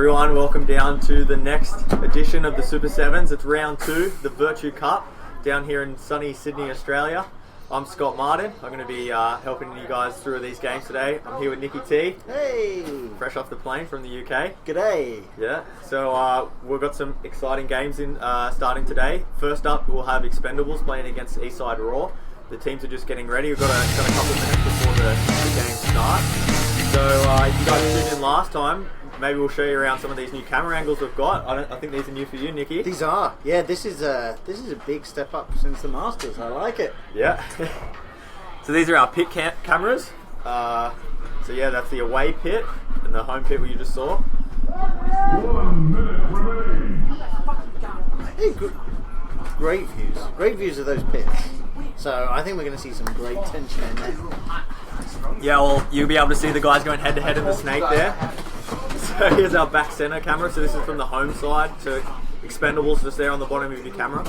everyone, welcome down to the next edition of the Super Sevens. It's round 2, the Virtue Cup, down here in sunny Sydney, Australia. I'm Scott Martin. I'm going to be helping you guys through these games today. I'm here with Nicky T. Hey! Fresh off the plane from the UK. G'day! Yeah, so we've got some exciting games in starting today. First up, we'll have Expendables playing against Eastside Raw. The teams are just getting ready. We've got a couple of minutes before the games start. So if you guys tuned in last time, maybe we'll show you around some of these new camera angles we've got. I think these are new for you, Nicky. These are. Yeah, this is a big step up since the Masters. I like it. Yeah. So these are our pit cameras. So yeah, that's the away pit and the home pit we just saw. 1 minute remaining. Hey, great views. Great views of those pits. So I think we're going to see some great tension in there. Yeah, well, you'll be able to see the guys going head to head in the snake there. So here's our back center camera. So this is from the home side. So Expendables just there on the bottom of your camera.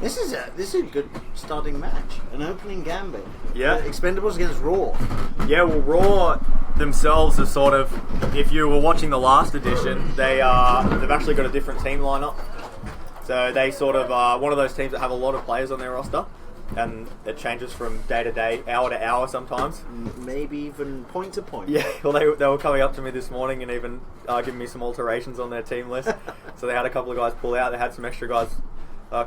This is a good starting match. An opening gambit. Yeah. Expendables against Raw. Yeah, well, Raw themselves are sort of, if you were watching the last edition, they've actually got a different team lineup. So they sort of are one of those teams that have a lot of players on their roster, and it changes from day to day, hour to hour sometimes. Maybe even point to point. Yeah, well, they were coming up to me this morning and even giving me some alterations on their team list. So they had a couple of guys pull out. They had some extra guys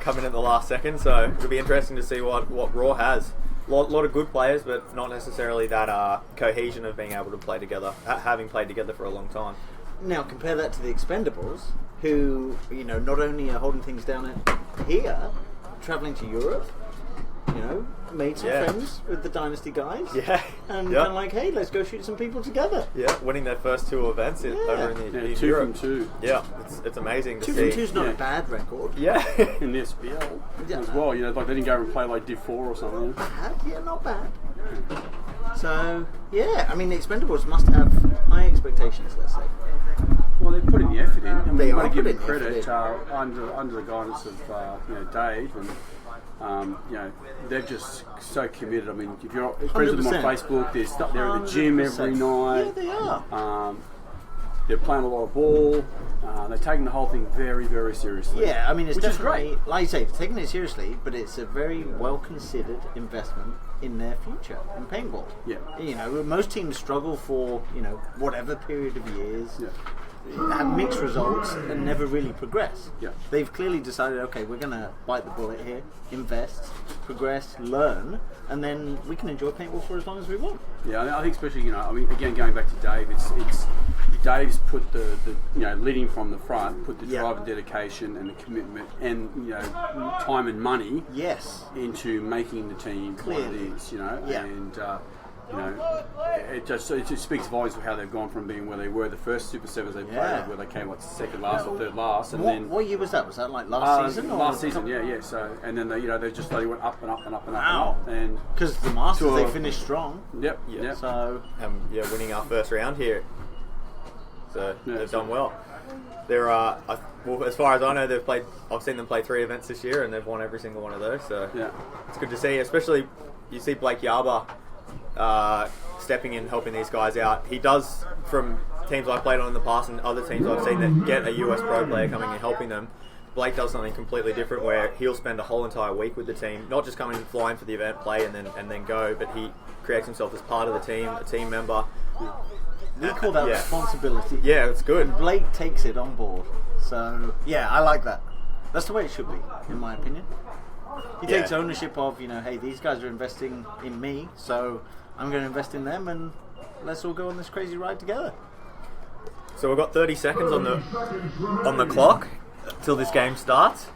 come in at the last second. So it'll be interesting to see what Raw has. A lot of good players, but not necessarily that cohesion of being able to play together, having played together for a long time. Now compare that to the Expendables, who, not only are holding things down here, travelling to Europe, made some friends with the Dynasty guys. Yeah. And kind of like, hey, let's go shoot some people together. Yeah, winning their first 2 events over in the 2 Europe. from 2. Yeah, it's amazing to 2 see. from 2 is not a bad record. Yeah. In the SPL Yeah. as well. Like they didn't go and play like Div 4 or something. Not bad. So, yeah, I mean, the Expendables must have high expectations, let's say. Well, they're putting the effort in. I mean, They you've are got to give them putting the credit under the guidance of Dave and they're just so committed. I mean, if you're friends with them on 100%. Facebook, they're stuck there at the gym every 100%. night. Yeah, they are. They're playing a lot of ball. They're taking the whole thing very, very seriously. Yeah, I mean, it's which is definitely, great. like you say, they're taking it seriously, but it's a very well-considered investment in their future in paintball. Yeah. Most teams struggle for, whatever period of years, Yeah. have mixed results and never really progress. Yeah. They've clearly decided, okay, we're going to bite the bullet here, invest, progress, learn, and then we can enjoy paintball for as long as we want. Yeah, I think especially, again, going back to Dave, it's Dave's put the leading from the front, put the drive and dedication and the commitment and, time and money Yes. into making the team what it is, Yeah. and it just speaks volumes of how they've gone from being where they were the first Super Sevens they played, where they came second last or third last, and then What year was that? Was that like last season? last season, yeah. So and then they just slowly went up and up and up and Wow. up and Because the Masters, To they a- finished strong. yep. So, Winning our first round here. So they've done well. They're as far as I know, I've seen them play 3 events this year, and they've won every single one of those. So Yeah. it's good to see. Especially you see Blake Yarber stepping in, helping these guys out. He does, from teams I've played on in the past and other teams I've seen that get a US pro player coming and helping them. Blake does something completely different where he'll spend a whole entire week with the team, not just coming and flying for the event, play and then go, but he creates himself as part of the team, a team member. we call that responsibility. Yeah, it's good. And Blake takes it on board. So, yeah, I like that. That's the way it should be, in my opinion. He takes ownership of, hey, these guys are investing in me, so I'm going to invest in them, and let's all go on this crazy ride together. So we've got 30 seconds on the clock till this game starts.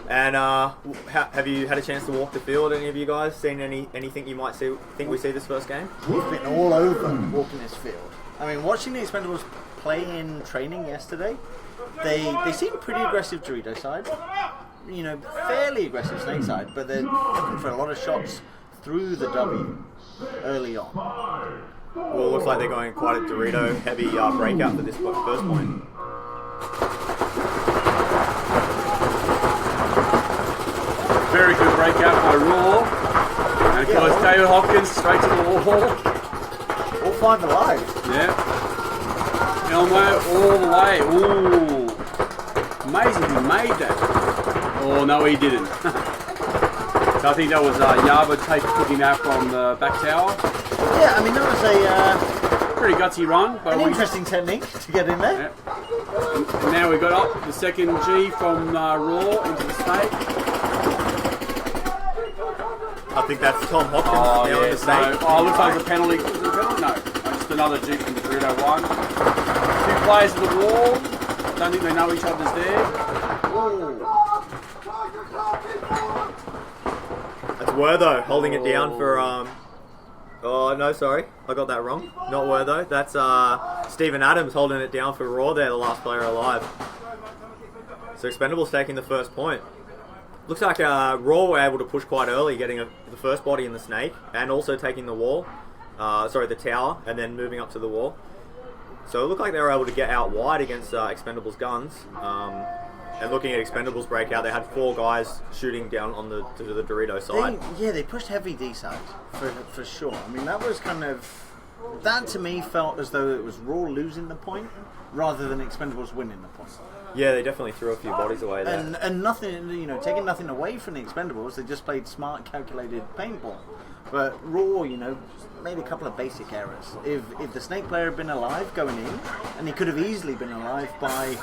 And have you had a chance to walk the field? Any of you guys seen anything you might think we see this first game? We've been all over walking this field. I mean, watching the Expendables play in training yesterday, they seem pretty aggressive Dorito side. Fairly aggressive Snake side, but they're looking for a lot of shots through the W early on. Well, it looks like they're going quite a Dorito heavy breakout for this first point. Very good breakout by Raw. And of course, David Hopkins straight to the wall. All 5 alive. Yeah. Elmo all the way. Ooh. Amazing he made that. Oh, no, he didn't. So I think that was Yaba picking out from the back tower. Yeah, I mean, that was Pretty gutsy run. But an interesting technique to get in there. Yeah. And now we got up the second G from Raw into the snake. I think that's Tom Hopkins Oh, now in yeah. the snake. So, looks like a penalty. Was it a penalty? No. Just another G from the Dorito one. Two players at the wall. Don't think they know each other's there. Ooh. That's Wertho holding it down for. Oh no, sorry, I got that wrong. Not Wertho. That's Stephen Adams holding it down for Raw. There, the last player alive. So Expendables taking the first point. Looks like Raw were able to push quite early, getting the first body in the snake, and also taking the wall. The tower, and then moving up to the wall. So it looked like they were able to get out wide against Expendables guns. And looking at Expendables breakout, they had 4 guys shooting down on the Dorito side. They pushed heavy D side for sure. I mean, that was that to me felt as though it was Raw losing the point rather than Expendables winning the point. Yeah, they definitely threw a few bodies away there. And nothing, taking nothing away from the Expendables, they just played smart, calculated paintball. But Raw, made a couple of basic errors. If the snake player had been alive going in, and he could have easily been alive by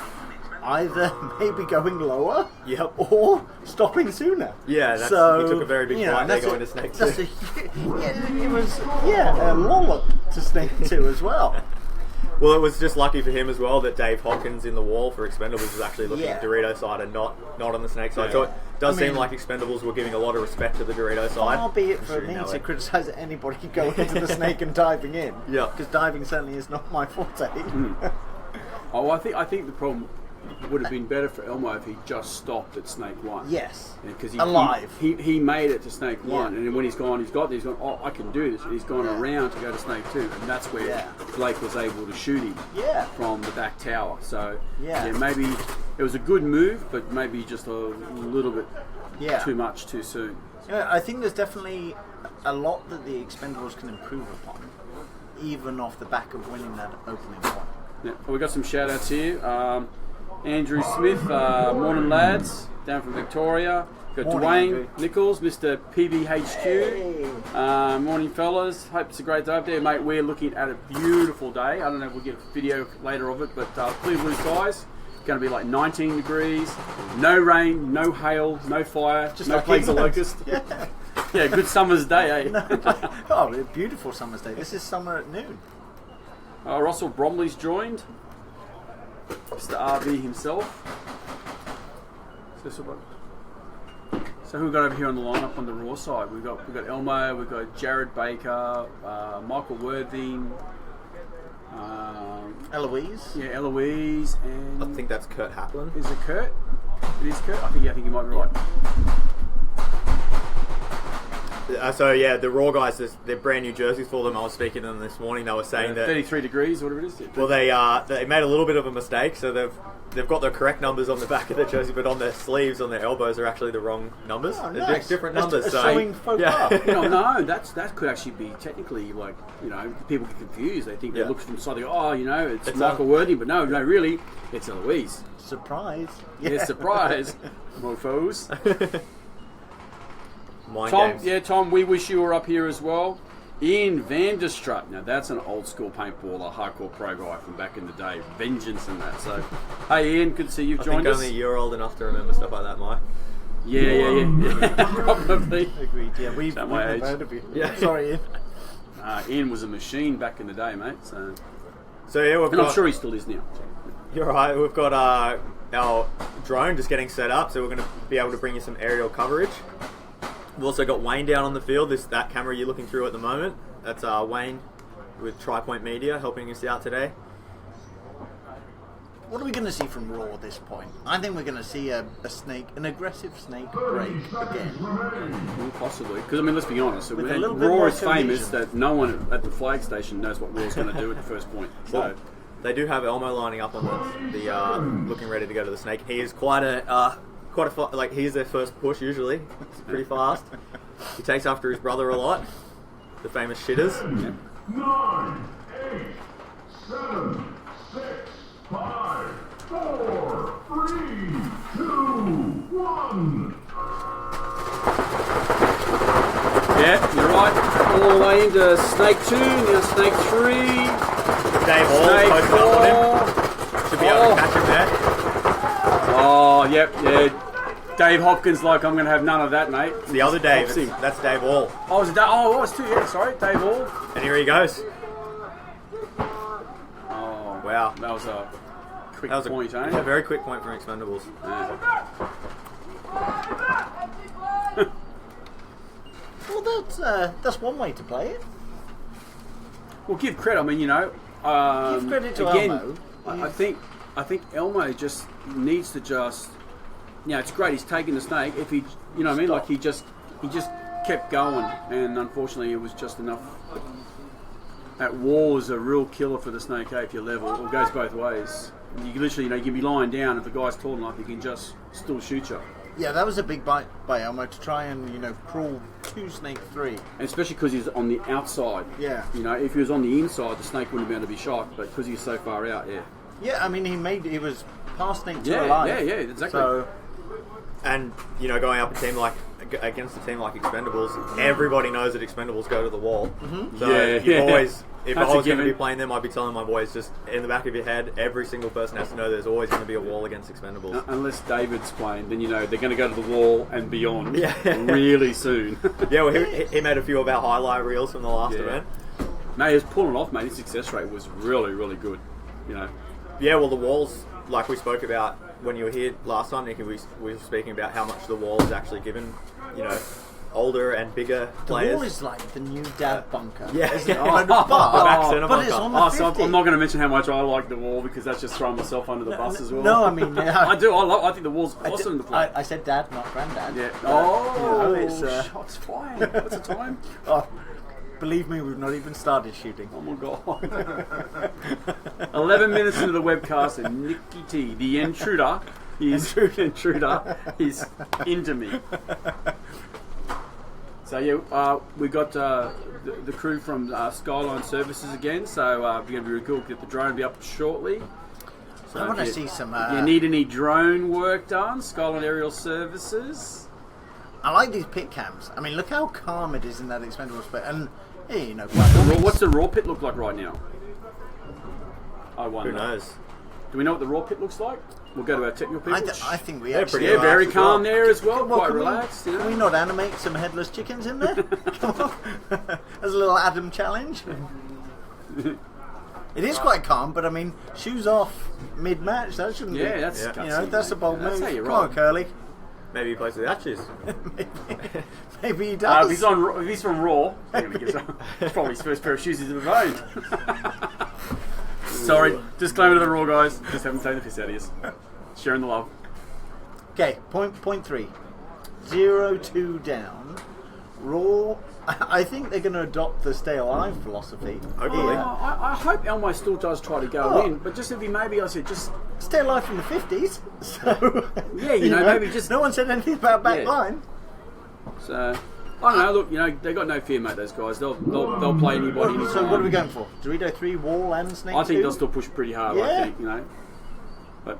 either maybe going lower, Yep. or stopping sooner. Yeah, he took a very big bite there going to Snake 2. It was a lollop to Snake 2 as well. Well, it was just lucky for him as well that Dave Hopkins in the wall for Expendables was actually looking at Dorito side and not on the Snake side. So it does seem like Expendables were giving a lot of respect to the Dorito side. Far be it for me to criticise anybody going into the snake and diving in. Yeah. Because diving certainly is not my forte. Oh, I think the problem would have been better for Elmo if he just stopped at Snake 1. Yes. Because Alive. He made it to Snake 1, Yeah. and then when he's gone, oh, I can do this. And he's gone around to go to Snake 2, and that's where Blake was able to shoot him from the back tower. So, maybe it was a good move, but maybe just a little bit too much too soon. Yeah, I think there's definitely a lot that the Expendables can improve upon, even off the back of winning that opening point. Yeah. Well, we got some shout outs here. Andrew Smith, morning lads, down from Victoria. Got Morning, Dwayne Andrew. Nichols, Mr. PBHQ. Hey. Morning fellas, hope it's a great day up there, mate. We're looking at a beautiful day. I don't know if we'll get a video later of it, but clear blue skies. Going to be like 19 degrees, no rain, no hail, no fire, Just no like plagues of England. locusts. Yeah, good summer's day, eh? Oh, a beautiful summer's day. This is summer at noon. Russell Bromley's joined. Mr. RB himself. So who we got over here on the lineup on the Raw side? We've got Elmo, we've got Jared Baker, Michael Worthing, Eloise. yeah, Eloise, and I think that's Kurt Haplin. is it Kurt? It is Kurt. I think you might be right. The Raw guys, they're brand new jerseys for them. I was speaking to them this morning. They were saying that 33 degrees, whatever it is. well, they made a little bit of a mistake. So they've got the correct numbers on the back of the jersey, but on their sleeves, on their elbows, are actually the wrong numbers. Oh, They're nice. different That's numbers. a So sewing faux pas. No, that could actually be technically like, people get confused. They think they look from the side. They go, it's Michael Worthing, but no, really, it's Eloise. Surprise. Yeah, surprise, mofos. mind Tom, games. Tom, we wish you were up here as well. Ian Vanderstrup. Now that's an old school paintballer, hardcore pro guy from back in the day. Vengeance and that. So, hey Ian, good to see you've I joined think us. only you're old enough to remember stuff like that, Mike. Yeah. Probably. Agreed. Yeah, we've At my age. heard of you. Yeah. Sorry, Ian. Ian was a machine back in the day, mate. So, So yeah, we've and I'm got. sure he still is now. You're right. We've got our drone just getting set up, so we're going to be able to bring you some aerial coverage. We've also got Wayne down on the field. That camera you're looking through at the moment. That's Wayne with TriPoint Media helping us out today. What are we going to see from Raw at this point? I think we're going to see an aggressive snake break again. Well, possibly. Because, let's be honest. With a little bit Raw more is famous cohesion. that no one at the flag station knows what Raw's going to do at the first point. So, Well, they do have Elmo lining up on the looking ready to go to the snake. He is quite a he's their first push usually. He's pretty fast. He takes after his brother a lot. The famous shitters. 9, 8, 7, 6, right, all the way into Snake 2, now Snake 3. Dave Hall Snake posted up on him. 4. Should be able to catch him there. Oh, yep, yeah. Dave Hopkins, like, I'm going to have none of that, mate. It's the other Dave. Boxing. That's Dave Hall. Oh, was it that? Oh, it was too, yeah, sorry, Dave Hall. And here he goes. Oh, Wow. that was a quick That was point, a eh? very quick point from Expendables. Yeah. Well, that's one way to play it. Well, give credit. I mean, you know, Give credit to again, Elmo. I think Elmo just needs to just, you know, it's great. He's taking the snake. If he, you know what I mean, like he just kept going, and unfortunately, it was just enough. That wall is a real killer for the snake. If you level, it goes both ways. You can literally, you know, you can be lying down. If the guy's tall enough, he can just still shoot you. Yeah, that was a big bite by Elmo to try and, you know, crawl to Snake 3. And especially because he's on the outside. Yeah. You know, if he was on the inside, the snake wouldn't be able to be shot. But because he's so far out, yeah. Yeah, I mean, he was past Snake 2 Yeah, alive. yeah, exactly. So, And, you know, going up a team like against a team like Expendables, everybody knows that Expendables go to the wall. Mm-hmm. So Yeah, you yeah. always, if That's I a was going to be given. playing them, I'd be telling my boys just in the back of your head, every single person has to know there's always going to be a wall against Expendables. Unless David's playing, then you know they're going to go to the wall and beyond Yeah. really soon. Yeah, well, he made a few of our highlight reels from the last Yeah. event. Mate, he was pulling off, mate. His success rate was really, really good. You know, Yeah, well, the walls, like we spoke about when you were here last time, Nicky, we were speaking about how much the wall is actually given, you know, older and bigger the players. wall is like the new dad bunker. Yeah. Isn't it? Oh, But back centre but it's bunker. on the oh, 50. so I'm not going to mention how much I like the wall because that's just throwing myself under the bus as well. No, I mean, I do. I think the wall's awesome to play. I said dad, not granddad. Yeah. You know, it's, shots fired. What's the time? Oh, believe me, we've not even started shooting. Oh my god. 11 minutes into the webcast and Nicky T, the intruder, is into me. So yeah, we got the crew from Skyline Services again. So we're going to be really cool. Get the drone be up shortly. So I want to if see some. you need any drone work done, Skyline Aerial Services. I like these pit cams. I mean, look how calm it is in that Expendables pit. And, hey, you know, What's the raw pit look like right now? I wonder. Who knows? Do we know what the raw pit looks like? We'll go to our technical people. I think we They're actually pretty Yeah, very relaxed as calm well. there as well, Well, quite can we- relaxed. You know? Can we not animate some headless chickens in there? Come on. As a little Adam challenge. It is quite calm, but I mean, shoes off mid-match, that shouldn't be. Yeah, that's Yeah. You know, gutsy, that's a mate. bold That's move. how you Come roll. on, Curly. Maybe he plays without shoes. Maybe he If does. he's from Raw, it's probably his first pair of shoes he's ever owned. Sorry, disclaimer to the Raw guys. Just haven't taken the piss out of you. Sharing the love. Okay, point 3. 0-2 down. Raw. I think they're going to adopt the stay alive philosophy. Hopefully. Yeah. I hope Elmo still does try to go Oh. in, but just if he maybe, I said, just Stay alive from the 50s. So, Yeah, you know, maybe just- No one said anything about back Yeah. line. so. I don't know. Look, you know, they got no fear, mate. Those guys, they'll play anybody. Anytime. So what are we going for? Dorito 3, Wall and Snake I think 2? they'll still push pretty hard. I Yeah. think, you know, but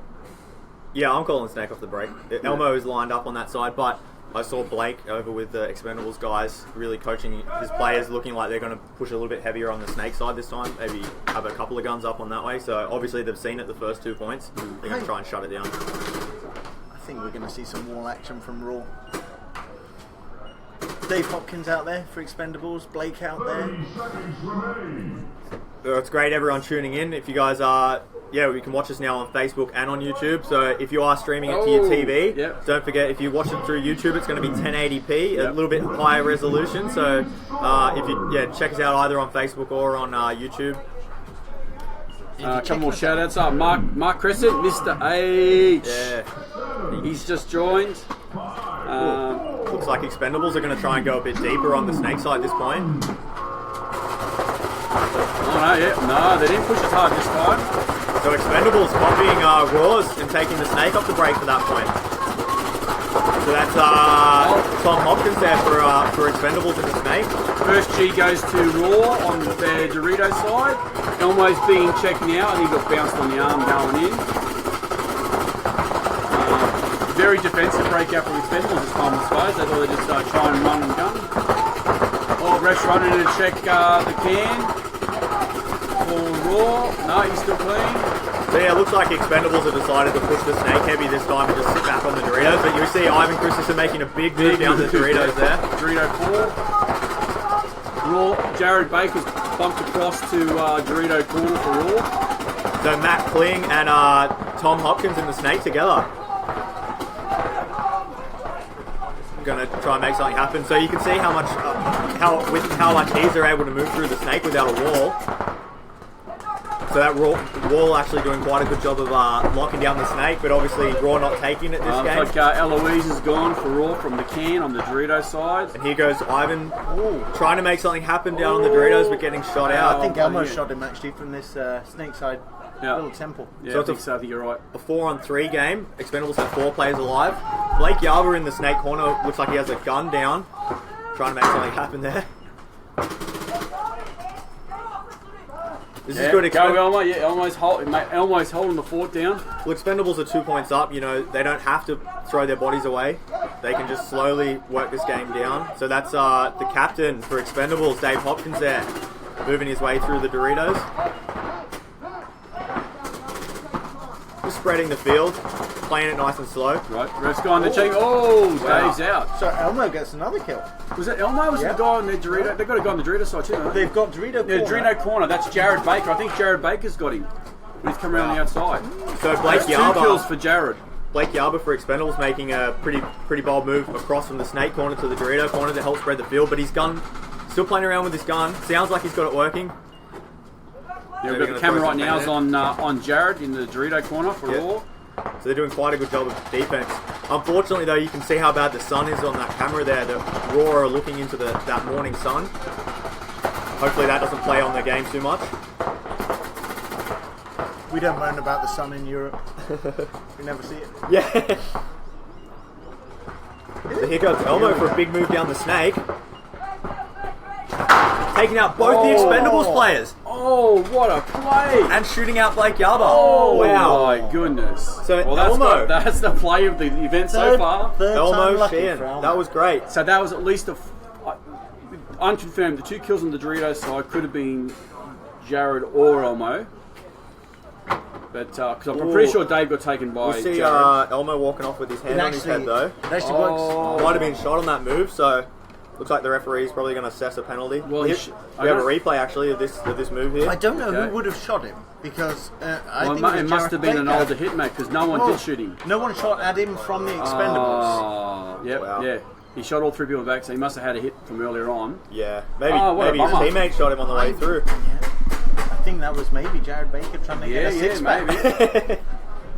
Yeah, I'm calling Snake off the break. Elmo is lined up on that side, but I saw Blake over with the Expendables guys really coaching his players, looking like they're going to push a little bit heavier on the Snake side this time. Maybe have a couple of guns up on that way. So obviously they've seen it the first 2 points. They're going to try and shut it down. I think we're going to see some wall action from Raw. Dave Hopkins out there for Expendables, Blake out there. 30 seconds remain. It's great everyone tuning in. If you guys are, you can watch us now on Facebook and on YouTube. So if you are streaming it to your TV, yep. don't forget if you watch it through YouTube, it's going to be 1080p, Yep. a little bit higher resolution. So if you check us out either on Facebook or on YouTube. a couple more shout outs. Mark Crescent, Mr. H. Yeah, He's just joined. looks like Expendables are going to try and go a bit deeper on the Snake side at this point. No, they didn't push as hard this time. So Expendables copying Raws and taking the Snake off the break for that point. So that's Tom Hopkins there for Expendables and the Snake. First G goes to Raw on their Dorito side. Elmo's being checked now, and he got bounced on the arm going in. Very defensive breakout from Expendables this time, I suppose. They thought they'd just try and run and gun. Oh, ref's running to check the can for Raw. No, he's still clean. So yeah, it looks like Expendables have decided to push the snake heavy this time and just sit back on the Doritos. But you see Ivan Christensen making a big move down the Doritos there. Dorito 4. Raw. Jared Baker's bumped across to Dorito corner for Raw. So Matt Kling and Tom Hopkins in the snake together. Gonna try and make something happen. So you can see how much, how much ease they're able to move through the snake without a wall. So that wall actually doing quite a good job of locking down the snake, but obviously Raw not taking it this game. Looks like Eloise is gone for Raw from the can on the Dorito side. And here goes Ivan, trying to make something happen down on the Doritos, but getting shot out. I think Elmo shot him actually from this snake side little temple. Yeah, so I think you're right. A 4-on-3 game. Expendables have 4 players alive. Blake Yarber in the snake corner looks like he has a gun down, trying to make something happen there. This is good. Go Elmo. Yeah, Elmo's holding the fort down. Well, Expendables are 2 points up. You know, they don't have to throw their bodies away. They can just slowly work this game down. So that's the captain for Expendables, Dave Hopkins there, moving his way through the Doritos. Just spreading the field, playing it nice and slow. Right, ref's gone to check. Oh, Dave's out. So Elmo gets another kill. Was it Elmo? Was it the guy on the Dorito? They've got a guy on the Dorito side too, right? They've got Dorito corner. Yeah, Dorito corner. That's Jared Baker. I think Jared Baker's got him when he's come around the outside. So Blake Yarber, 2 kills for Jared. Blake Yarber for Expendables making a pretty bold move across from the snake corner to the Dorito corner to help spread the field, but his gun, still playing around with his gun. Sounds like he's got it working. Yeah, we've got the camera right now is on Jared in the Dorito corner for Raw. So they're doing quite a good job of defense. Unfortunately, though, you can see how bad the sun is on that camera there. The Raw are looking into that morning sun. Hopefully that doesn't play on the game too much. We don't moan about the sun in Europe. We never see it. Yeah. So here goes Elmo for a big move down the snake. Taking out both the Expendables players. Oh, what a play! And shooting out Blake Yarber. Oh, wow. My goodness. So Elmo. That's the play of the event so far. Elmo Sheehan. That was great. So that was at least unconfirmed. The 2 kills on the Dorito side could have been Jared or Elmo. But because I'm pretty sure Dave got taken by We see Jared. Elmo walking off with his hand on his head though. It actually works. Might have been shot on that move, so looks like the referee's probably going to assess a penalty. Well, we have a replay actually of this move here. I don't know who would have shot him because I think it must have been an older hitman because no one did shoot him. No one shot at him from the Expendables. Yeah. He shot all 3 people back, so he must have had a hit from earlier on. Yeah, maybe his teammate shot him on the way through. I think that was maybe Jared Baker trying to get a six-pack. Maybe.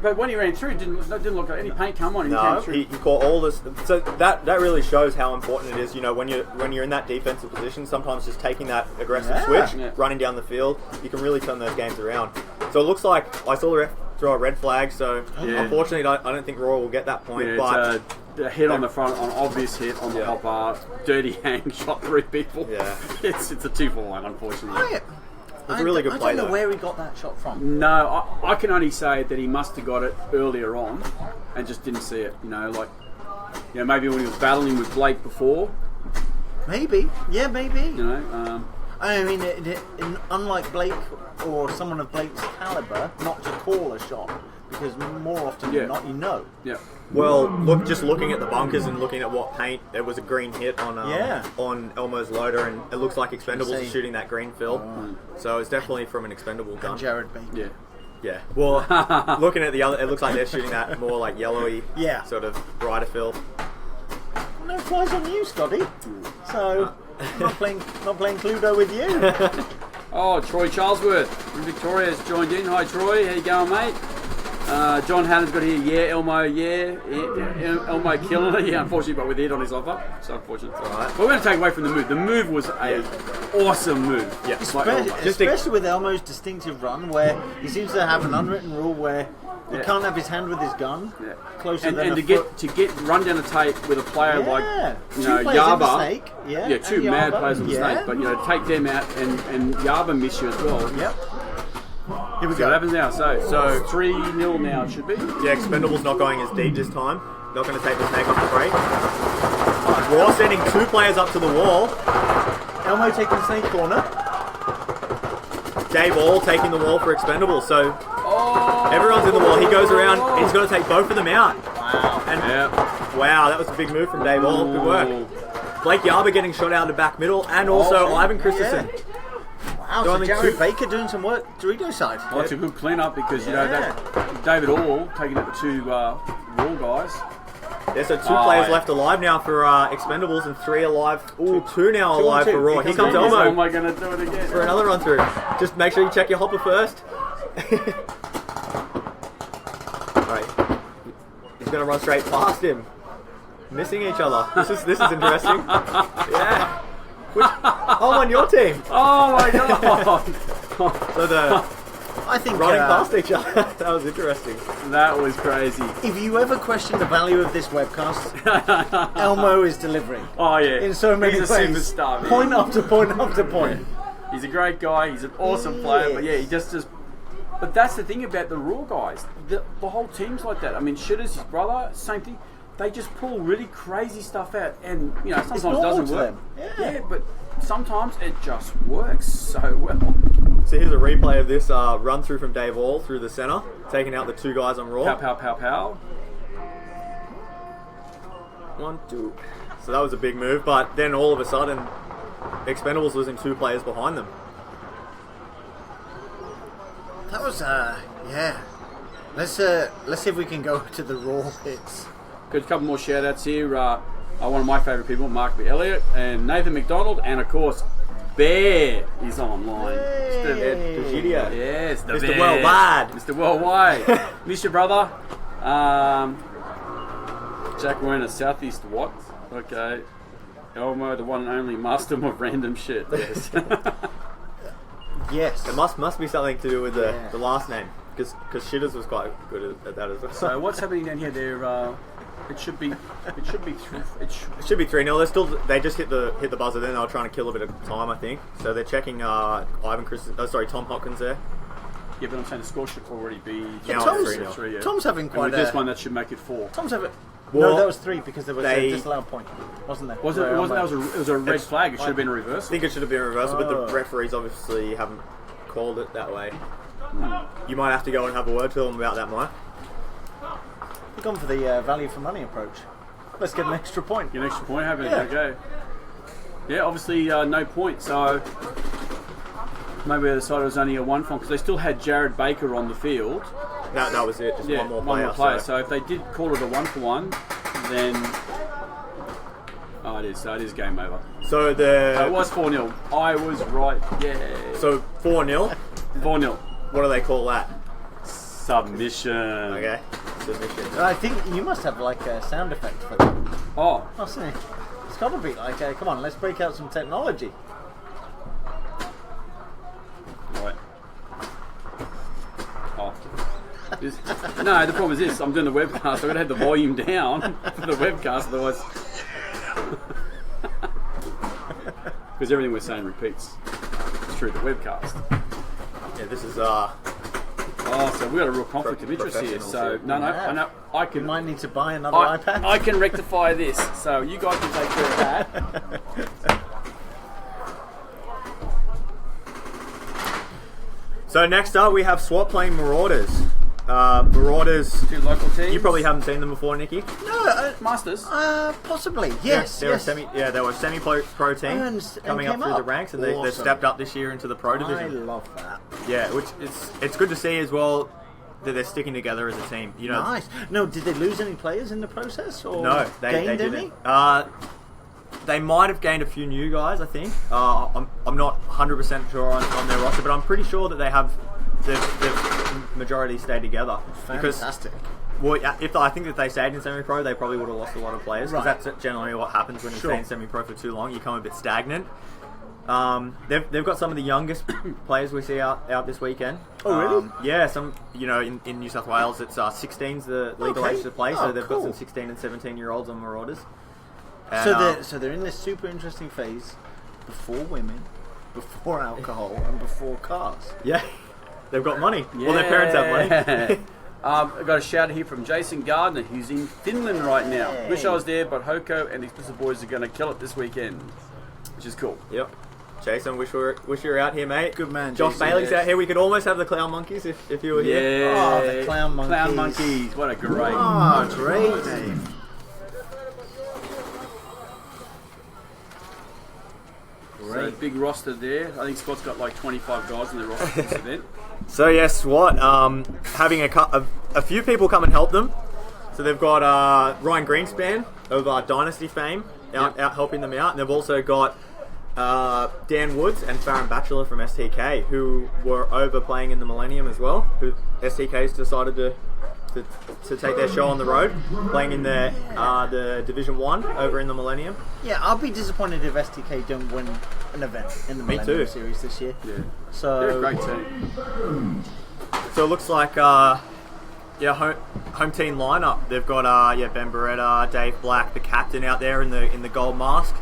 But when he ran through, didn't look like any paint come on him. No, he caught all this. So that really shows how important it is. You know, when you're in that defensive position, sometimes just taking that aggressive switch, running down the field, you can really turn those games around. So it looks like I saw the ref throw a red flag. So unfortunately, I don't think Raw will get that point. Yeah, but a hit on the front, an obvious hit on the top bar, dirty hang, shot 3 people. Yeah, it's a 2-for-1, unfortunately. It's a really good play, I don't know where he got that shot from. No, I can only say that he must have got it earlier on and just didn't see it. Maybe when he was battling with Blake before. Maybe. Yeah, maybe. I mean, unlike Blake or someone of Blake's caliber, not to call a shot because more often than not, you know. Yeah. Well, just looking at the bunkers and looking at what paint, there was a green hit on Elmo's loader, and it looks like Expendables is shooting that green fill. So it's definitely from an Expendable gun. And Jared Baker. Yeah. Well, looking at the other, it looks like they're shooting that more like yellowy, sort of brighter fill. No flies on you, Scotty. So I'm not playing Cluedo with you. Troy Charlesworth from Victoria has joined in. Hi, Troy. How you going, mate? John Hannon's got here, Elmo, Elmo killing it. Yeah, unfortunately, but with Ed on his offer. So unfortunate. It's all right. But we're going to take away from the move. The move was an awesome move. Yeah. Especially with Elmo's distinctive run, where he seems to have an unwritten rule where he can't have his hand with his gun closer than to get run down the tape with a player like Yarber. Two mad players on the snake, but take them out and Yarber miss you as well. Yep. Here we go. What happens now? So 3-0 now it should be. Yeah, Expendables not going as deep this time. Not going to take the snake off the break. Raw sending 2 players up to the wall. Elmo taking the snake corner. Dave All taking the wall for Expendables. So everyone's in the wall. He goes around. He's going to take both of them out. Wow. And wow, that was a big move from Dave All. Good work. Blake Yarber getting shot out of the back middle, and also Ivan Christensen. Yeah. Wow, so Jared Baker doing some work Dorito side. Well, it's a good clean-up because, you know, that David All taking out the two Raw guys. Yeah, so 2 players left alive now for Expendables and 3 alive. Ooh, 2 now alive for Raw. Here comes Elmo. Is Elmo going to do it again? For another run through. Just make sure you check your hopper first. Right. He's going to run straight past him. Missing each other. This is interesting. Yeah. I'm on your team. Oh my god! So I think running past each other. That was interesting. That was crazy. If you ever question the value of this webcast, Elmo is delivering. Oh yeah, in so many ways. He's a superstar. Man. Point after point after point. Yeah. He's a great guy. He's an awesome player. But yeah, he just. But that's the thing about the Raw guys. The whole team's like that. I mean, Shitter's his brother. Same thing. They just pull really crazy stuff out, and you know sometimes it doesn't work. Yeah, but sometimes it just works so well. So here's a replay of this run through from Dave All through the center, taking out the 2 guys on Raw. Pow, pow, pow, pow. 1, 2. So that was a big move, but then all of a sudden, Expendables losing 2 players behind them. That was yeah. Let's see if we can go to the Raw hits. Got a couple more shout outs here. One of my favourite people, Mark B. Elliott and Nathan McDonald, and of course, Bear is online. Mr. Yes, the Mr. Bear. Worldwide. Mr. Worldwide. Miss your brother. Jack Werner, Southeast what? Okay. Elmo, the one and only master of random shit. Yes. Yes. It must be something to do with the last name, because Shitters was quite good at that as well. So what's happening down here? It should be 3-0. They just hit the buzzer. Then they were trying to kill a bit of time, I think. So they're checking Tom Hopkins there. Yeah, but I'm saying the score should already be. Now Tom's, 3-0. Yeah. Tom's having quite and with this one, that should make it 4. Tom's having. Well, no, that was 3 because there was a disallowed point, wasn't there? It was a red flag. It should have been a reverse. I think it should have been a reversal, but the referees obviously haven't called it that way. You might have to go and have a word to them about that, Mike. We've gone for the value for money approach. Let's get an extra point. Get an extra point, have it? Okay. Yeah, obviously no point, so maybe they decided it was only a 1 point because they still had Jared Baker on the field. No, that was it. Just one more player. So if they did call it a 1-for-1, then it is. So it is game over. So it was 4-0. I was right. Yeah. So 4-0. 4-0. What do they call that? Submission. Okay. Submission. I think you must have like a sound effect for that. Oh. I'll see. It's got to be like, come on, let's break out some technology. Right. Oh. No, the problem is this. I'm doing the webcast. I've got to have the volume down for the webcast, otherwise. Because everything we're saying repeats through the webcast. Yeah, this is so we've got a real conflict of interest here. So no, I can. You might need to buy another iPad. I can rectify this. So you guys can take care of that. So next up we have SWAT playing Marauders. Marauders. 2 local teams. You probably haven't seen them before, Nikki. No, Masters. Possibly. Yes. They were a semi-pro team coming up through the ranks, and they stepped up this year into the pro division. I love that. Yeah, which it's good to see as well that they're sticking together as a team. You know. Nice. No, did they lose any players in the process, or no? They gained didn't. any? They might have gained a few new guys. I think. I'm not 100% sure on their roster, but I'm pretty sure that they have. The majority stayed together. Fantastic. I think if they stayed in semi-pro, they probably would have lost a lot of players. Because that's generally what happens when you stay in semi-pro for too long. You become a bit stagnant. They've got some of the youngest players we see out this weekend. Oh, really? Yeah, some in New South Wales, it's 16's the legal age to play. So they've got some 16 and 17-year-olds on Marauders. And, so they're in this super interesting phase before women, before alcohol, and before cars. Yeah. They've got money. Yeah. Well, their parents have money. I've got a shout out here from Jason Gardner, who's in Finland right now. Hey. Wish I was there, but Hoko and the Explicit Boys are going to kill it this weekend, which is cool. Yep. Jason, wish you were out here, mate. Good man, Josh Jason, Bailey's yes. out here. We could almost have the Clown Monkeys if you were here. Yeah. Oh, the Clown Monkeys. Clown Monkeys. What a great. Oh, great name. So big roster there. I think Scott's got like 25 guys in their roster for this event. So yes, what? Having a few people come and help them. So they've got Ryan Greenspan of Dynasty fame out helping them out, and they've also got Dan Woods and Farron Batchelor from STK, who were over playing in the Millennium as well. Who STK's decided to take their show on the road, playing in the Division 1 over in the Millennium. Yeah, I'll be disappointed if STK don't win an event in the Millennium Series this year. Yeah. So They're a great team. So it looks like home team lineup. They've got Ben Beretta, Dave Black, the captain out there in the gold mask.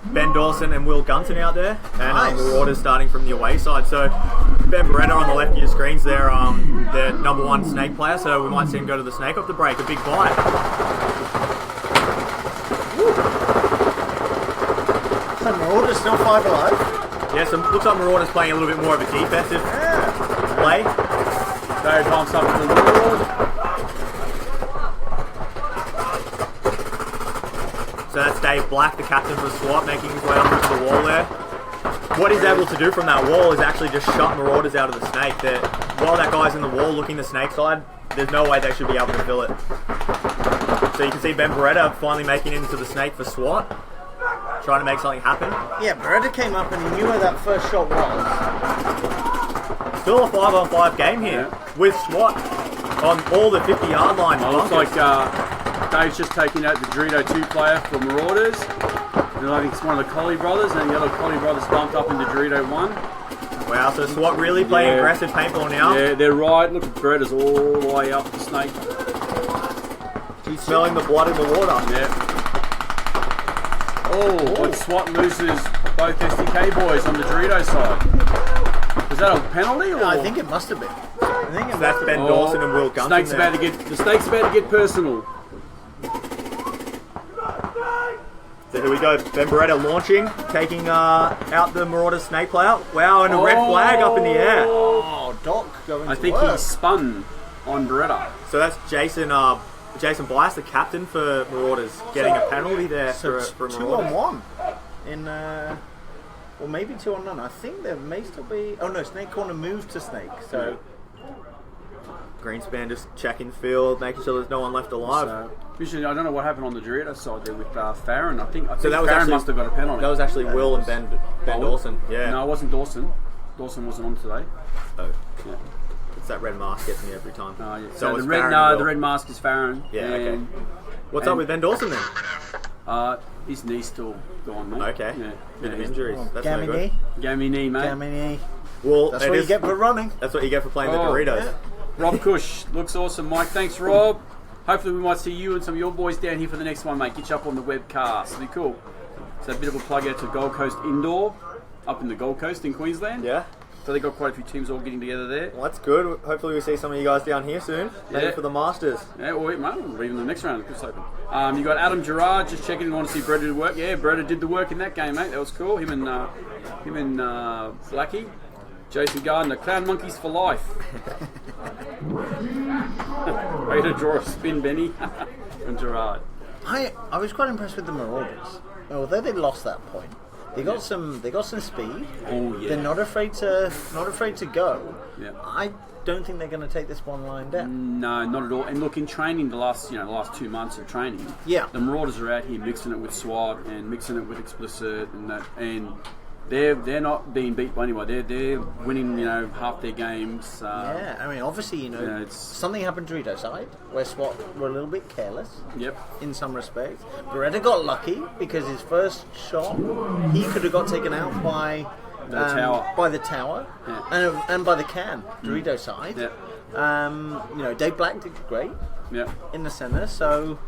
Ben Dawson and Will Gunton out there, and Nice. Marauders starting from the away side. So Ben Beretta on the left of your screens, they're number 1 snake player, so we might see him go to the snake off the break. A big bite. So Marauders still 5 alive. Yeah, so looks like Marauders playing a little bit more of a defensive play. Barry pumps up to the wall. So that's Dave Black, the captain for SWAT, making his way up to the wall there. What he's able to do from that wall is actually just shut Marauders out of the snake. While that guy's in the wall looking the snake side, there's no way they should be able to fill it. So you can see Ben Beretta finally making it into the snake for SWAT, trying to make something happen. Yeah, Beretta came up and he knew where that first shot was. Still a 5-on-5 game here with SWAT on all the 50-yard line. It looks like Dave's just taking out the Dorito 2 player for Marauders. And I think it's one of the Collie brothers, and the other Collie brothers bumped up into Dorito 1. Wow, so SWAT really playing aggressive paintball now. Yeah, they're right. Look at Beretta's all the way up the snake. He's smelling the blood in the water. Yeah. Oh, but SWAT loses both STK boys on the Dorito side. Is that a penalty? Or? I think it must have been. I think it That's Ben Dawson and Will Gunton. The snake's about to get personal. So here we go, Ben Beretta launching, taking out the Marauders snake player. Wow, and a red flag up in the air. Oh, Doc going I to think work. he spun on Beretta. So that's Jason Bias, the captain for Marauders, getting a penalty there for Marauders. 2-on-1 in or maybe 2-on-none. I think there may still be. Oh no, Snake Corner moved to Snake. So Greenspan just checking field, making sure there's no one left alive. Usually, I don't know what happened on the Dorito side there with Farron. I think that was Farron actually, must have got a penalty. That was actually Will and Ben Dawson. Yeah. No, it wasn't Dawson. Dawson wasn't on today. Oh. Yeah. It's that red mask gets me every time. Yeah. So the it's red, Farron the red mask is Farron. Yeah. Okay. What's up with Ben Dawson then? His knee's still gone, mate. Okay. Yeah. Bit of injuries. That's Gammy no good. knee. Gammy knee, mate. Gammy knee. Well, That's what you get for running. That's what you get for playing the Doritos. Yeah. Rob Cush looks awesome, Mike. Thanks, Rob. Hopefully we might see you and some of your boys down here for the next one, mate. Get you up on the webcast. It'll be cool. So a bit of a plug out to Gold Coast Indoor, up in the Gold Coast in Queensland. Yeah. So they got quite a few teams all getting together there. Well, that's good. Hopefully we see some of you guys down here soon. Maybe for the Masters. Yeah, well, even the next round. It's open. You got Adam Gerard just checking in. Want to see Breda do work? Yeah, Breda did the work in that game, mate. That was cool. Him and Blackie. Jason Gardner, Clown Monkeys for life. Way to draw a spin, Benny. And Gerard. I was quite impressed with the Marauders. Although they lost that point, they got some speed. Oh yeah. They're not afraid to go. Yeah. I don't think they're going to take this one line down. No, not at all. And look, in training, the last 2 months of training, the Marauders are out here mixing it with SWAT and mixing it with Explicit and that, and they're not being beat by anyone. They're winning, half their games. Yeah, I mean, obviously, something happened to Dorito side where SWAT were a little bit careless. Yep. In some respects, Beretta got lucky because his first shot he could have got taken out by the tower, and by the can Dorito side. Yeah. Dave Black did great. Yeah. In the center, so.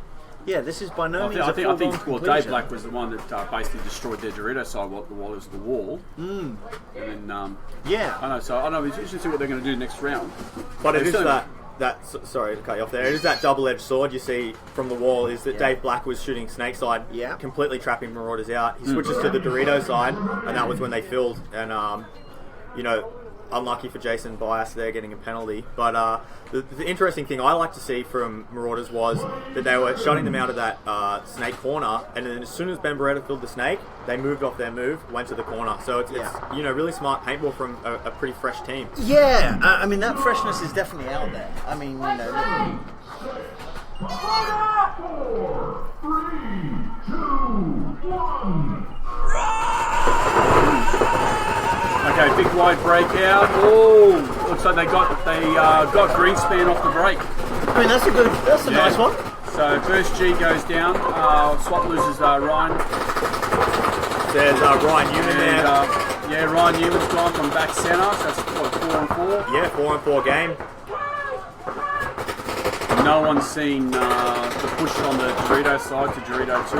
Yeah, this is by no means I think completion. Dave Black was the one that basically destroyed their Dorito side while it was the wall. And then, yeah. I know. So I don't know. It's interesting to see what they're going to do next round. But it is that sorry to cut you off there. It is that double-edged sword you see from the wall. Is that Dave Black was shooting snake side, completely trapping Marauders out. He switches to the Dorito side, and that was when they filled. And unlucky for Jason Bias there getting a penalty. But the interesting thing I like to see from Marauders was that they were shutting them out of that snake corner, and then as soon as Ben Beretta filled the snake, they moved off their move, went to the corner. So it's really smart paintball from a pretty fresh team. Yeah, I mean that freshness is definitely out there. I mean, 4, 3, 2, 1. Okay, big wide breakout. Oh, looks like they got Greenspan off the break. I mean, that's a nice one. So first G goes down. Swap loses Ryan. There's Ryan Newman there. Ryan Newman's gone from back centre. So that's 4-on-4. Yeah, 4-on-4 game. No one's seen the push on the Dorito side to Dorito 2.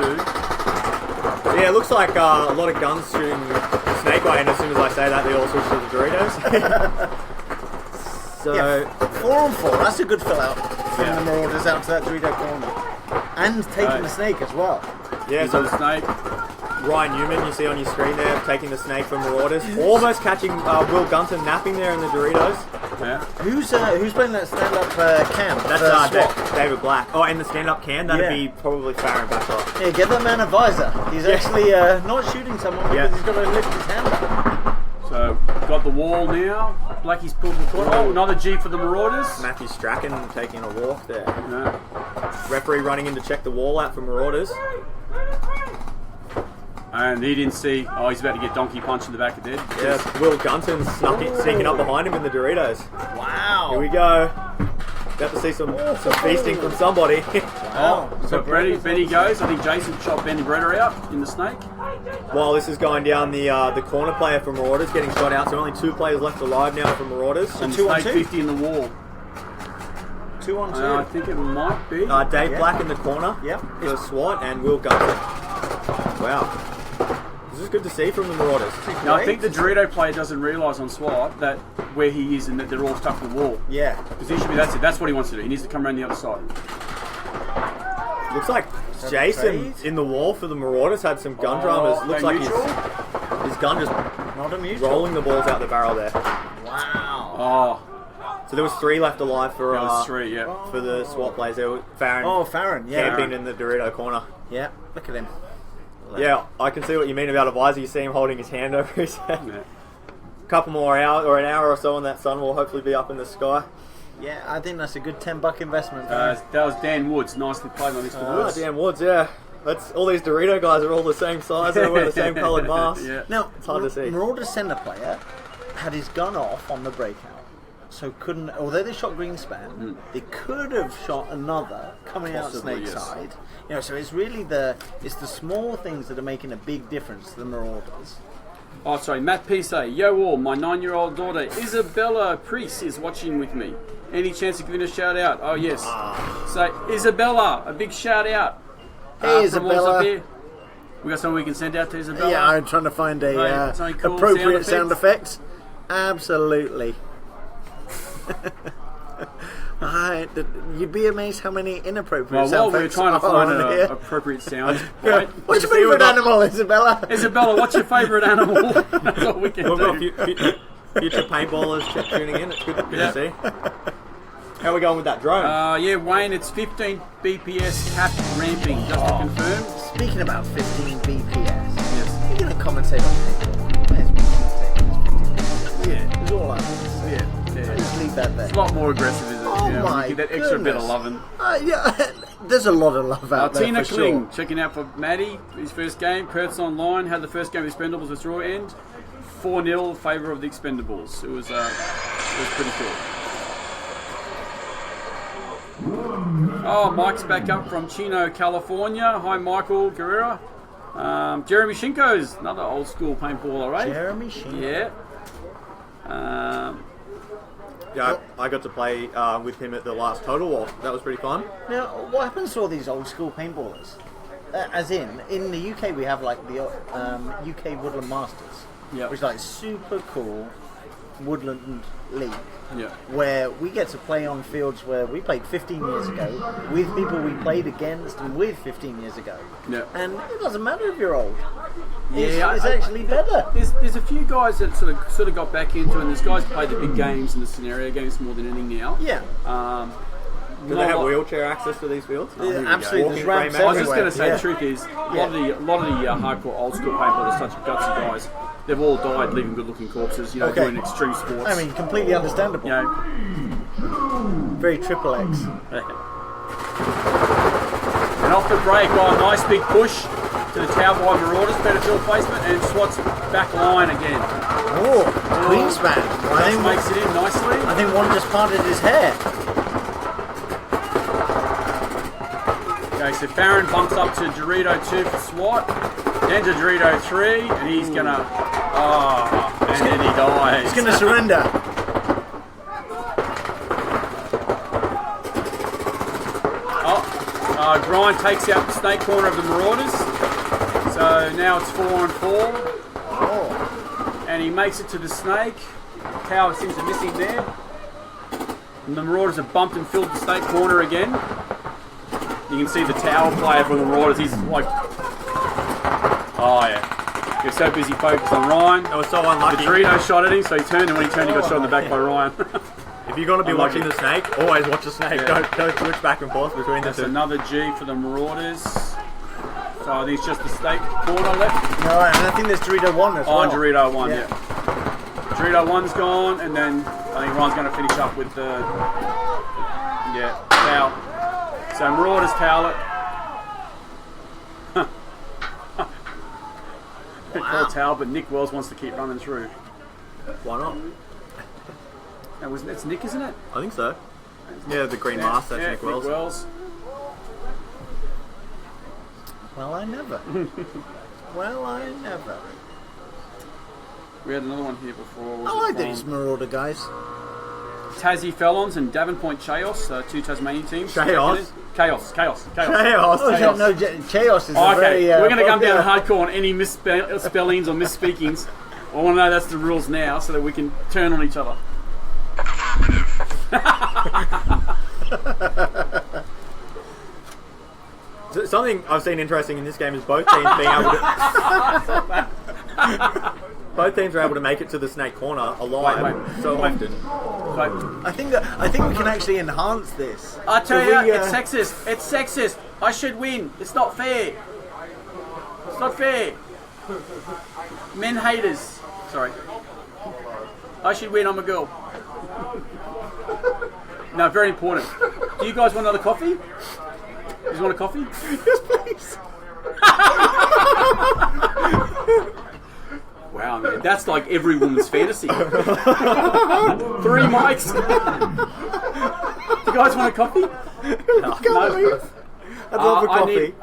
Yeah, it looks like a lot of guns shooting snake way, and as soon as I say that, they all switch to the Doritos. So 4-on-4, that's a good fill out from the Marauders out to that Dorito corner. And taking the snake as well. Yeah, so the snake. Ryan Newman, you see on your screen there, taking the snake from Marauders. Almost catching Will Gunton napping there in the Doritos. Yeah. Who's playing that stand-up cam? That's David Black. Oh, and the stand-up cam, that'd be probably Farron Bachelor. Yeah, get that man a visor. He's actually not shooting someone because he's got to lift his hand up. So, got the wall now. Blackie's pulled the corner. Oh, another G for the Marauders. Matthew Strachan taking a walk there. Yeah. Referee running in to check the wall out for Marauders. And he didn't see. Oh, he's about to get donkey punched in the back of the head. Yeah, Will Gunton sneaking up behind him in the Doritos. Wow. Here we go. Got to see some feasting from somebody. Wow. So Benny goes. I think Jason shot Ben Beretta out in the snake. While this is going down, the corner player for Marauders getting shot out. So only 2 players left alive now for Marauders. And the snake 50 in the wall. 2-on-2. I think it might be. Dave Black in the corner. Yep. For SWAT and Will Gunton. Wow. This is good to see from the Marauders. Now, I think the Dorito player doesn't realise on SWAT that where he is and that they're all stuck to the wall. Yeah. Because he should be, that's what he wants to do. He needs to come around the other side. Looks like Jason in the wall for the Marauders had some gun dramas. Looks like his gun just not a mutual. Rolling the balls out the barrel there. Wow. Oh. So there was 3 left alive for for the SWAT players. There was Farron. Oh, Farron, yeah. Camping in the Dorito corner. Yeah, look at him. Yeah, I can see what you mean about a visor. You see him holding his hand over his head. Yeah. Couple more hours, or an hour or so, and that sun will hopefully be up in the sky. Yeah, I think that's a good $10 investment. That was Dan Woods. Nicely played by Mr. Woods. Dan Woods, yeah. All these Dorito guys are all the same size. They wear the same coloured masks. Yeah. Now, it's hard to see. Marauder's centre player had his gun off on the breakout. So couldn't, although they shot Greenspan, they could have shot another coming out snake side. You know, so it's really the small things that are making a big difference to the Marauders. Oh, sorry, Matt P. say, yo all, my 9-year-old daughter Isabella Priest is watching with me. Any chance of giving a shout out? Oh yes. So Isabella, a big shout out. Hey Isabella. We got something we can send out to Isabella. Yeah, I'm trying to find a cool appropriate sound effects. Absolutely. You'd be amazed how many inappropriate sound effects. Well, we're trying to find an appropriate sound. Right. What's your favourite animal, Isabella? Isabella, what's your favourite animal? That's all we can do. We've got future paintballers tuning in. It's good to see. How are we going with that drone? Wayne, it's 15 BPS capped ramping, just to confirm. Speaking about 15 BPS, yes. You're going to commentate on paintball. Where's my commentating? Yeah, it's all right. Just leave that there. It's a lot more aggressive, isn't it? Oh my that extra bit of loving. There's a lot of love out there. Tina for Kling sure. checking out for Maddie, his first game. Perth's online, had the first game of Expendables at draw end. 4-0 in favour of the Expendables. It was pretty cool. Oh, Mike's back up from Chino, California. Hi, Michael Guerrero. Jeremy Shinko's another old school paintballer, right? Jeremy Shinko. Yeah. I got to play with him at the last Total War. That was pretty fun. Now, what happens to all these old school paintballers? As in the UK we have like the UK Woodland Masters, which is like super cool, woodland league, Yeah. where we get to play on fields where we played 15 years ago with people we played against and with 15 years ago. Yeah. And it doesn't matter if you're old. Yeah, It's actually better. There's a few guys that sort of got back into it, and there's guys that play the big games and the scenario games more than anything now. Yeah. Do they have wheelchair access to these fields? Yeah, absolutely. Walking There's ramps frame I was just everywhere. going to say Yeah. the truth is a lot of the hardcore old school paintballers, such gutsy guys, they've all died leaving good looking corpses, you know, Okay. doing extreme sports. I mean, completely understandable. you know, Very triple X. and off the break, nice big push to the tower by Marauders, better field placement, and SWAT's back line again. Oh, Queensman. I Just makes it in nicely. think one just parted his hair. Okay, so Farron bumps up to Dorito 2 for SWAT, then to Dorito 3, and he's gonna, and then he dies. He's going to surrender. Grind takes out the snake corner of the Marauders, so now it's 4 on 4, Oh. and he makes it to the snake. Tower seems to miss him there. And the Marauders have bumped and filled the snake corner again. You can see the tower player from the Marauders, he's like, oh yeah. He was so busy focused on Ryan. That was so The unlucky. Dorito shot at him, so he turned, and when he turned, he got shot in the back by Ryan. If you're going to be Unlucky. watching the snake, always watch the snake. Yeah. Don't switch back and forth between the That's two. another G for the Marauders. So I think it's just the snake corner left. No, and I think there's Dorito 1 as well. On Dorito 1, Yeah. yeah. Dorito 1's gone, and then I think Ryan's going to finish up with the towel. So Marauders towel it. They call it towel, but Nick Wells wants to keep running through. Why not? That's Nick, isn't it? I think so. Yeah, the green mask, that's Yeah, Nick Wells. Well, I never. Well, I never. We had another one here before. Was I it like from these Marauder guys. Tassie Felons and Davenport Chaos, two Tasmanian teams. Chaos? Chaos. Chaos. Oh, Chaos. no, Chaos is a Okay, very... we're going to come down popular- hardcore on any misspellings or misspeakings. I want to know that's the rules now so that we can turn on each other. Something I've seen interesting in this game is both teams being able to... both teams are able to make it to the snake corner alive Wait. so often. So, I think we can actually enhance this. I tell So you, we, it's sexist. It's sexist. I should win. It's not fair. It's not fair. Men haters. Sorry. I should win. I'm a girl. No, very important. Do you guys want another coffee? You guys want a coffee? Yes, please. Wow, man, that's like every woman's fantasy. 3 mics. You guys want a coffee? No. I'd love a I coffee. need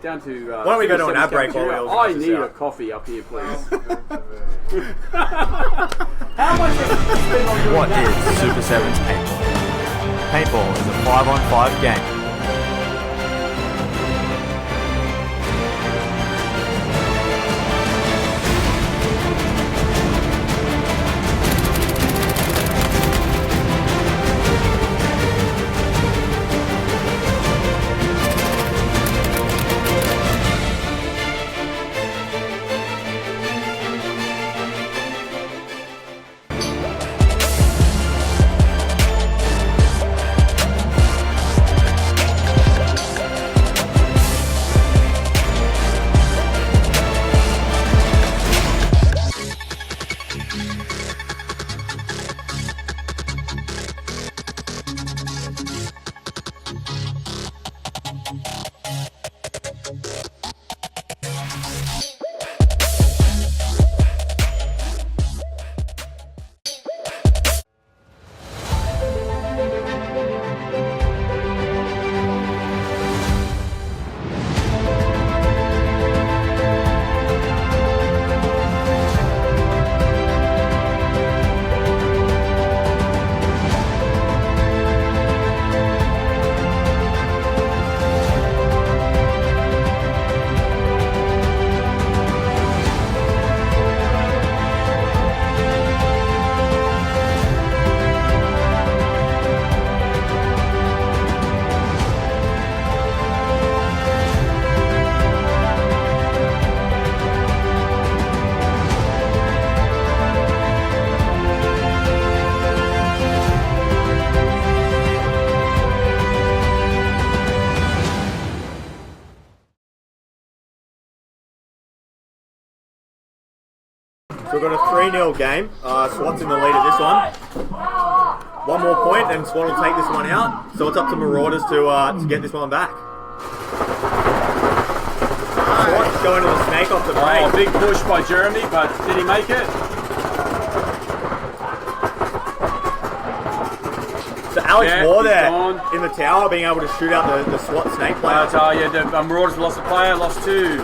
down to. Why don't we go to an ad break while we cafeteria. all I sort this need out? a coffee up here, please. How much have you spent on doing What that? is Super 7's paintball? Paintball is a 5-on-5 game. So we've got a 3-0 game. SWAT's in the lead of this one. One more point and SWAT will take this one out. So it's up to Marauders to get this one back. SWAT's going to the snake off the break. Oh, big push by Jeremy, but did he make it? So Alex Moore there gone. in the tower being able to shoot out the SWAT snake player. The Marauders lost a player, lost 2,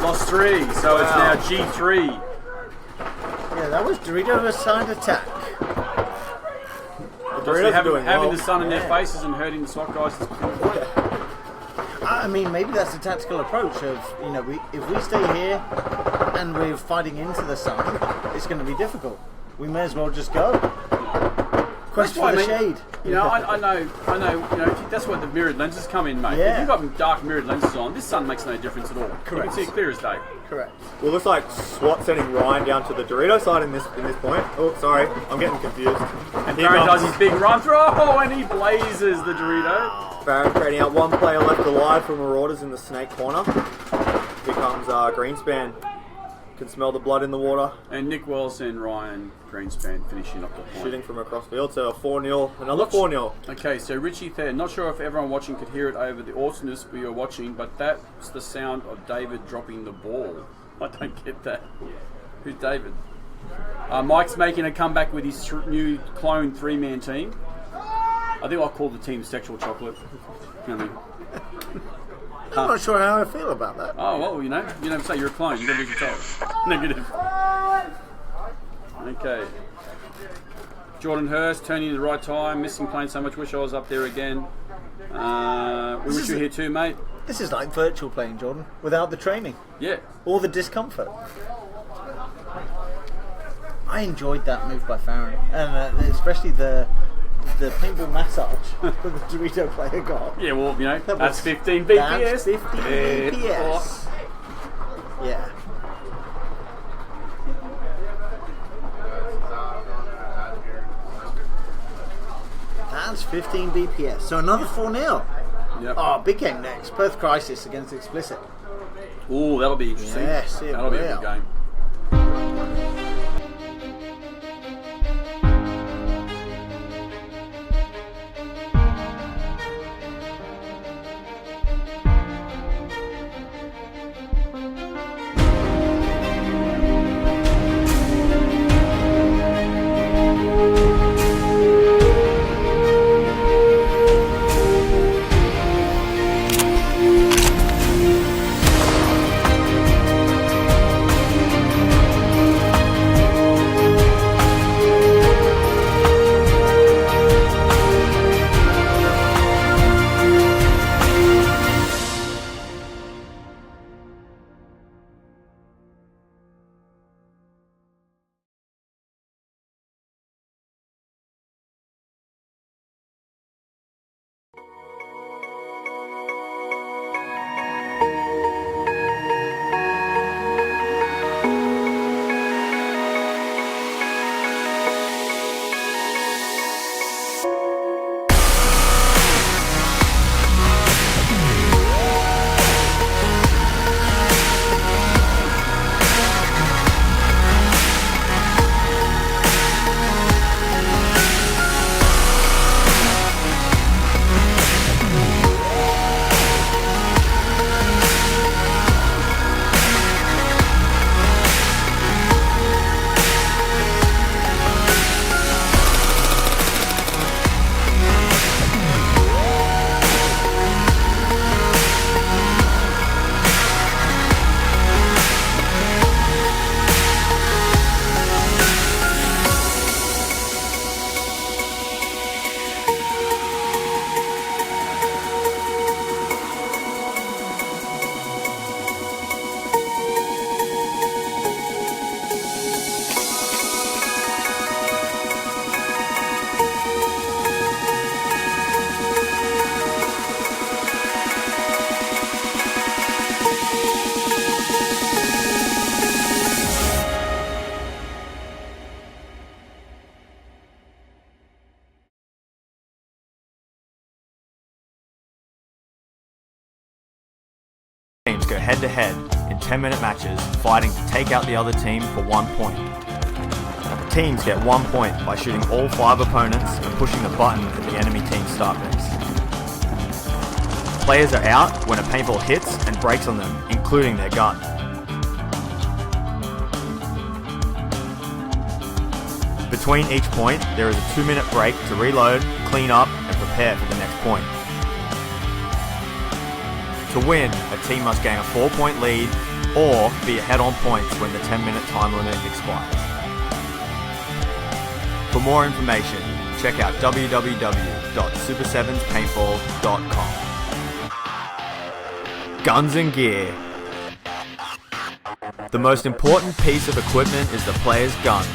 lost 3, so it's now G3. Yeah, that was Dorito assigned attack. Doritos are doing having well. the sun in their faces and hurting the SWAT guys. I mean, maybe that's a tactical approach of, if we stay here and we're fighting into the sun, it's going to be difficult. We may as well just go. Quest for the shade. I know. That's where the mirrored lenses come in, mate. Yeah. If you've got dark mirrored lenses on, this sun makes no difference at all. Correct. You can see it clear as day. Correct. Well, it looks like SWAT sending Ryan down to the Dorito side in this point. Oh, sorry, I'm getting confused. And Farron does his big run through, and he blazes the Dorito. Farron trading out one player left alive for Marauders in the snake corner. Here comes Greenspan. Can smell the blood in the water. And Nick Wells and Ryan Greenspan finishing up the point. Shooting from across field, so a 4-0, another 4-0. Okay, so Richie there, not sure if everyone watching could hear it over the awesomeness we were watching, but that's the sound of David dropping the ball. I don't get that. Who's David? Mike's making a comeback with his new clone 3-man team. I think I'll call the team Sexual Chocolate. I'm not sure how I feel about that. Oh, well, you never say you're a clone. You never tell. Negative. Okay. Jordan Hurst turning at the right time. Missing playing so much. Wish I was up there again. We wish you were here too, mate. This is like virtual playing, Jordan, without the training. Yeah. Or the discomfort. I enjoyed that move by Farron. And especially the paintball massage that the Dorito player got. Yeah, well, that's 15 BPS. That's 15 BPS. Yeah. That's 15 BPS. So another 4-0. Yep. Oh, big game next. Perth Crisis against Explicit. Ooh, that'll be interesting. Yes, it that'll be a will. good game. Teams go head-to-head in 10-minute matches, fighting to take out the other team for 1 point. Teams get 1 point by shooting all 5 opponents and pushing the button at the enemy team's start base. Players are out when a paintball hits and breaks on them, including their gun. Between each point, there is a 2-minute break to reload, clean up, and prepare for the next point. To win, a team must gain a 4-point lead or be ahead on points when the 10-minute time limit expires. For more information, check out www.super7paintball.com. Guns and gear. The most important piece of equipment is the player's gun.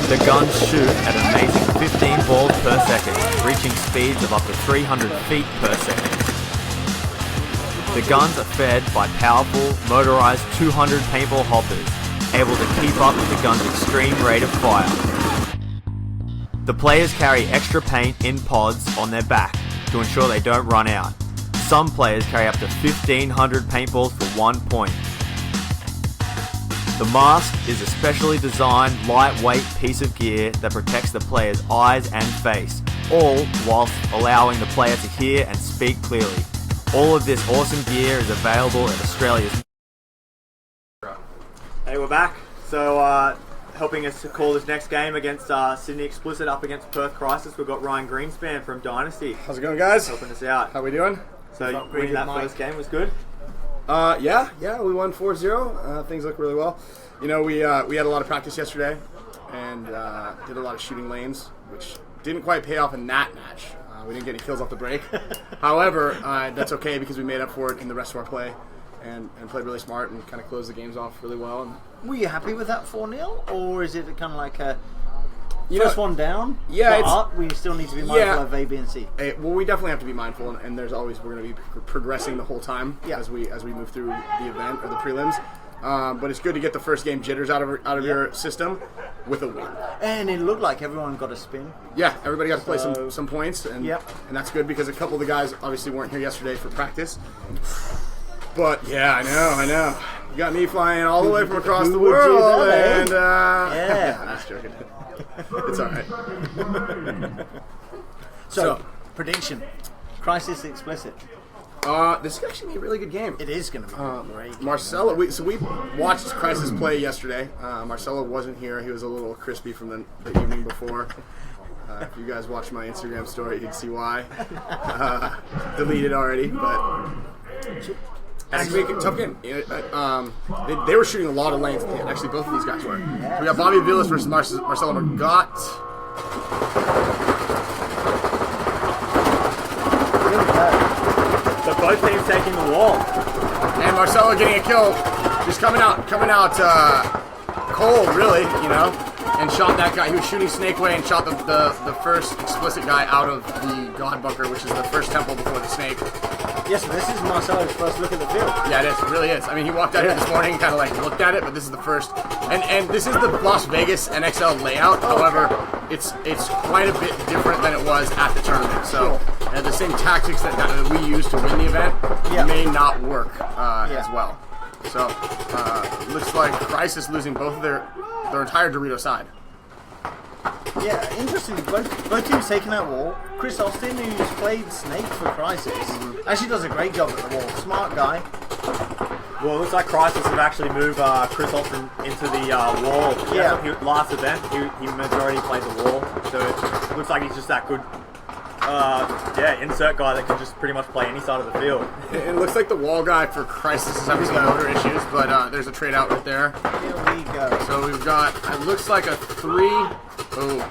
The guns shoot at an amazing 15 balls per second, reaching speeds of up to 300 feet per second. The guns are fed by powerful, motorized 200 paintball hoppers, able to keep up with the gun's extreme rate of fire. The players carry extra paint in pods on their back to ensure they don't run out. Some players carry up to 1,500 paintballs for 1 point. The mask is a specially designed, lightweight piece of gear that protects the player's eyes and face, all whilst allowing the player to hear and speak clearly. All of this awesome gear is available at Australia's... Hey, we're back. So, helping us to call this next game against Sydney Explicit up against Perth Crisis, we've got Ryan Greenspan from Dynasty. How's it going, guys? Helping us out. How we doing? So, winning that first game was good? Yeah, we won 4-0. Things look really well. You know, we had a lot of practice yesterday and did a lot of shooting lanes, which didn't quite pay off in that match. We didn't get any kills off the break. However, that's okay because we made up for it in the rest of our play and played really smart and kind of closed the games off really well. And were you happy with that 4-0, or is it kind of like a first one down? Yeah, but we still need to be mindful of A, B, and C. Well, we definitely have to be mindful, and there's always we're going to be progressing the whole time as we move through the event or the prelims. But it's good to get the first game jitters out of your system with a win. And it looked like everyone got a spin. Yeah, everybody got to play some points, and and that's good because a couple of the guys obviously weren't here yesterday for practice. But yeah, I know. You got me flying all the way from across the world, and I'm just joking. It's all right. So, prediction: Crisis Explicit. This is actually a really good game. It is going to be great. Marcelo, we watched Crisis play yesterday. Marcelo wasn't here. He was a little crispy from the evening before. If you guys watch my Instagram story, you can see why. Deleted already, but it's a tough game. They were shooting a lot of lanes. Actually, both of these guys were. We got Bobby Villas versus Marcelo Margot. So both teams taking the wall. And Marcelo getting a kill, just coming out cold, really, you know, and shot that guy. He was shooting Snake Way and shot the first Explicit guy out of the God Bunker, which is the first temple before the Snake. Yes, so this is Marcelo's first look at the field. Yeah, it is. It really is. I mean, he walked out here this morning and kind of like looked at it, but this is the first. And this is the Las Vegas NXL layout. However, it's quite a bit different than it was at the tournament. So the same tactics that we used to win the event may not work as well. So looks like Crisis losing both of their entire Dorito side. Yeah, interesting. Both teams taking that wall. Chris Austin, who's played Snake for Crisis, actually does a great job at the wall. Smart guy. Well, it looks like Crisis have actually moved Chris Austin into the wall. Last event, he majority played the wall. So it looks like he's just that good insert guy that can just pretty much play any side of the field. It looks like the wall guy for Crisis is having some motor issues, but there's a trade out right there. Here we go. So we've got, it looks like a 3. Oh,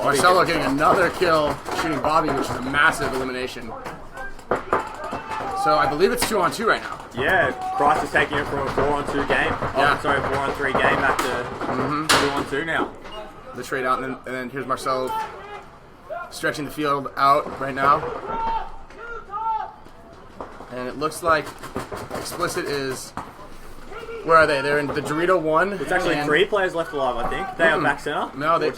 Marcelo getting another kill, shooting Bobby, which is a massive elimination. So I believe it's 2-on-2 right now. Yeah, Crisis taking it from a 4-on-2 game. A 4-on-3 game back to 2-on-2 now. The trade out, and then here's Marcelo stretching the field out right now. And it looks like Explicit is... Where are they? They're in the Dorito 1. It's actually 3 players left alive, I think. They are back center. No, they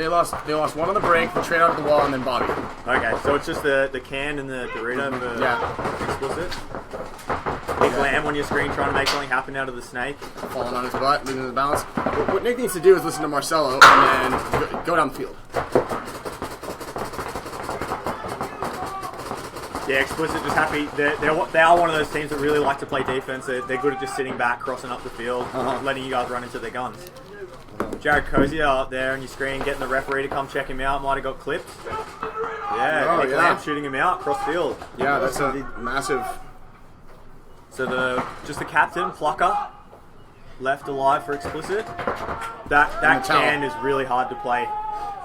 lost one on the break, the trade out of the wall, and then Bobby. Okay, so it's just the can and the Dorito for Explicit. big lamb on your screen trying to make something happen out of the snake. Falling on his butt, losing his balance. What Nick needs to do is listen to Marcelo and then go down the field. Yeah, Explicit just happy. They are one of those teams that really like to play defense. They're good at just sitting back, crossing up the field, letting you guys run into their guns. Jared Cozier up there on your screen, getting the referee to come check him out. Might have got clipped. Yeah, Nick Lamb shooting him out cross field. Yeah, that's a massive. So the captain, Plucker, left alive for Explicit. That can is really hard to play.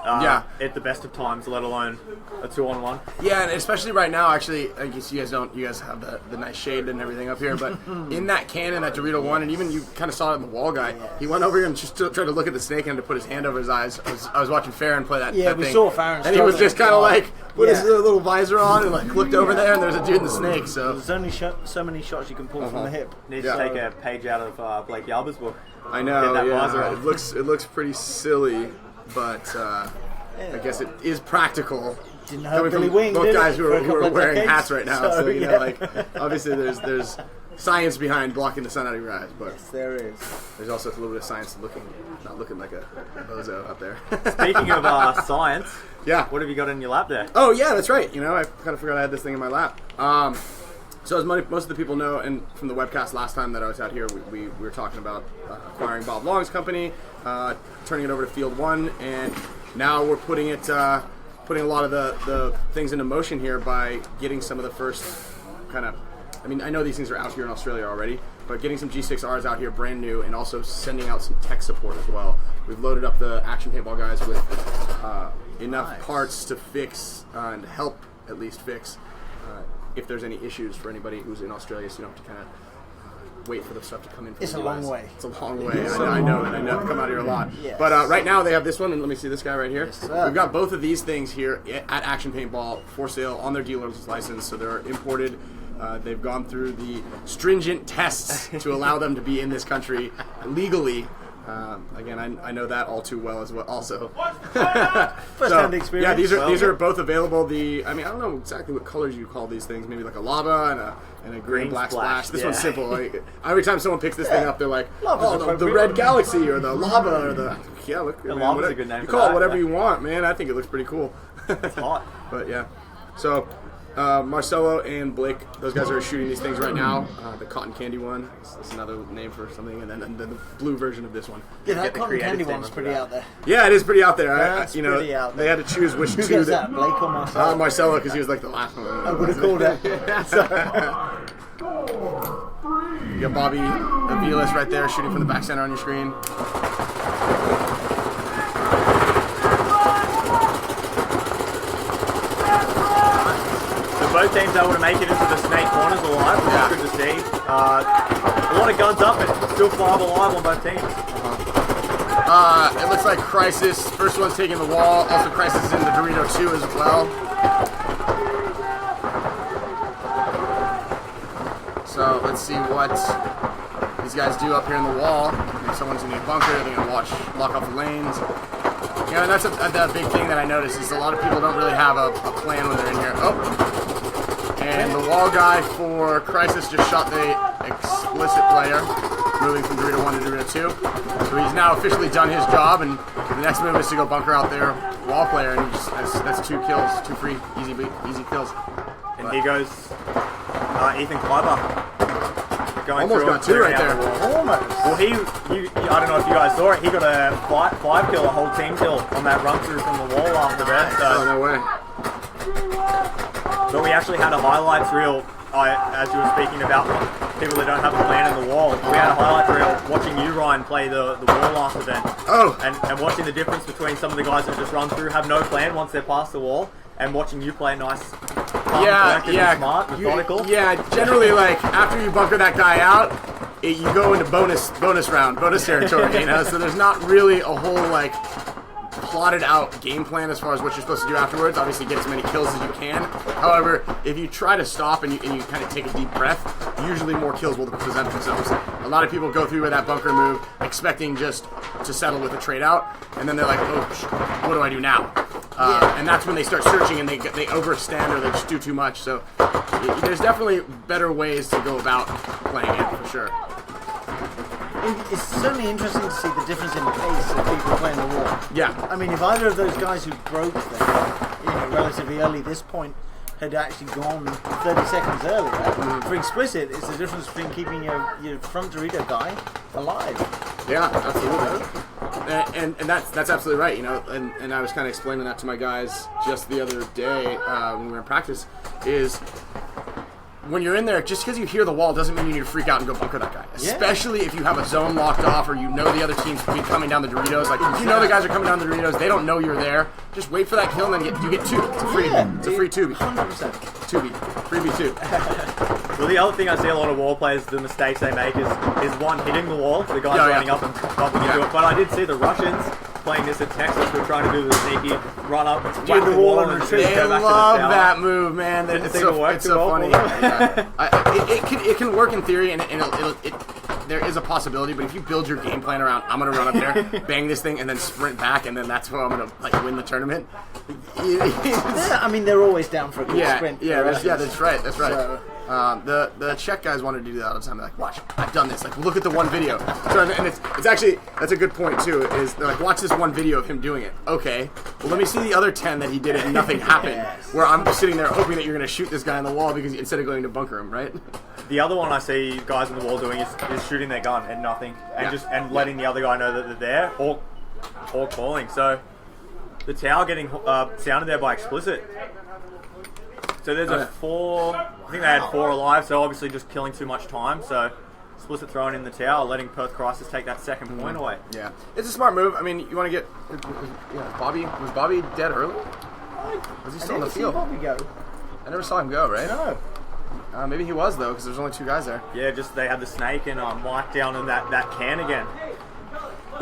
At the best of times, let alone a 2-on-1. Yeah, and especially right now, actually, I guess you guys have the nice shade and everything up here, but in that cannon, that Dorito 1, and even you kind of saw it in the wall guy, he went over here and just tried to look at the snake and to put his hand over his eyes. I was watching Farron play that, that we thing. saw Farron. And he was just kind of like, put his little visor on and like looked over there, and there was a dude in the snake. So there's only so many shots you can pull from the hip. Needs to take a page out of Blake Yarber's book. I know, it looks pretty silly, but I guess it is practical. Didn't hurt Billy Wing, both guys who are wearing decades. hats right now, so you know, like obviously there's science behind blocking the sun out of your eyes, but yes, there is. There's also a little bit of science not looking like a bozo out there. Speaking of science, yeah, what have you got in your lap there? Oh yeah, that's right. You know, I kind of forgot I had this thing in my lap. So as most of the people know, and from the webcast last time that I was out here, we were talking about acquiring Bob Long's company, turning it over to Field 1, and now we're putting a lot of the things into motion here by getting some of the first kind of, I mean, I know these things are out here in Australia already, but getting some G6Rs out here brand new and also sending out some tech support as well. We've loaded up the Action Paintball guys with enough parts to fix and help at least fix if there's any issues for anybody who's in Australia, so you don't have to kind of wait for the stuff to come in from It's the a US. long way. It's a long way. I know. I've come out here a lot. Yes. But right now they have this one, and let me see this guy right here. Yes, sir. We've got both of these things here at Action Paintball for sale on their dealer's license, so they're imported. They've gone through the stringent tests to allow them to be in this country legally. Again, I know that all too well as well. Also, first-hand experience. Yeah, these are both available. I don't know exactly what colors you call these things. Maybe like a lava and a green black splash. This one's simple. Like, every time someone picks this thing up, they're like, the red galaxy or the lava or the look. The lava's a good name. You call it whatever you want, man. I think it looks pretty cool. It's hot. But yeah, so. Marcelo and Blake, those guys are shooting these things right now. The cotton candy one, that's another name for something, and then the blue version of this one. Yeah, that cotton candy one's pretty out there. Yeah, it is pretty out there. That's pretty out there. They had to choose which Who two. gets that, Blake or Marcelo? Marcelo, because he was like the last one. I would have called it. You got Bobby Aviles right there shooting from the back center on your screen. Both teams able to make it into the snake corners alive, which is good to see. A lot of guns up, but still 5 alive on both teams. It looks like Crisis, first one's taking the wall. Also Crisis is in the Dorito 2 as well. So let's see what these guys do up here in the wall. If someone's in the bunker, they're going to lock off the lanes. You know, that's the big thing that I noticed is a lot of people don't really have a plan when they're in here. And the wall guy for Crisis just shot the Explicit player, moving from Dorito 1 to Dorito 2. So he's now officially done his job, and the next move is to go bunker out their wall player, and that's 2 kills, 2 free, easy kills. And here goes Ethan Kleiber. Going almost got 2 right there. Almost. Well, I don't know if you guys saw it, he got a 5 kill, a whole team kill on that run through from the wall after that. So. Oh, no way. But we actually had a highlights reel, as you were speaking about people that don't have a plan in the wall. We had a highlights reel watching you, Ryan, play the wall last event. Oh. And watching the difference between some of the guys that just run through, have no plan once they're past the wall, and watching you play nice, smart, methodical. Generally, like, after you bunker that guy out, you go into bonus round, bonus territory, you know? So there's not really a whole, like, plotted out game plan as far as what you're supposed to do afterwards. Obviously get as many kills as you can. However, if you try to stop and you kind of take a deep breath, usually more kills will present themselves. A lot of people go through with that bunker move expecting just to settle with a trade out, and then they're like, oh, what do I do now? And that's when they start searching and they overextend or they just do too much. So there's definitely better ways to go about playing it for sure. It's certainly interesting to see the difference in pace of people playing the wall. Yeah. I mean, if either of those guys who broke them, relatively early this point had actually gone 30 seconds earlier, for explicit, it's the difference between keeping your front Dorito guy alive. Yeah, absolutely. And that's absolutely right, and I was kind of explaining that to my guys just the other day when we were in practice, is when you're in there, just because you hear the wall doesn't mean you need to freak out and go bunker that guy. Especially if you have a zone locked off or the other team's coming down the Doritos. Like, if you know the guys are coming down the Doritos, they don't know you're there. Just wait for that kill and then you get two. It's a free 2B. 100%. 2B. Freebie 2. Well, the other thing I see a lot of wall players, the mistakes they make is one, hitting the wall, the guys running up and bumping into it. But I did see the Russians playing this at Texas were trying to do the sneaky run up and whack the wall and retreat. They love that move, man. It's so funny. It can work in theory, and there is a possibility. But if you build your game plan around, I'm gonna run up there, bang this thing, and then sprint back, and then that's where I'm gonna win the tournament. I mean, they're always down for a good sprint. That's right. So, the Czech guys wanted to do that all the time. They're like, watch, I've done this. Like, look at the one video. So, and it's actually, that's a good point too. Is they're like, watch this one video of him doing it. Okay, well, let me see the other 10 that he did it and nothing happened. Where I'm just sitting there hoping that you're going to shoot this guy in the wall because instead of going to bunker him, right? The other one I see guys on the wall doing is shooting their gun and nothing, and letting the other guy know that they're there or calling. So the tower getting sounded there by explicit. So there's a 4, I think they had 4 alive, so obviously just killing too much time. So explicit throwing in the tower, letting Perth Crisis take that second point away. Yeah, it's a smart move. I mean, you want to get was Bobby dead early? Was he still on the field? Bobby go. I never saw him go, right? No. Maybe he was though, because there's only 2 guys there. Yeah, just they had the snake and Mike down in that can again.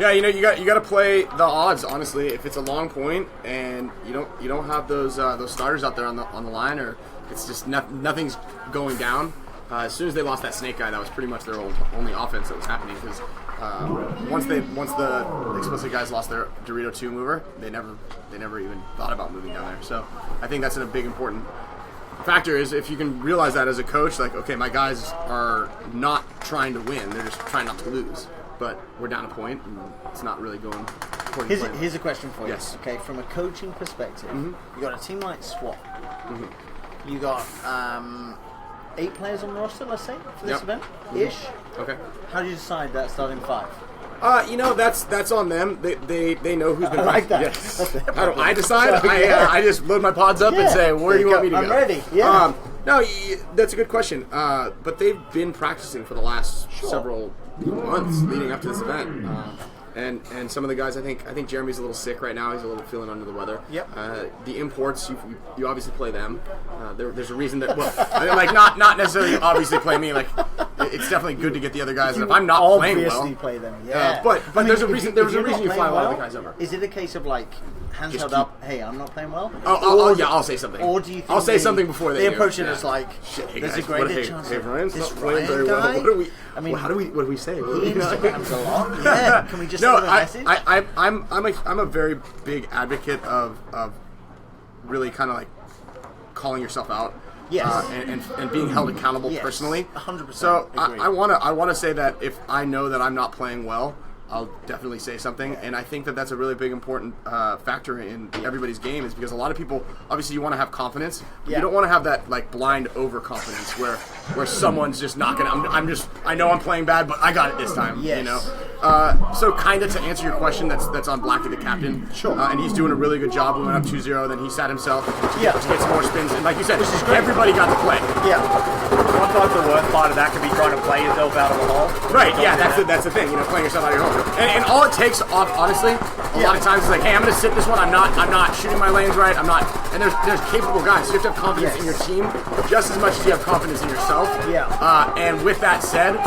Yeah, you got to play the odds. Honestly, if it's a long point and you don't have those starters out there on the line, or it's just nothing's going down. As soon as they lost that snake guy, that was pretty much their only offense that was happening. Because once the explicit guys lost their Dorito 2 mover, they never even thought about moving down there. So I think that's a big important factor, is if you can realize that as a coach, like, okay, my guys are not trying to win; they're just trying not to lose. But we're down a point, and it's not really going according to plan. Here's a question for you. Yes. Okay, from a coaching perspective, you got a team like SWAT. You got 8 players on the roster, let's say, for this event, ish. Okay. How do you decide that starting 5? That's on them. They know who's been. I like that. Yes. How do I decide? I just load my pods up and say, where do you want me to go? I'm ready. Yeah. No, that's a good question. But they've been practicing for the last several months leading up to this event. And some of the guys, I think Jeremy's a little sick right now. He's a little feeling under the weather. Yep. The imports, you obviously play them. There's a reason that, like not necessarily obviously play me. Like, it's definitely good to get the other guys. And if I'm not playing well, obviously play them. Yeah. But there's a reason. There's a reason you fly a lot of the guys over. Is it a case of like hands held up? Hey, I'm not playing well. I'll say something. Or do you think I'll say something before they approach it as like, hey there's guys, a greater chance. Hey, Ryan's this not playing very guy? well. What do we say? He Instagrams a lot. Yeah. Can we just send him a message? I'm a very big advocate of really kind of like calling yourself out. Yes. And being held accountable personally. 100%. So I want to say that if I know that I'm not playing well, I'll definitely say something, and I think that that's a really big important factor in everybody's game, is because a lot of people, obviously you want to have confidence, but you don't want to have that like blind overconfidence where someone's just not gonna, I know I'm playing bad, but I got it this time. Yes. You know. So kind of to answer your question, that's on Blackie the captain. Sure. And he's doing a really good job. We went up 2-0, then he sat himself to get some more spins, and like you said, everybody got to play. Yeah. Sometimes the worst part of that can be trying to play yourself out of the hole. Right, yeah, that's the thing, playing yourself out of your hole. And all it takes, honestly, a lot of times is like, hey, I'm going to sit this one, I'm not shooting my lanes right, I'm not, and there's capable guys, so you have to have confidence in your team just as much as you have confidence in yourself. Yeah. And with that said,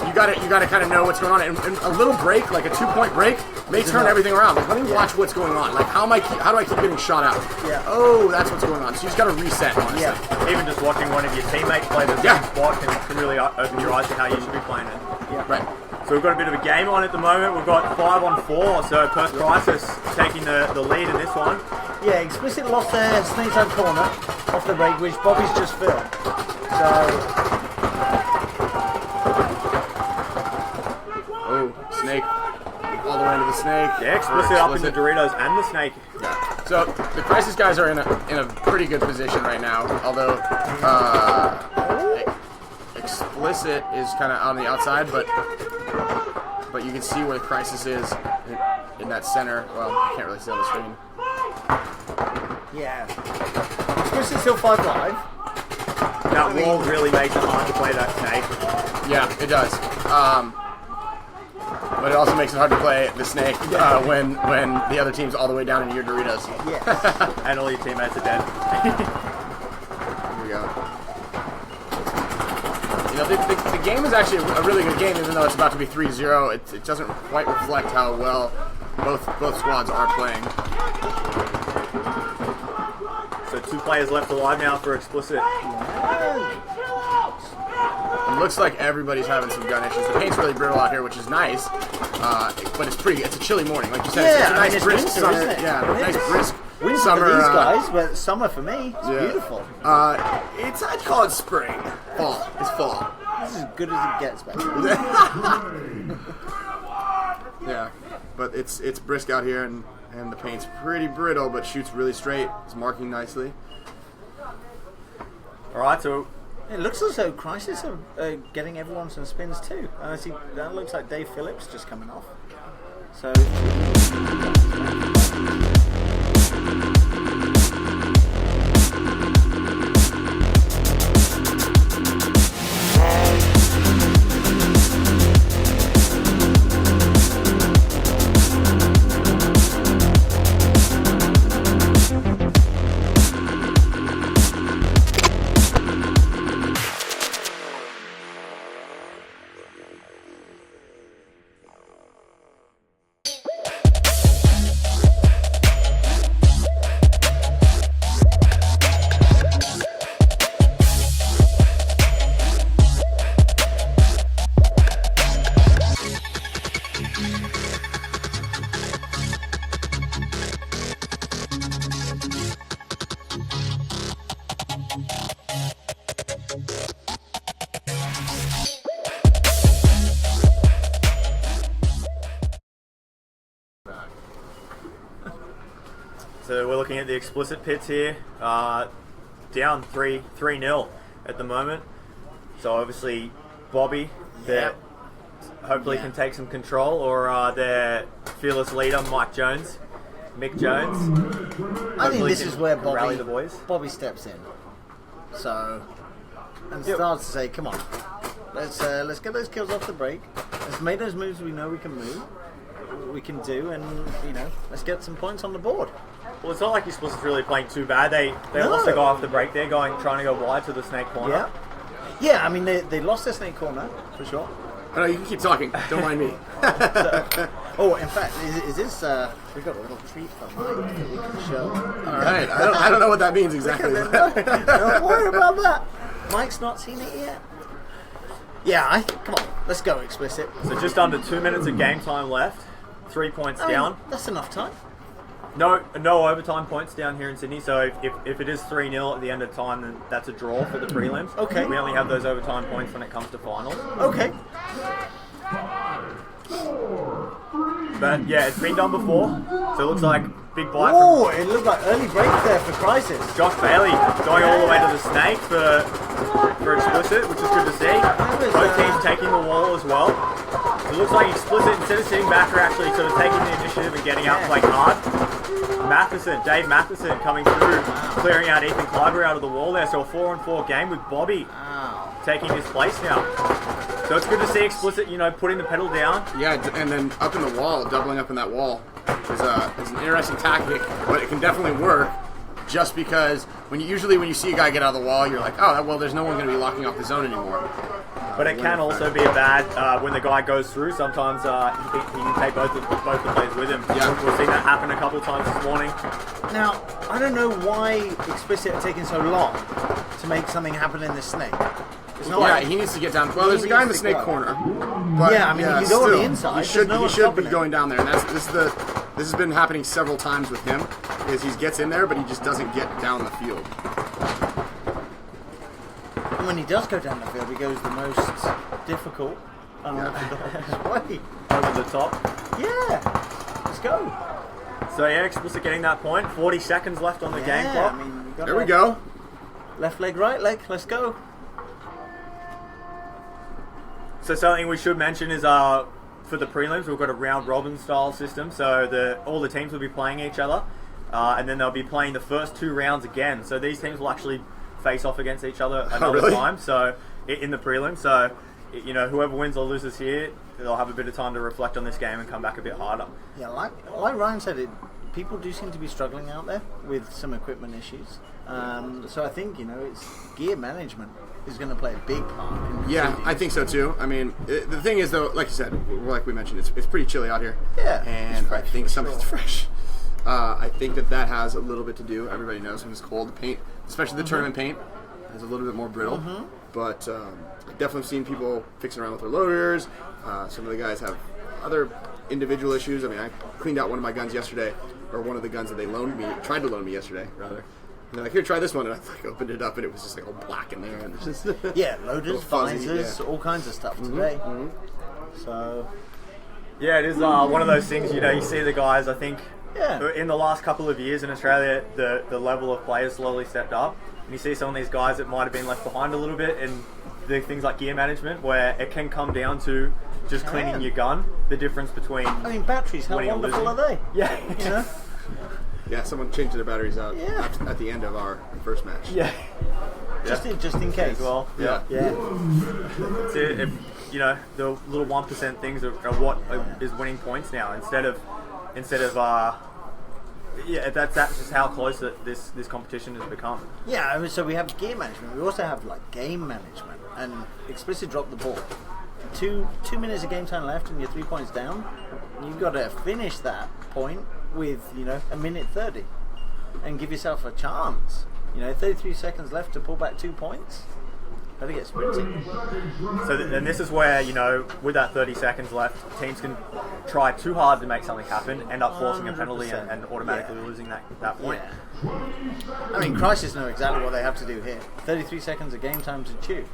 you gotta kind of know what's going on, and a little break, like a 2-point break, may turn everything around. Like, let me watch what's going on. Like, how do I keep getting shot out? Yeah. Oh, that's what's going on. So you just gotta reset, honestly. Yeah. Even just watching one of your teammates play the same spot can really open your eyes to how you should be playing it. Yeah. Right. So we've got a bit of a game on at the moment. We've got 5-on-4, so Perth Crisis taking the lead in this one. Yeah, Explicit lost their Snakeside corner off the break, which Bobby's just filled. So... Oh, Snake. All the way into the Snake. Yeah, Explicit up in the Doritos and the Snake. Yeah. So the Crisis guys are in a pretty good position right now, although Explicit is kind of on the outside, but you can see where the Crisis is in that center. Well, you can't really see on the screen. Yeah. Explicit still 5 live. That wall really makes it hard to play that Snake. Yeah, it does. But it also makes it hard to play the Snake when the other team's all the way down into your Doritos. Yes. And all your teammates are dead. Here we go. You know, the game is actually a really good game, even though it's about to be 3-0. It doesn't quite reflect how well both squads are playing. So 2 players left alive now for Explicit. It looks like everybody's having some gun issues. The paint's really brittle out here, which is nice, but it's a chilly morning, like you said. Yeah, it's a nice brisk winter, summer. isn't it? Yeah, nice brisk Winter summer. for these guys, but summer for me. It's beautiful. I'd call it spring. Fall. It's fall. This is as good as it gets, man. Yeah, but it's brisk out here, and the paint's pretty brittle, but shoots really straight. It's marking nicely. All right, so It looks as though Crisis are getting everyone some spins too. I see that looks like Dave Phillips just coming off. So. So we're looking at the Explicit pits here, down 3-0 at the moment. So obviously Bobby, that hopefully can take some control, or their fearless leader Mick Jones. I think this is where rally the boys. Bobby steps in. So and starts to say, "Come on, let's get those kills off the break. Let's make those moves we know we can do, and let's get some points on the board." Well, it's not like Explicit's really playing too bad. They lost a guy off the break. They're trying to go wide to the Snake corner. Yeah. I mean they lost their Snake corner for sure. Oh, you can keep talking. Don't mind me. In fact, is this? We've got a little treat for Mike that we can show. All right. I don't know what that means exactly. Don't worry about that. Mike's not seen it yet. Yeah, come on, let's go Explicit. So just under 2 minutes of game time left. 3 points down. That's enough time. No overtime points down here in Sydney. So if it is 3-0 at the end of time, then that's a draw for the prelims. Okay. We only have those overtime points when it comes to finals. Okay. But yeah, it's been done before. So it looks like big bite Oh, it looked like early break there for Crisis. Josh Bailey going all the way to the Snake for Explicit, which is good to see. Both teams taking the wall as well. It looks like Explicit, instead of sitting back, are actually sort of taking the initiative and getting out and playing hard. Dave Matheson coming through, clearing out Ethan Kleiber out of the wall there. So a 4-on-4 game with Bobby taking his place now. So it's good to see Explicit, putting the pedal down. Yeah, and then up in the wall, doubling up in that wall is an interesting tactic, but it can definitely work. Just because when you see a guy get out of the wall, you're like, oh, well, there's no one going to be locking off the zone anymore. But it can also be a bad when the guy goes through. Sometimes he can take both the players with him. Yeah. We've seen that happen a couple of times this morning. Now, I don't know why Explicit are taking so long to make something happen in the Snake. It's not Yeah, like, he needs to get down. Well, there's a guy in the snake corner. But Yeah, I mean, you go on the inside, He should, there's no one he should be stopping going down there. And this has been happening several times with him. Is he gets in there, but he just doesn't get down the field. and when he does go down the field, he goes the most difficult, unorthodox way. Over the top. Yeah, let's go. So yeah, Explicit getting that point. 40 seconds left on the game clock. I mean, you got There we go. Left leg, right leg. Let's go. So something we should mention is for the prelims, we've got a round robin style system. So all the teams will be playing each other, and then they'll be playing the first 2 rounds again. So these teams will actually face off against each other another really? time. So in the prelim, so whoever wins or loses here, they'll have a bit of time to reflect on this game and come back a bit harder. Yeah, like Ryan said, people do seem to be struggling out there with some equipment issues. So I think it's gear management is going to play a big part. In Yeah, I think so too. I mean, the thing is though, like you said, like we mentioned, it's pretty chilly out here. Yeah, and it's fresh I think for something's sure. fresh. I think that has a little bit to do. Everybody knows when it's cold, the paint, especially the tournament paint, is a little bit more brittle. But I've definitely seen people fixing around with their loaders. Some of the guys have other individual issues. I mean, I cleaned out one of my guns yesterday, or one of the guns that they tried to loan me yesterday, rather. And they're like, here, try this one. And I opened it up, and it was just like all black in there. And it's just Yeah, loaders, little fuzzy, visors, yeah. all kinds of stuff today. So Yeah, it is one of those things. You see the guys. I think Yeah. in the last couple of years in Australia, the level of players slowly stepped up, and you see some of these guys that might have been left behind a little bit in the things like gear management, where it can come down to just cleaning your gun. The difference between I mean, batteries. How winning or wonderful are losing. they? Yeah, You know? yeah, someone changed their batteries out Yeah. at the end of our first match. yeah. Just in case. As well. Yeah. Yeah. So if, the little 1% things are what is winning points now instead of that's just how close this competition has become. Yeah, I mean, so we have gear management. We also have like game management, and Explicit dropped the ball. 2 minutes of game time left, and you're 3 points down. You've got to finish that point with a minute 30, and give yourself a chance. 33 seconds left to pull back 2 points. Gotta get sprinting. So and this is where with that 30 seconds left, teams can try too hard to make something happen, end up forcing a penalty and automatically losing that point. Yeah. I mean, Crisis know exactly what they have to do here. 33 seconds of game time to chew.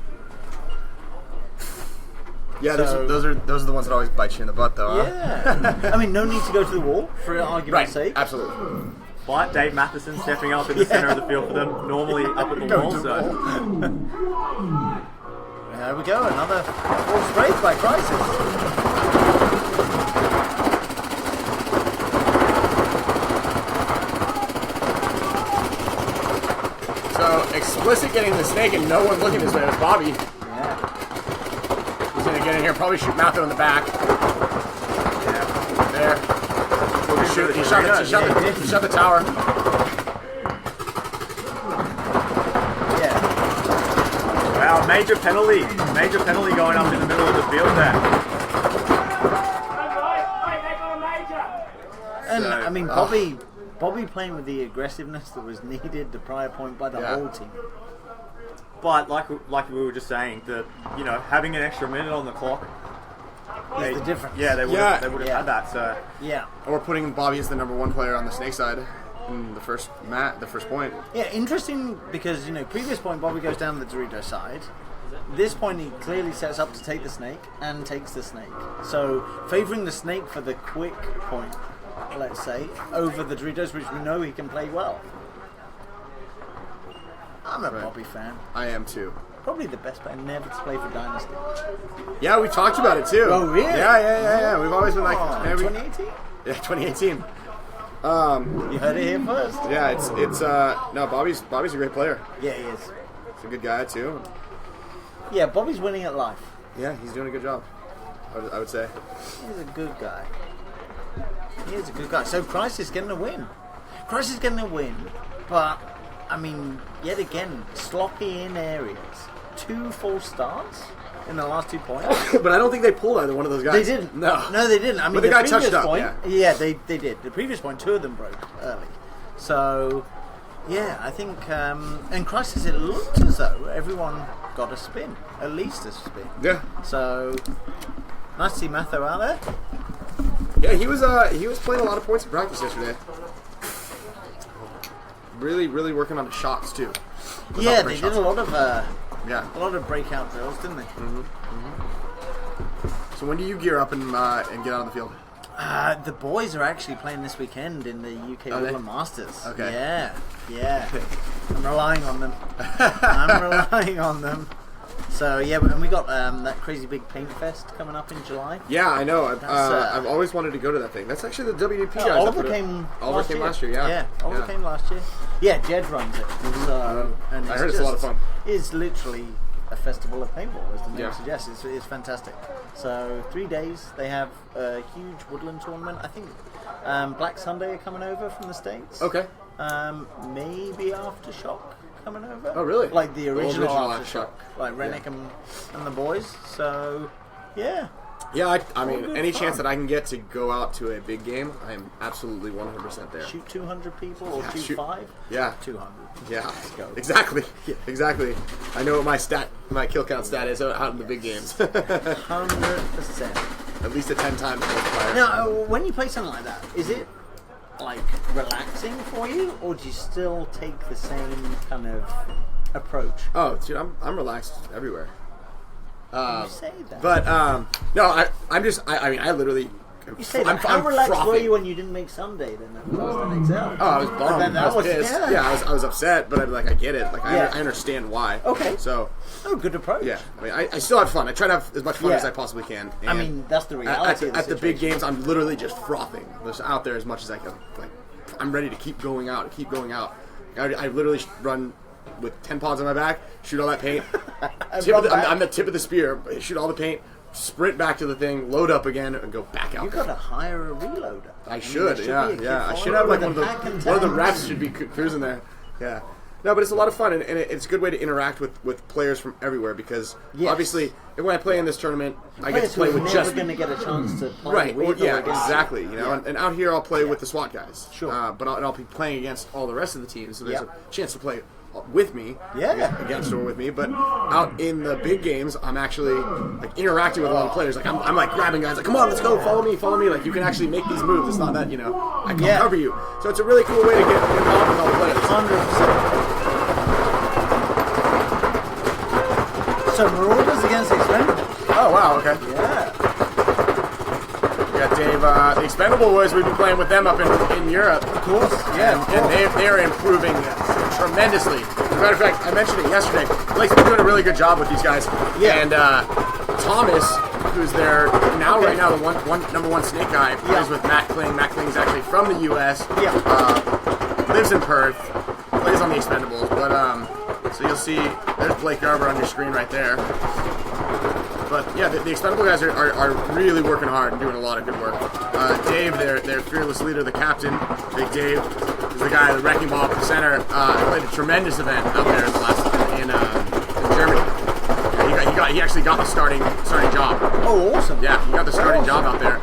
Yeah, So- those are the ones that always bite you in the butt, though. Huh? Yeah. I mean, no need to go to the wall for argument's sake. Absolutely. But Dave Matheson stepping up in the center of the field for them, normally up at the wall. So There we go, another forced break by Crisis. So Explicit getting the snake and no one looking this way. It was Bobby. Yeah. He's gonna get in here, probably shoot Matho in the back. yeah. There. He shot the tower. Yeah. Wow, major penalty going up in the middle of the field there. And So, I mean, Bobby playing with the aggressiveness that was needed, the prior point by the whole team. But like we were just saying, having an extra minute on the clock. Is the difference. Yeah, they would have had that. So Yeah. Or putting Bobby as the #1 player on the snake side in the first point. Yeah, interesting because, previous point Bobby goes down the Dorito side. This point he clearly sets up to take the snake and takes the snake. So favouring the snake for the quick point, let's say, over the Doritos, which we know he can play well. I'm a Bobby fan. I am too. Probably the best player never to play for Dynasty. Yeah, we talked about it too. Oh, really? Yeah. We've always been like, man, 2018? yeah, 2018. You heard it here first. Yeah, it's no, Bobby's a great player. Yeah, he is. He's a good guy too. Yeah, Bobby's winning at life. Yeah, he's doing a good job. I would say. He's a good guy. He is a good guy. So Crisis is getting a win. Crisis is getting a win, but I mean, yet again, sloppy in areas. 2 false starts in the last 2 points. But I don't think they pulled either one of those guys. They didn't. No, they didn't. I mean, But the guy previous touched up, point, yeah. they did. The previous point, 2 of them broke early. So, yeah, I think, and Crisis, it looked as though everyone got a spin, at least a spin. Yeah. So nice to see Matho out there. Yeah, he was playing a lot of points in practice yesterday. Really, really working on the shots too. Yeah, they did a lot of yeah, a lot of breakout drills, didn't they? So when do you gear up and get out on the field? The boys are actually playing this weekend in the UK Woodland Masters. Okay. Yeah. I'm relying on them. So yeah, and we got that crazy big paint fest coming up in July. Yeah, I know. I've always wanted to go to that thing. That's actually the WDP guys. Oliver came last year. Yeah. Oliver came last year. Yeah, Jed runs it. So, and I heard it's a lot of fun. It's literally a festival of paintball, as the name suggests. It's fantastic. So 3 days. They have a huge woodland tournament. I think Black Sunday are coming over from the States. Okay. Maybe Aftershock coming over. Oh, really? Like the original Aftershock. Like Rennick and the boys. So, yeah. Yeah, I mean, any chance that I can get to go out to a big game, I am absolutely 100% there. Shoot 200 people or shoot 5? Yeah. 200. Yeah, Let's go. exactly. I know what my kill count stat is out in the big games. 100%. At least a 10 times multiplier. Now, when you play something like that, is it like relaxing for you, or do you still take the same kind of approach? Oh, dude, I'm relaxed everywhere. You say that. But no, I mean, I literally. You say that. How relaxed were you when you didn't make Sunday then? Oh, I was bummed. I was pissed. Yeah, I was upset, but I get it. Like I understand why. Okay. So. Oh, good approach. Yeah, I mean, I still have fun. I try to have as much fun as I possibly can. And I mean, that's the reality. At the big games, I'm literally just frothing. Just out there as much as I can. Like, I'm ready to keep going out. I literally run with 10 pods on my back, shoot all that paint. I'm the tip of the spear. Shoot all the paint. Sprint back to the thing, load up again, and go back out. You got to hire a reloader. I should, yeah. I should have like one of the refs should be cruising there. Yeah. No, but it's a lot of fun, and it's a good way to interact with players from everywhere because obviously when I play in this tournament, I get to play with just going to get a chance to play with exactly. You know, and out here I'll play with the SWAT guys. Sure. But I'll be playing against all the rest of the teams, so there's a chance to play with me, against or with me. But out in the big games, I'm actually like interacting with a lot of players. Like I'm like grabbing guys, like come on, let's go, follow me. Like you can actually make these moves. It's not that I can cover you. So it's a really cool way to get involved with all the players. 100%. So Marauders against the Expendables. Oh wow, okay. Yeah. We got Dave, the Expendable Boys. We've been playing with them up in Europe. Of course, yeah. And they are improving tremendously. As a matter of fact, I mentioned it yesterday. Blake's been doing a really good job with these guys. Yeah. And Thomas, who's there now, right now, the number one snake guy, plays with Matt Kling. Matt Kling is actually from the U.S. Yeah. Lives in Perth. Plays on the Expendables. But so you'll see there's Blake Garber on your screen right there. But yeah, the Expendable guys are really working hard and doing a lot of good work. Dave, their fearless leader, the captain, Big Dave, is the guy, the wrecking ball at the center. Played a tremendous event out there in Germany. Yeah, he actually got the starting job. Oh, awesome! Yeah, he got the starting job out there.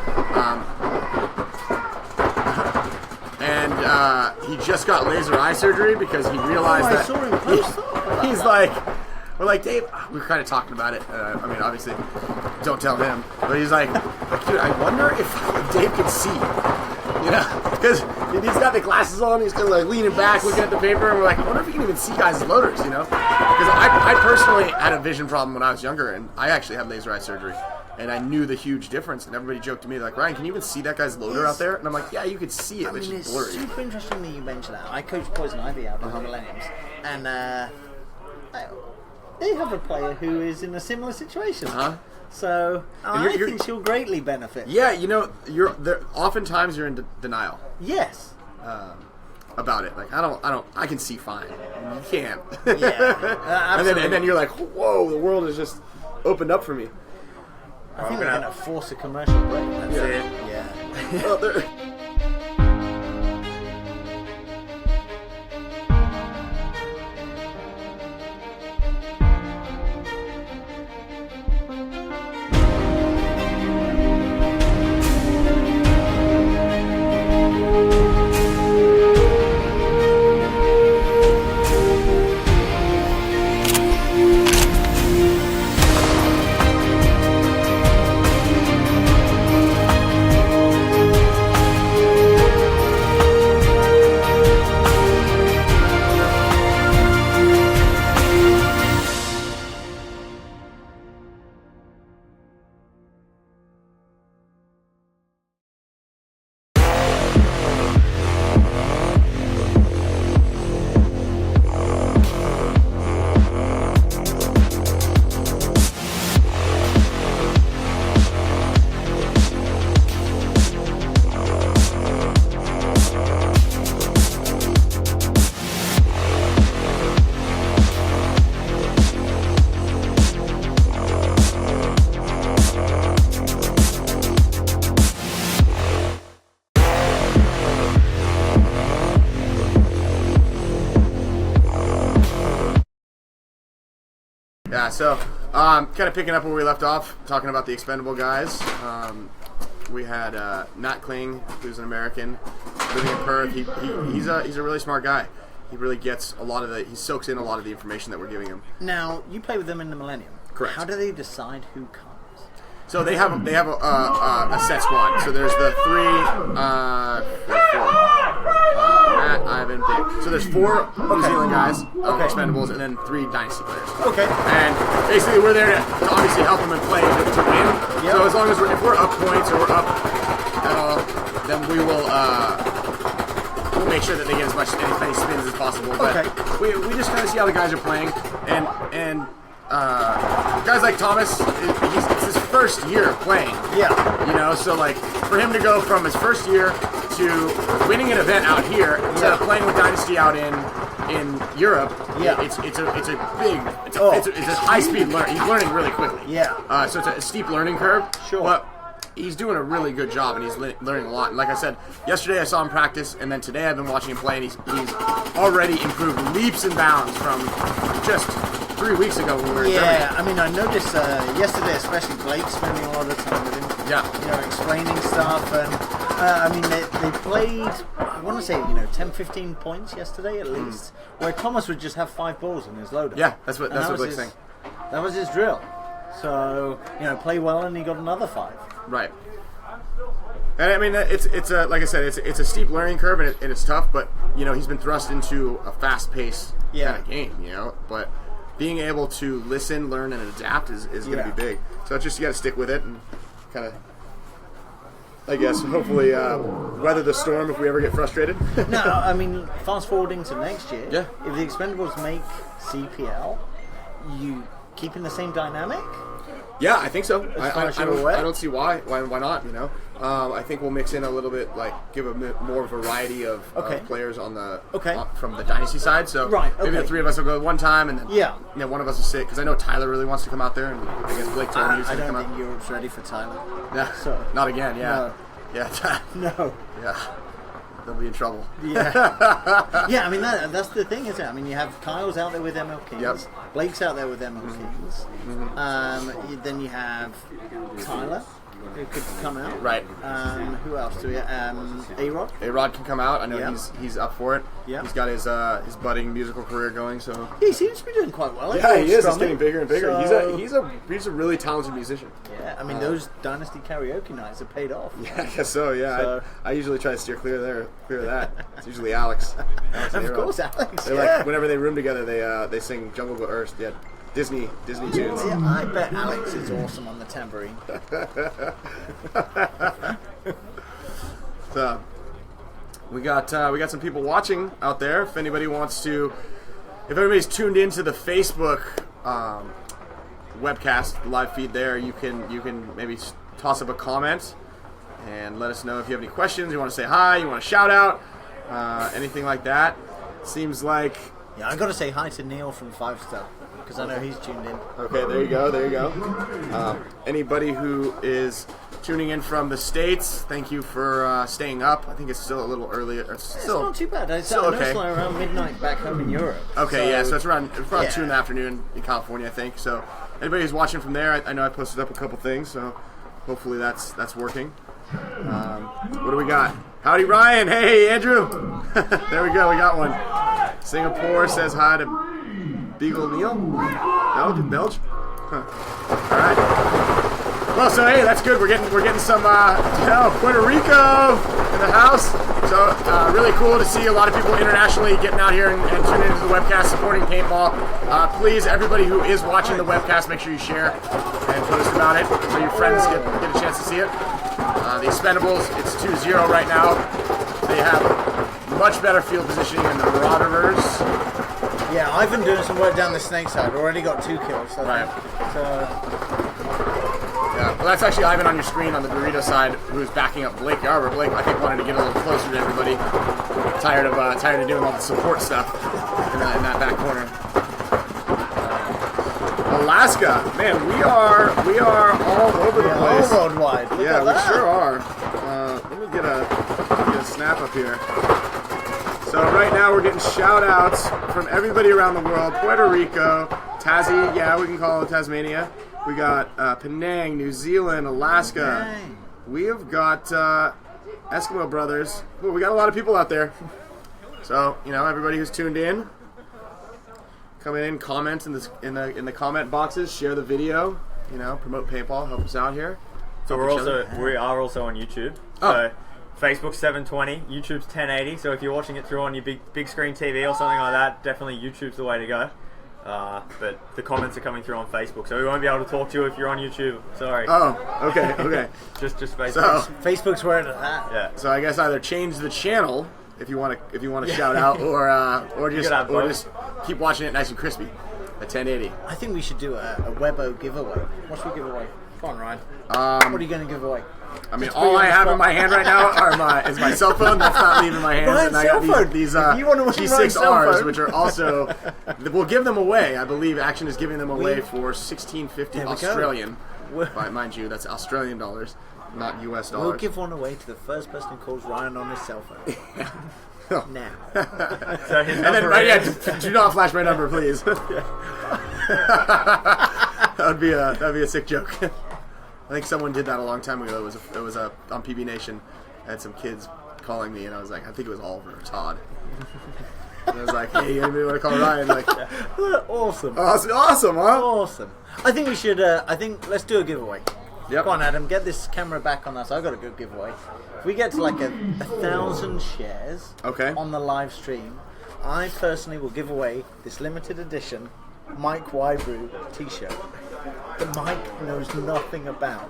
And he just got laser eye surgery because he realized I saw him post he's like. We're like, Dave, we were kind of talking about it. I mean, obviously, don't tell him. But he's like, dude, I wonder if Dave can see. You know? Because he's got the glasses on, he's kind of like leaning back, looking at the paper, and we're like, I wonder if he can even see guys' loaders, you know? Because I personally had a vision problem when I was younger, and I actually had laser eye surgery. And I knew the huge difference, and everybody joked to me, like, Ryan, can you even see that guy's loader out there? And I'm like, yeah, you can see it, but it's blurry. It's super interesting that you mentioned that. I coached Poison Ivy out in the Millenniums, and they have a player who is in a similar situation. So I think she'll greatly benefit. Yeah, you know, oftentimes you're in denial. Yes. About it, like I can see fine. You can't. Yeah. and then you're like, whoa, the world has just opened up for me. I think we're gonna force a commercial break. That's it. Yeah. Well, So kind of picking up where we left off, talking about the expendable guys. We had Nat Kling, who's an American, living in Perth. He's a really smart guy. He really gets he soaks in a lot of the information that we're giving him. Now, you play with them in the Millennium. Correct. How do they decide who comes? So they have a set squad. So there's the four. Matt, Ivan, Dick. So there's 4 New Zealand guys, expendables, and then 3 Dynasty players. Okay. And basically we're there to obviously help them and play to win. Yep. So as long as if we're up points or we're up at all, then we will we'll make sure that they get as many spins as possible. But we just kind of see how the guys are playing, and guys like Thomas, it's his first year playing. Yeah. You know, so like for him to go from his first year to winning an event out here instead of playing with Dynasty out in Europe, it's a high speed learn. He's learning really quickly. Yeah. So it's a steep learning curve. Sure. But he's doing a really good job, and he's learning a lot. And like I said, yesterday I saw him practice, and then today I've been watching him play, and he's already improved leaps and bounds from just 3 weeks ago when we were in Germany. Yeah, I mean, I noticed yesterday, especially Blake spending a lot of time with him. Yeah. You know, explaining stuff, and I mean, they played, I want to say, 10, 15 points yesterday at least, where Thomas would just have 5 balls in his loader. Yeah, that's what Blake's saying. That was his drill. So, play well, and he got another 5. Right. And I mean, it's a, like I said, it's a steep learning curve, and it's tough. But he's been thrust into a fast-paced kind of game. But being able to listen, learn, and adapt is going to be big. So it's just you got to stick with it and kind of, I guess, hopefully weather the storm if we ever get frustrated. No, I mean, fast forwarding to next year. Yeah. If the Expendables make CPL, you keeping the same dynamic? Yeah, I think so. I I don't see why not. I think we'll mix in a little bit, like give a bit more variety of players on the from the Dynasty side. So maybe the 3 of us will go one time, and then one of us will sit, because I know Tyler really wants to come out there, and I guess Blake told me he was going to come out. I don't think Europe's ready for Tyler. Yeah, so, not again. Yeah, no. Yeah, they'll be in trouble. Yeah, yeah. I mean that's the thing, isn't it? I mean, you have Kyle's out there with ML Kings. Yep. Blake's out there with ML Kings. Then you have Tyler, who could come out. Right. Who else do we have? A-Rod? A-Rod can come out. I know he's up for it. Yeah. He's got his budding musical career going, so... He seems to be doing quite well. Yeah, he is. He's getting bigger and bigger. So... He's a really talented musician. Yeah, I mean, those Dynasty karaoke nights have paid off. Yeah, I guess so, yeah. I usually try to steer clear of that. It's usually Alex. Of course, Alex. They're like, whenever they room together, they sing Jungle Book, or Disney tunes. Yeah, I bet Alex is awesome on the tambourine. So we got some people watching out there. If everybody's tuned into the Facebook webcast, the live feed there, you can maybe toss up a comment and let us know if you have any questions, you want to say hi, you want to shout out, anything like that. Seems like... Yeah, I got to say hi to Neil from 5 Star, because I know he's tuned in. Okay, there you go. Anybody who is tuning in from the States, thank you for staying up. I think it's still a little early. It's not too bad. It's okay. like around midnight back home in Europe. Okay, so it's around 2 in the afternoon in California, I think. So anybody who's watching from there, I know I posted up a couple things, so hopefully that's working. What do we got? Howdy, Ryan. Hey, Andrew. There we go. We got one. Singapore says hi to Beagle Neil. Belgium. Huh. All right. Well, so hey, that's good. We're getting some Puerto Rico in the house. So really cool to see a lot of people internationally getting out here and tuning into the webcast, supporting paintball. Please, everybody who is watching the webcast, make sure you share and post about it so your friends get a chance to see it. The Expendables, it's 2-0 right now. They have much better field positioning than the Marauders. Yeah, I've been doing some work down the snake side. Already got 2 kills. So right. Yeah, well, that's actually Ivan on your screen on the Dorito side, who's backing up Blake Yarber. Blake, I think, wanted to get a little closer to everybody. Tired of doing all the support stuff in that back corner. Alaska, man, we are all over the place. All worldwide. Look yeah, at that. We sure are. Let me get a snap up here. So right now we're getting shout outs from everybody around the world: Puerto Rico, Tassie, yeah, we can call it Tasmania. We got Penang, New Zealand, Alaska. Penang. We have got Eskimo brothers. Well, we got a lot of people out there. So, everybody who's tuned in, come in, comment in the comment boxes, share the video, promote PayPal, help us out here. So we are also on YouTube. Oh. So Facebook's 720, YouTube's 1080. So if you're watching it through on your big screen TV or something like that, definitely YouTube's the way to go. But the comments are coming through on Facebook, so we won't be able to talk to you if you're on YouTube. Sorry. Oh, okay. just Facebook. So Facebook's where it's at. Yeah. So I guess either change the channel if you want to shout out, or just keep watching it nice and crispy at 1080. I think we should do a Webbo giveaway. What should we give away? Come on, Ryan. What are you going to give away? I mean, all I have in my hand right now is my cell phone. That's not leaving my hands. Ryan's And I got cell phone. these If you wanna win Ryan's cell G6Rs, phone. which are also. We'll give them away. I believe Action is giving them away for $16.50 There we go. Australian. But mind you, that's Australian dollars, not US dollars. We'll give one away to the first person who calls Ryan on his cell phone. Now. So his And then, number right, is- do not flash my number, please. That'd be a sick joke. I think someone did that a long time ago. It was on PB Nation. I had some kids calling me, and I was like, I think it was Oliver or Todd. And I was like, hey, anybody want to call Ryan? Like, Awesome. awesome, huh? Awesome. I think we should, let's do a giveaway. Yep. Come on, Adam, get this camera back on us. I've got a good giveaway. If we get to like 1,000 shares Okay. on the live stream, I personally will give away this limited edition Mike Wybrew t-shirt that Mike knows nothing about.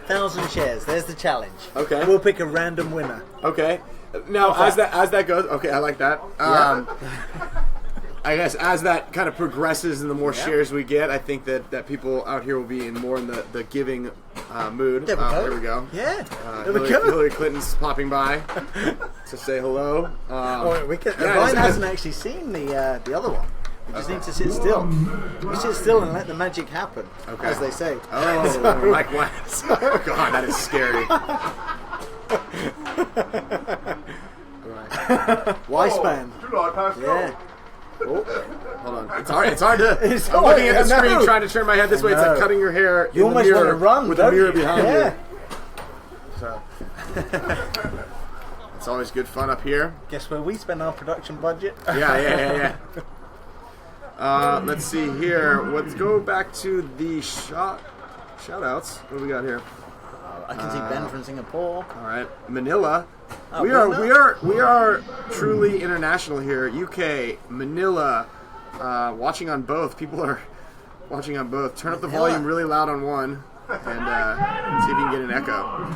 1,000 shares. There's the challenge. Okay. We'll pick a random winner. Okay. Now, as that goes, okay, I like that. I guess as that kind of progresses and the more shares we get, I think that people out here will be more in the giving mood. There we go. There we go. Yeah. There we go. Hillary Clinton's popping by to say hello. Ryan hasn't actually seen the other one. We just need to sit still. We sit still and let the magic happen, Okay. as they say. Oh, like what? Oh, God, that is scary. Y-span. Yeah. Hold on. It's hard to. It's I'm looking at the hard, I screen, know. trying to turn my head this way. It's like cutting your hair You in the almost mirror want to run, with the don't mirror you? behind Yeah. you. So it's always good fun up here. Guess where we spend our production budget? Yeah. Let's see here. Let's go back to the shout outs. What do we got here? I can see Ben from Singapore. All right, Manila. Oh, We are truly international here. UK, Manila. Watching on both. People are watching on both. Turn up the volume really loud on one, and see if you can get an echo.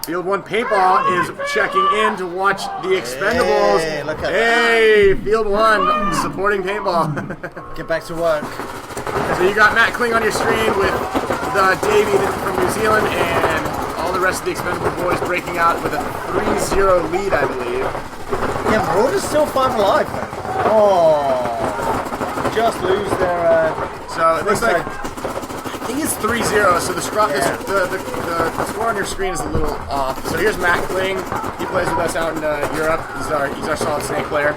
Field 1 Paintball is checking in to watch the Expendables. Hey, look at Hey, Field 1 supporting Paintball. Get back to work. So you got Matt Kling on your screen with the Davey from New Zealand and all the rest of the Expendable boys breaking out with a 3-0 lead, I believe. Yeah, Marauder's still 5 alive, man. Oh. Just lose their... So it looks like, I think it's 3-0, so the score on your screen is a little off. So here's Matt Kling. He plays with us out in Europe. He's our Solid Snake player.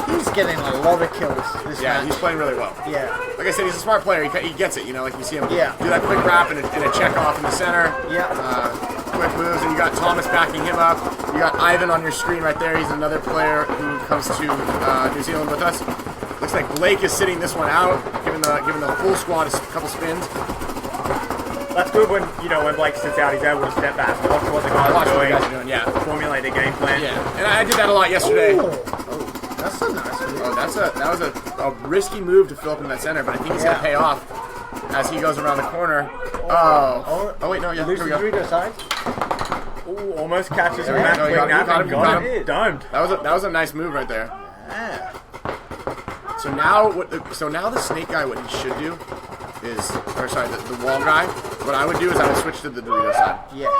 He's getting a lot of kills this match. He's playing really well. Yeah. Like I said, he's a smart player. He gets it, like you see him do Yeah. that quick wrap and a check off in the center. Yeah. Quick moves, and you got Thomas backing him up. You got Ivan on your screen right there. He's another player who comes to New Zealand with us. Looks like Blake is sitting this one out, giving the full squad a couple spins. That's good when Blake sits out, he's able to step back, watch what the guys are doing, yeah. formulate a game plan. Yeah, and I did that a lot yesterday. Oh, that's a nice move. Oh, that was a risky move to fill up in that center, but I think he's gonna pay off as he goes around the corner. Oh wait, no, yeah, Lose here the we go. Dorito side. Ooh, almost catches him. No, you got him. Domed. That was a nice move right there. Yeah. So now the snake guy, what he should do is, the wall guy. What I would do is I would switch to the Dorito side. Yes.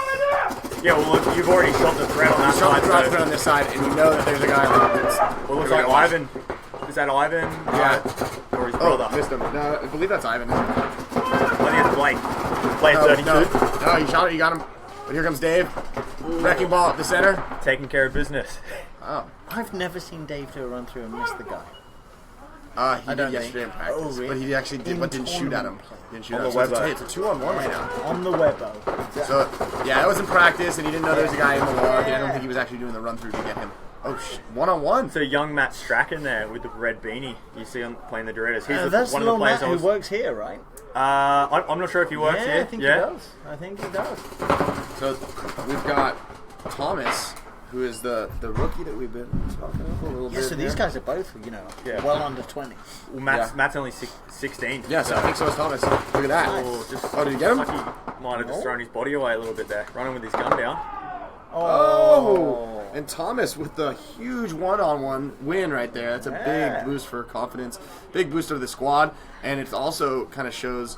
Yeah, well, look, you've already shot the thread on that You shot side. the thread on this side, and you know that there's a guy that's. Well, looks like Ivan. Is that Ivan? Yeah. Or his brother? Missed him. No, I believe that's Ivan. I think it's Blake. Playing 32. No, you shot it. You got him. But here comes Dave. Wrecking ball at the center. Taking care of business. Oh. I've never seen Dave do a run through and miss the guy. He did yesterday in practice, Oh, really? but he actually did, but didn't shoot at him. Didn't shoot On at him. the So Webbo. it's a 2-on-1 right now. On the Webbo. So yeah, that was in practice, and he didn't know there was a guy in the wall. I don't think he was actually doing the run through to get him. Oh, 1-on-1. So young Matt Strachan there with the red beanie. You see him playing the Doritos. He's That's one of little the players Matt I was. who works here, right? I'm not sure if he works yeah, here. I think he does. I think he does. So we've got Thomas, who is the rookie that we've been talking about a little bit. Yeah, so these here. guys are both, Yeah. well under 20. Well, Matt's only 16. Yes, I think so is Thomas. Look at that. Oh, did you get him? Like he might have just thrown his body away a little bit there, running with his gun down. Oh! And Thomas with the huge one-on-one win right there. That's a big boost for confidence, big boost of the squad, and it also kind of shows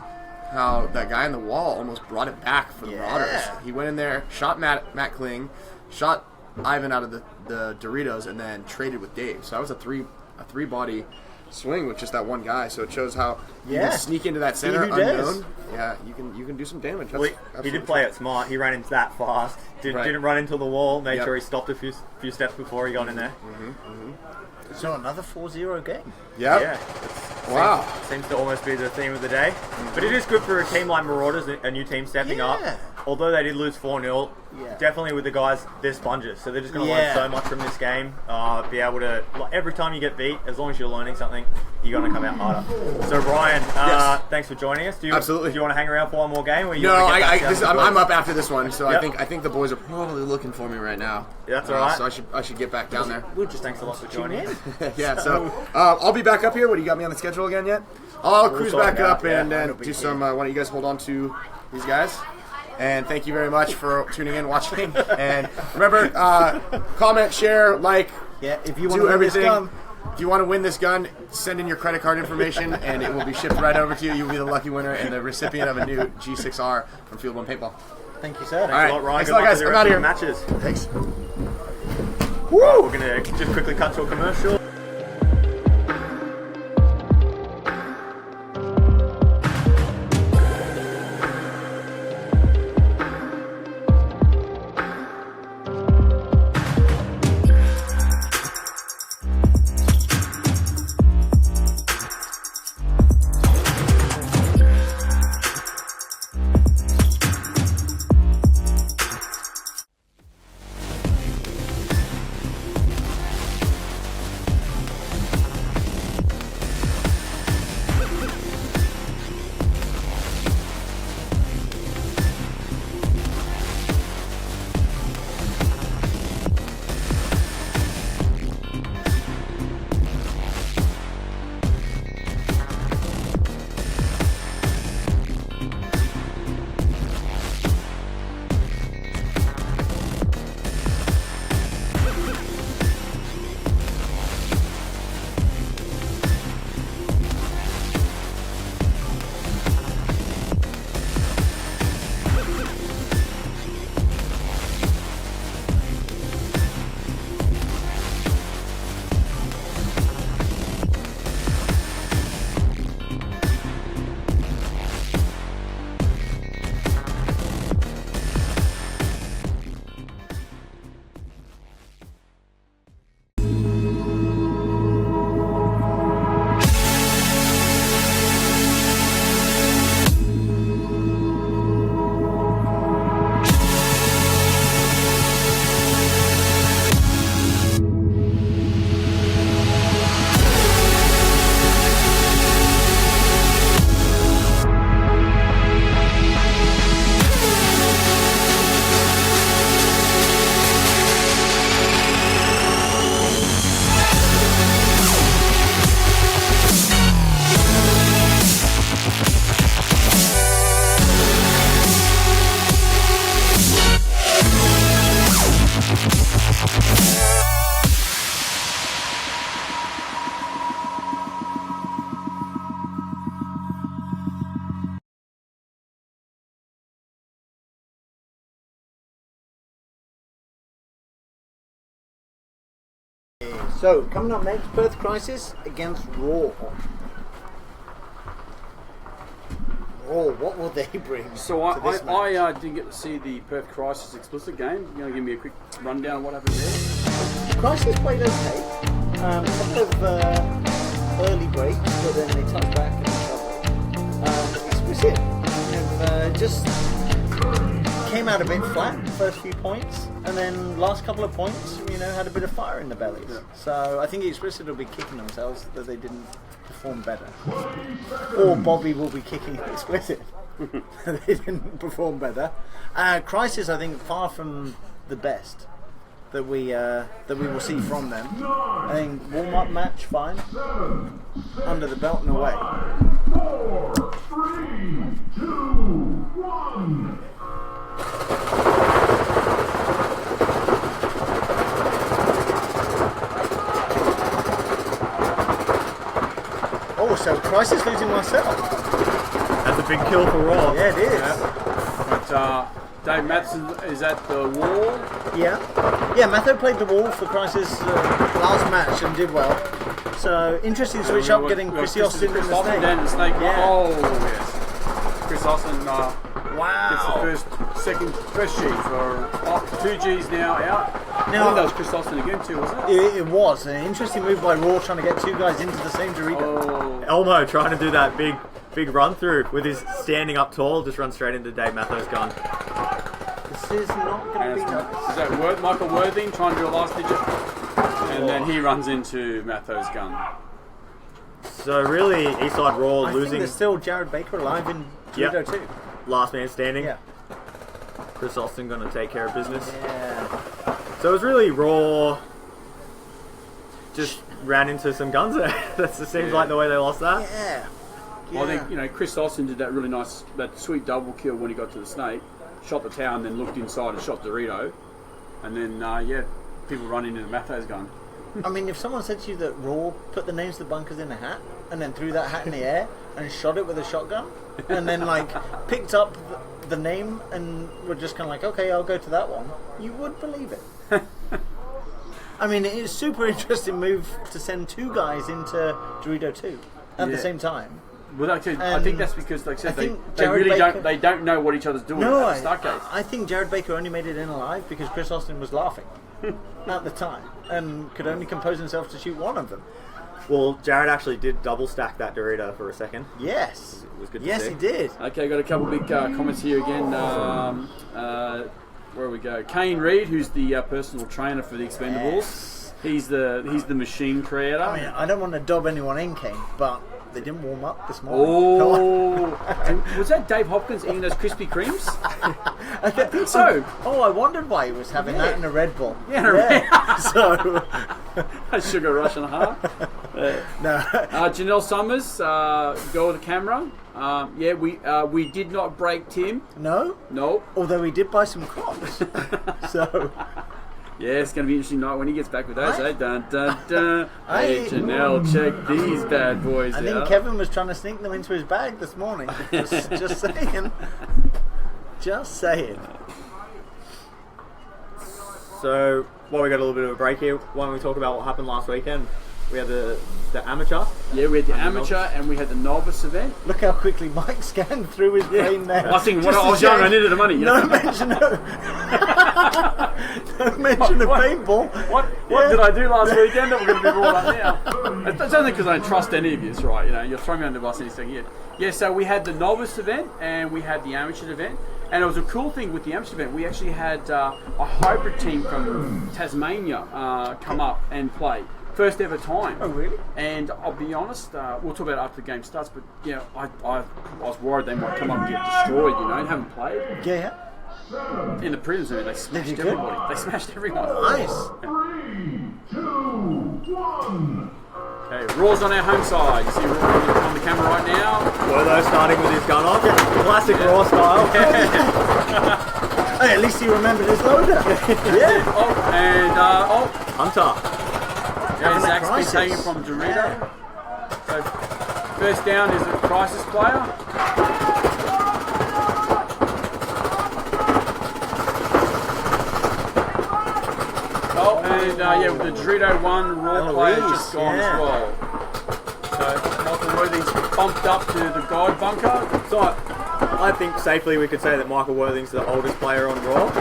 how that guy in the wall almost brought it back for the Marauders. He went in there, shot Matt Kling, shot Ivan out of the Doritos, and then traded with Dave. So that was a three-body swing with just that one guy. So it shows how you can sneak into that center unknown. Yeah, you can do some damage. Well, he did play it smart. He ran in that fast. Didn't run into the wall. Made sure he stopped a few steps before he got in there. So another 4-0 game. Yep. Yeah. Wow. Seems to almost be the theme of the day. But it is good for a team like Marauders, a new team stepping up. Although they did lose 4-0, definitely with the guys, they're sponges. So they're just going to learn so much from this game. Be able to, every time you get beat, as long as you're learning something, you're going to come out harder. So Brian, thanks for joining us. Absolutely. Do you want to hang around for one more game? Or you No, want to get I'm up after this one, so I think the boys are probably looking for me right now. Yeah, that's all right. So I should get back down there. Thanks a lot for joining us. Yeah, so I'll be back up here. What do you got me on the schedule again yet? I'll cruise back up and do some. Why don't you guys hold on to these guys? And thank you very much for tuning in, watching. And remember, comment, share, like, if you want do to everything. Win this gun. If you want to win this gun, send in your credit card information, and it will be shipped right over to you. You'll be the lucky winner and the recipient of a new G6R from Field One Paintball. Thank you, sir. Thanks a lot, Ryan. Thanks a lot, guys. I'm out of here. Matches. Thanks. Right, we're going to just quickly cut to a commercial. So, coming up next, Perth Crisis against Raw. Raw, what will they bring? So to this match? I didn't get to see the Perth Crisis explicit game. You going to give me a quick rundown of what happened there? Crisis played okay. A couple of early break, but then they touch back and recover. Explicit. Just came out a bit flat first few points, and then last couple of points, had a bit of fire in the bellies. Yeah. So I think Explicit will be kicking themselves that they didn't perform better. Or Bobby will be kicking Explicit. They didn't perform better. Crisis, I think, far from the best that we will see from them. I think warm-up match, fine. Under the belt and away. 4, 3, 2, 1. Oh, so Crisis losing myself. That's a big kill for Raw. Yeah, it is. Yeah. But Dave Matheson is at the wall. Yeah. Yeah, Matho played the wall for Crisis last match and did well. So, interesting switch up getting Chris Austin in the Snake. Down the Snake. Yeah. Oh, yes. Chris Austin wow. gets the first G for 2 Gs now out. I think that was Chris Austin again too, wasn't it? It was. An interesting move by Raw trying to get 2 guys into the same Dorito. Oh. Elmo trying to do that big run through with his standing up tall, just run straight into Dave Matho's gun. This is not going to be nice. Is that Michael Worthing trying to do a last digit? And then he runs into Matho's gun. So really, Eastside Raw I losing. think there's still Jared Baker alive in Dorito too. Last man standing. Yeah. Chris Austin going to take care of business. Yeah. So it was really Raw. Just ran into some guns there. That seems like the way they lost that. Yeah. Well, I think Chris Austin did that really nice, that sweet double kill when he got to the Snake, shot the tower, and then looked inside and shot Dorito, and then people run into Matho's gun. I mean, if someone said to you that Raw put the names of the bunkers in a hat and then threw that hat in the air and shot it with a shotgun and then picked up the name and were just kind of like, okay, I'll go to that one, you would believe it. I mean, it's a super interesting move to send 2 guys into Dorito 2 at the same time. Well, I think that's because, like I said, they really don't know what each other's doing at the start gate. I think Jared Baker only made it in alive because Chris Austin was laughing at the time and could only compose himself to shoot one of them. Well, Jared actually did double stack that Dorito for a second. Yes. It was good to see. Yes, he did. Okay, got a couple big comments here again. Where we go? Kane Reed, who's the personal trainer for the Expendables. Yes. He's the machine creator. I mean, I don't want to dob anyone in, Kane, but they didn't warm up this morning. Oh, and was that Dave Hopkins eating those Krispy Kremes? I think so. Oh, I wondered why he was having that in a Red Bull. Yeah. So a sugar rush and a half. No. Janelle Summers, go with the camera. We did not break Tim. No. Although we did buy some Crocs. So. Yeah, it's going to be an interesting night when he gets back with those. Dun, dun, dun. Hey, Janelle, check these bad boys out. I think Kevin was trying to sneak them into his bag this morning. Just saying. Just saying. So, we got a little bit of a break here. Why don't we talk about what happened last weekend? We had the amateur. Yeah, we had the amateur and we had the novice event. Look how quickly Mike scanned through his brain there. I was thinking, when I was young, I needed the money. No mention of paintball. What did I do last weekend that we're going to be brought up now? It's only because I don't trust any of you, right? You're throwing me under the bus anything here. Yeah, so we had the novice event and we had the amateur event. And it was a cool thing with the amateur event. We actually had a hybrid team from Tasmania come up and play. First ever time. Oh, really? And I'll be honest, we'll talk about it after the game starts, but I was worried they might come up and get destroyed, and haven't played. Yeah. In the prelims, they smashed everybody. They smashed everyone. Nice. 3, 2, 1. Okay, Raw's on our home side. You see Raw on the camera right now. Wortho starting with his gun off. Classic Raw style. Hey, at least he remembered his loader. Yeah. Hunter. Yeah, Zach's been taken from Dorito. So, first down is a Crisis player. With the Dorito 1 Raw player just gone as well. So, Michael Worthing's bumped up to the guide bunker. So, I think safely we could say that Michael Worthing's the oldest player on Raw.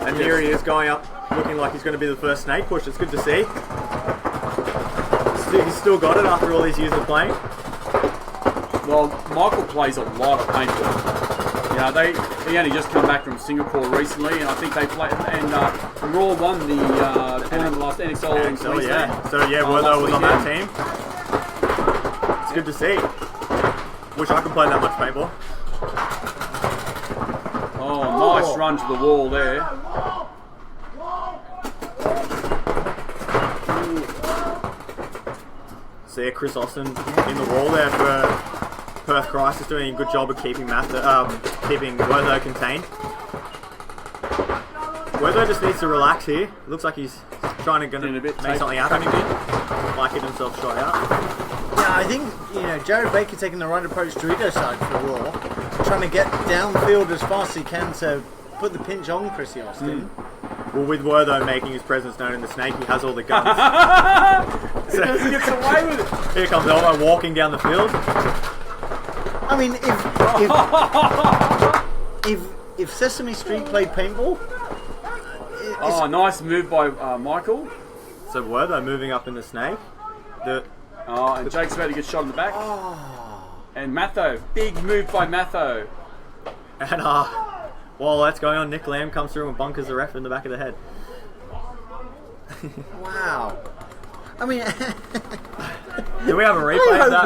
And here he is going up, looking like he's going to be the first snake push. It's good to see. He's still got it after all these years of playing. Well, Michael plays a lot of paintball. You know, he only just come back from Singapore recently, and I think they played. And Raw won the tournament last NXL in Queensland. Yeah. So yeah, Werther was on that team. It's good to see. Wish I could play that much paintball. Oh, nice run to the wall there. So yeah, Chris Austin in the wall there for Perth Crisis, doing a good job of keeping Werther contained. Werther just needs to relax here. It looks like he's trying to make something happen again. Might get himself shot out. Yeah, I think Jared Baker taking the right approach to Dorito side for Raw, trying to get downfield as fast as he can to put the pinch on Chrissy Austin. Well, with Werther making his presence known in the Snake, he has all the guns. He just gets away with it. Here comes Elmo walking down the field. I mean, if Sesame Street played paintball, nice move by Michael. So Werther moving up in the Snake. And Jake's about to get shot in the back. And Matho, big move by Matho. And while that's going on, Nick Lamb comes through and bunkers the ref in the back of the head. Wow. I mean, do we have a replay of that?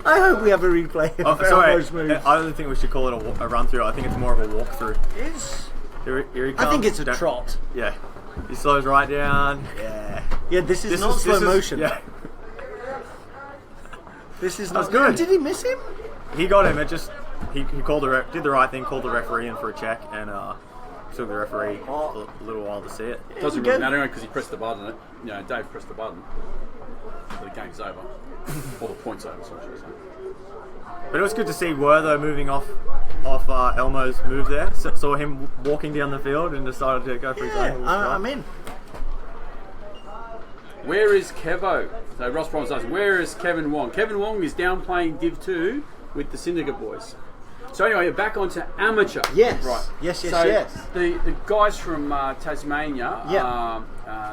I hope we have a replay of Elmo's move. I don't think we should call it a run through. I think it's more of a walkthrough. Here he comes. I think it's a trot. Yeah. He slows right down. Yeah. Yeah, this is not slow motion. Yeah. This is not good. Did he miss him? He got him. It just he called did the right thing, called the referee in for a check, and took the referee a little while to see it. Doesn't really matter because he pressed the button. Dave pressed the button. So the game's over. Or the point's over, so I should say. But it was good to see Werther moving off Elmo's move there. Saw him walking down the field and decided to go for his own. I'm in. Where is Kevo? So Ross Bronze asks, where is Kevin Wong? Kevin Wong is down playing Div 2 with the Syndicate boys. So anyway, back onto amateur. Yes. Right. Yes. The guys from Tasmania,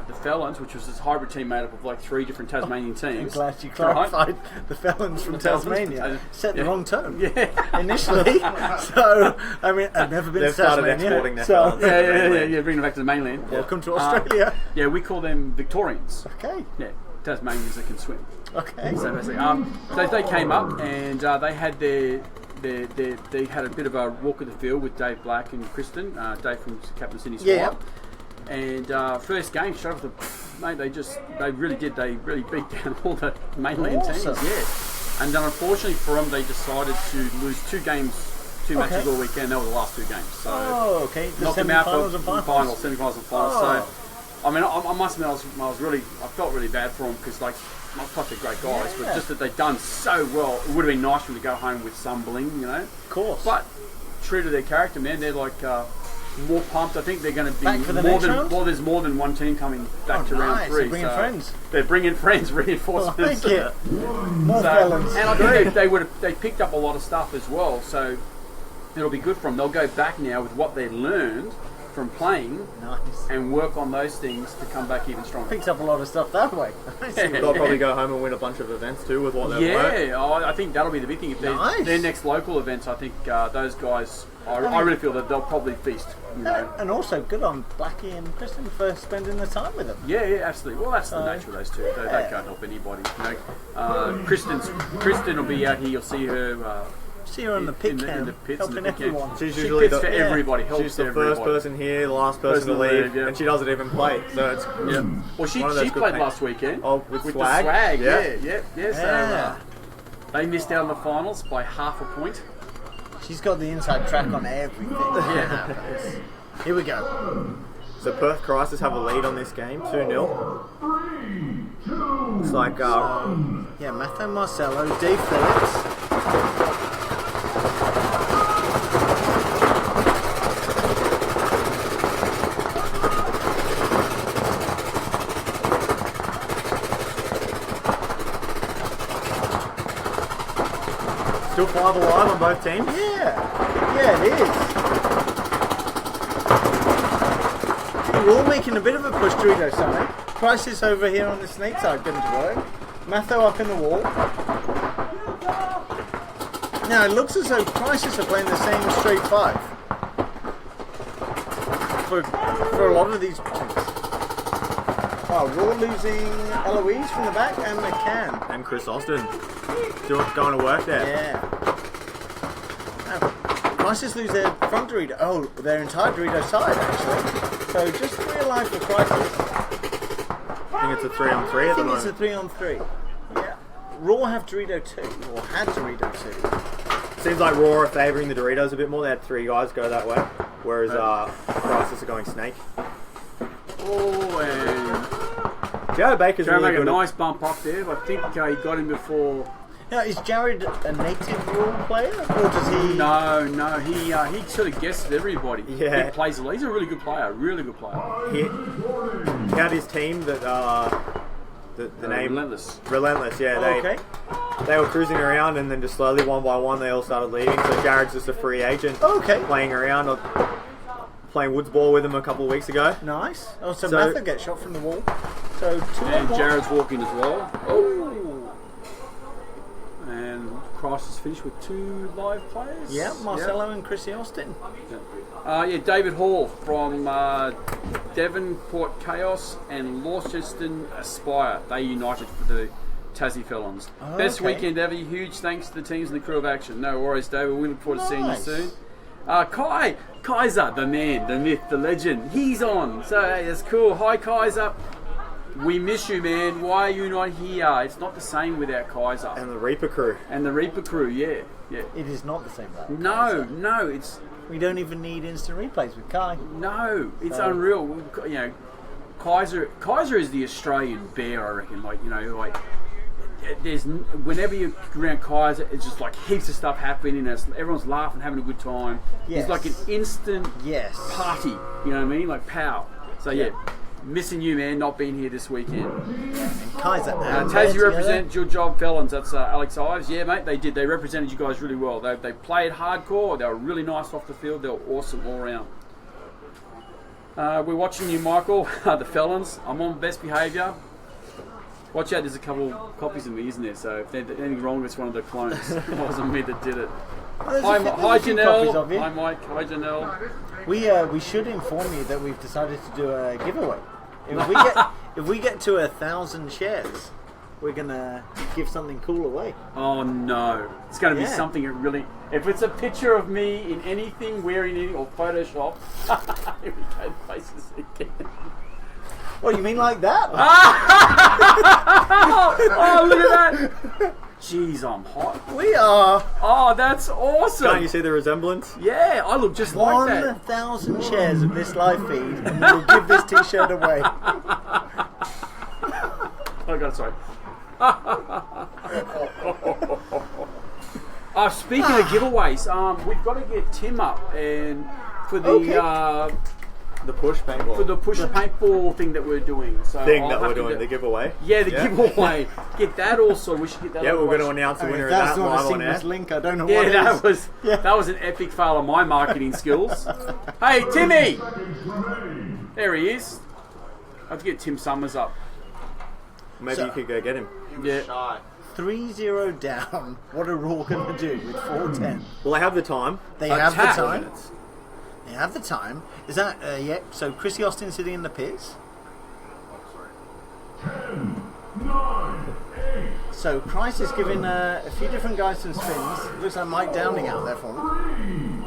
the Felons, which was this hybrid team made up of like 3 different Tasmanian teams. I'm glad you clarified the Felons from Tasmania. Set the wrong tone. Yeah. Initially. So, I mean, I've never been to Tasmania. Exporting their so, yeah, bring them back to the mainland. Welcome to Australia. Yeah, we call them Victorians. Okay. Yeah, Tasmanians that can swim. Okay. So basically, so they came up and they had they had a bit of a walk of the field with Dave Black and Kristen, Dave from Captain Sydney Squad. Yeah. And first game, straight off the mate, they really beat down all the mainland teams. Yeah. And then unfortunately for them, they decided to lose 2 matches all weekend. They were the last 2 games. So The knocked them out for semi-finals and semi-finals and finals. So I mean, I must admit, I felt really bad for them because like. Not such a great guys, but just that they've done so well. It would have been nice for them to go home with some bling, Of course. But true to their character, man, they're like more pumped. I think they're going to be back for the more next than round? Well, there's more than one team coming back to round 3. They're bringing friends. They're bringing friends, reinforcements. More Felons. And I think they picked up a lot of stuff as well. So it'll be good for them. They'll go back now with what they learned from playing and work on those things to come back even stronger. Picks up a lot of stuff that way. They'll probably go home and win a bunch of events too with what they've learned. I think that'll be the big thing. If their next local events, I think those guys, I really feel that they'll probably feast. And also good on Blackie and Kristen for spending the time with them. Yeah, absolutely. Well, that's the nature of those two. They can't help anybody. Kristen will be out here. You'll see her. See her in the pit camp, in the pits, helping everyone. She's usually for everybody. She's the first person here, the last person to leave, and she doesn't even play. So it's Well, she played last weekend. Oh, with the swag. swag. So they missed out on the finals by half a point. She's got the inside track on everything. Here we go. So Perth Crisis have a lead on this game, 2-0. It's like Matthew Marcello, Dave Phillips. Still 5 alive on both teams? Yeah, it is. We're all making a bit of a push to Dorito side. Crisis over here on the Snake side going to work. Matho up in the wall. Now it looks as though Crisis are playing the same straight 5 for a lot of these points. Oh, Raw losing Eloise from the back and McCann. And Chris Austin going to work there. Yeah. Now, Crisis lose their front Dorito. Oh, their entire Dorito side actually. So just 3 alive for Crisis. I think it's a 3-on-3 at the I think moment. it's a 3-on-3. Yeah. Raw have Dorito 2, or had Dorito 2. Seems like Raw are favouring the Doritos a bit more. They had 3 guys go that way, whereas Crisis are going Snake. Oh, and Jared Baker's Jared really make a good. nice bump up there. I think he got him before. Now, is Jared a native Raw player, or does he? No, he sort of guesses everybody. Yeah. He plays. He's a really good player. Really good player. He had his team that the name Relentless. Yeah, they were cruising around, and then just slowly one by one they all started leaving. So Jared's just a free agent. Playing around. Playing woods ball with him a couple of weeks ago. Nice. Oh, so Mather gets shot from the wall. So 2 and on Jared's walking as well. Oh. And Crisis finished with 2 live players. Yeah, Marcelo and Chrissy Austin. Yeah, David Hall from Devonport Chaos and Launceston Aspire. They united for the Tassie Felons. Best weekend ever. Huge thanks to the teams and the crew of action. No worries, David. We look forward to seeing you soon. Kaiser, the man, the myth, the legend. He's on. So hey, that's cool. Hi, Kaiser. We miss you, man. Why are you not here? It's not the same without Kaiser. And the Reaper crew. Yeah. It is not the same without No, Kaiser. no, it's... We don't even need instant replays with Kai. No, it's unreal. You know, Kaiser is the Australian bear, I reckon. Like, you know, like... There's whenever you're around Kaiser, it's just like heaps of stuff happening, and everyone's laughing, having a good time. Yes. It's like an instant party. You know what I mean? Like pow. So yeah, missing you, man. Not being here this weekend. And Kaiser. Tassie represent your job, Felons. That's Alex Ives. Yeah, mate. They did. They represented you guys really well. They played hardcore. They were really nice off the field. They were awesome all around. We're watching you, Michael. The Felons. I'm on best behaviour. Watch out, there's a couple copies of me, isn't there? So if there's anything wrong, it's one of the clones. It wasn't me that did it. Hi Janelle. Hi Mike. Hi Janelle. We should inform you that we've decided to do a giveaway. If we get to 1,000 shares, we're gonna give something cool away. Oh no! It's gonna be something that really. If it's a picture of me in anything, wearing anything, or Photoshop, here we go, faces again. What, you mean like that? Oh, look at that! Jeez, I'm hot. We are. Oh, that's awesome! Can't you see the resemblance? Yeah, I look just like that. 1,000 shares of this live feed, and we'll give this T-shirt away. Oh God, sorry. Speaking of giveaways, we've got to get Tim up and for the push paintball. For the push paintball thing that we're doing. So the giveaway. Yeah, the giveaway. Get that also. We should get that. Yeah, we're going to announce the winner of that live on air. That's not a seamless link. I don't know what it is. That was an epic fail of my marketing skills. Hey, Timmy! There he is. I have to get Tim Summers up. Maybe you could go get him. Yeah. 3-0 down. What are Raw going to do with 4-10? Well, they have the time. They have the time. They have the time. Is that, so Chrissy Austin sitting in the pits. 10, 9, 8. So Price is giving a few different guys some spins. Looks like Mike Downing out there for him.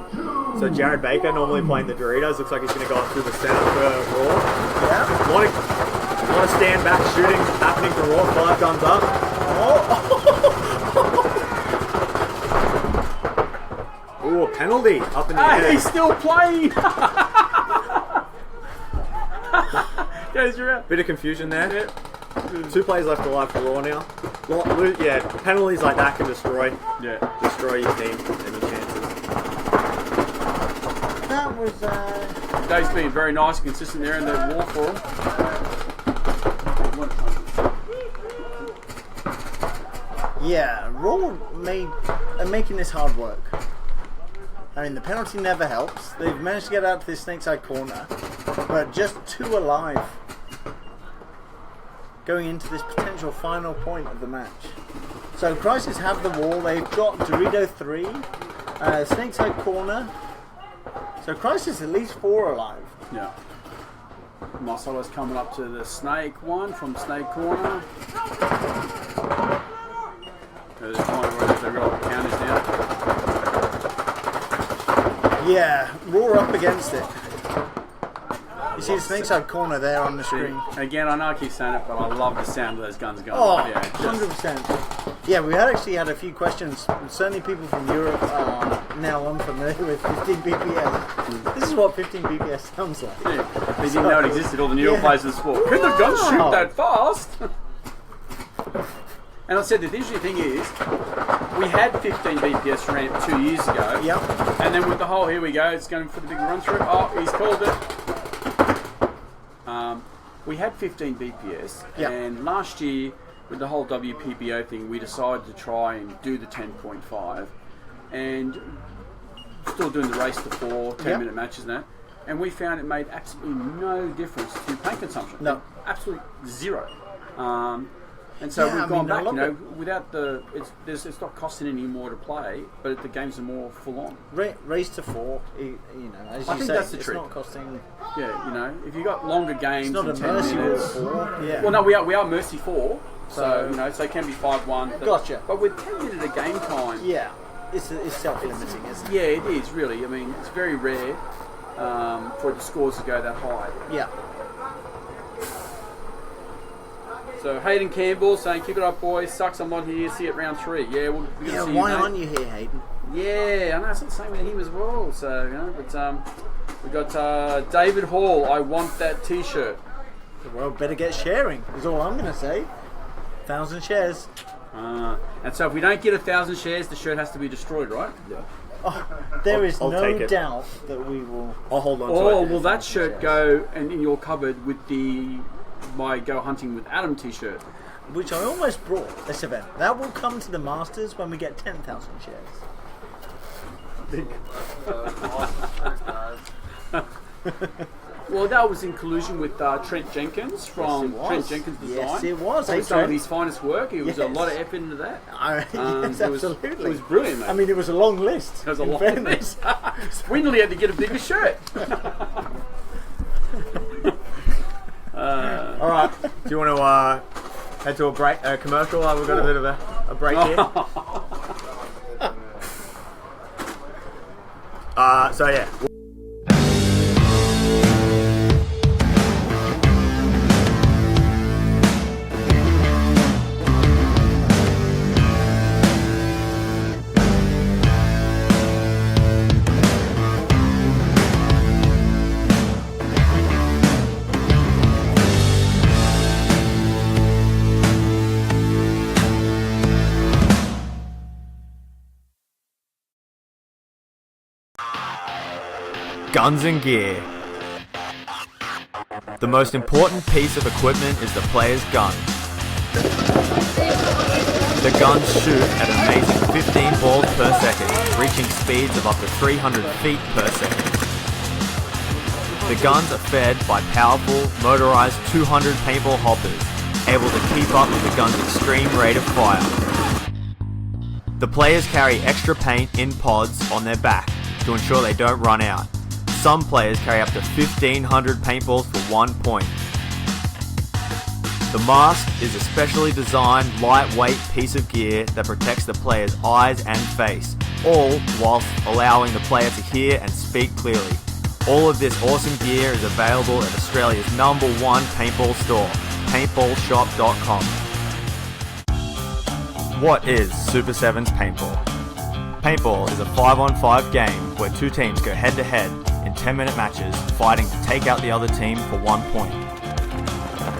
So Jared Baker, normally playing the Doritos, looks like he's going to go through the center for Raw. Yeah. A lot of stand back shooting happening for Raw. 5 guns up. Ooh, a penalty up in the air. He's still playing. Guys, you're out. Bit of confusion there. 2 plays left alive for Raw now. Yeah, penalties like that can destroy your team. Any chances? That was. Dave's been very nice and consistent there in the war for him. Yeah, Raw are making this hard work. I mean, the penalty never helps. They've managed to get out to this snake side corner, but just 2 alive. going into this potential final point of the match. So Crisis have the wall. They've got Dorito 3, Snakeside Corner. So Crisis at least 4 alive. Yeah. Marcelo's coming up to the snake one from Snake Corner. There's a point where they roll the counters down. Yeah, Raw up against it. You see the Snakeside Corner there on the screen. Again, I know I keep saying it, but I love the sound of those guns going. Oh, Yeah, 100%. Yeah, we had actually had a few questions. Certainly people from Europe are now unfamiliar with 15 BPS. This is what 15 BPS sounds like. Yeah, they didn't know it existed, all the newer players in the sport. Can the guns shoot that fast? And I said that the interesting thing is, we had 15 BPS ramp 2 years ago. Yep. And then with the whole, here we go, it's going for the big run through. Oh, he's called it. We had 15 BPS, Yep. and last year, with the whole WPBO thing, we decided to try and do the 10.5, and still doing the race to 4, 10-minute matches and that. And we found it made absolutely no difference to paint consumption. No. Absolutely zero. And so we've gone back, without the, it's not costing any more to play, but the games are more full on. Race to 4, as I you think say, that's the it's trick. not costing. Yeah, if you got longer games, It's not a and 10 mercy minutes. 4. Yeah. Well, no, we are Mercy 4, so so it can be 5-1. Gotcha. But with 10 minutes of game time, Yeah, it's self-limiting, isn't it? yeah, it is really. I mean, it's very rare for the scores to go that high. Yeah. So Hayden Campbell saying, "Keep it up, boys. Sucks I'm not here. See it round 3." Yeah, we're going to see Why you, mate. aren't you here, Hayden? Yeah, I know it's not the same with him as well. So but we got David Hall. I want that T-shirt. Well, better get sharing, is all I'm going to say. 1,000 shares. And so if we don't get 1,000 shares, the shirt has to be destroyed, right? Yeah. There is I'll no take it. doubt that we will. I'll hold on to it. Or will that shirt go and in your cupboard with my Go Hunting with Adam T-shirt? Which I almost brought this event. That will come to the Masters when we get 10,000 shares. Well, that was in collusion with Trent Jenkins from Trent Jenkins Design. Yes, it was. It was some of his finest work. It was a lot of effort into that. Yes, absolutely. It was brilliant, mate. I mean, it was a long list. It was a in long fairness. list. We nearly had to get a bigger shirt. All right. Do you want to head to a commercial? We've got a bit of a break here. So yeah. Guns and gear. The most important piece of equipment is the player's gun. The guns shoot at an amazing 15 balls per second, reaching speeds of up to 300 feet per second. The guns are fed by powerful, motorized 200 paintball hoppers, able to keep up with the gun's extreme rate of fire. The players carry extra paint in pods on their back to ensure they don't run out. Some players carry up to 1,500 paintballs for 1 point. The mask is a specially designed, lightweight piece of gear that protects the player's eyes and face, all whilst allowing the player to hear and speak clearly. All of this awesome gear is available at Australia's #1 paintball store, paintballshop.com. What is Super 7's paintball? Paintball is a 5-on-5 game where two teams go head-to-head in 10-minute matches, fighting to take out the other team for 1 point.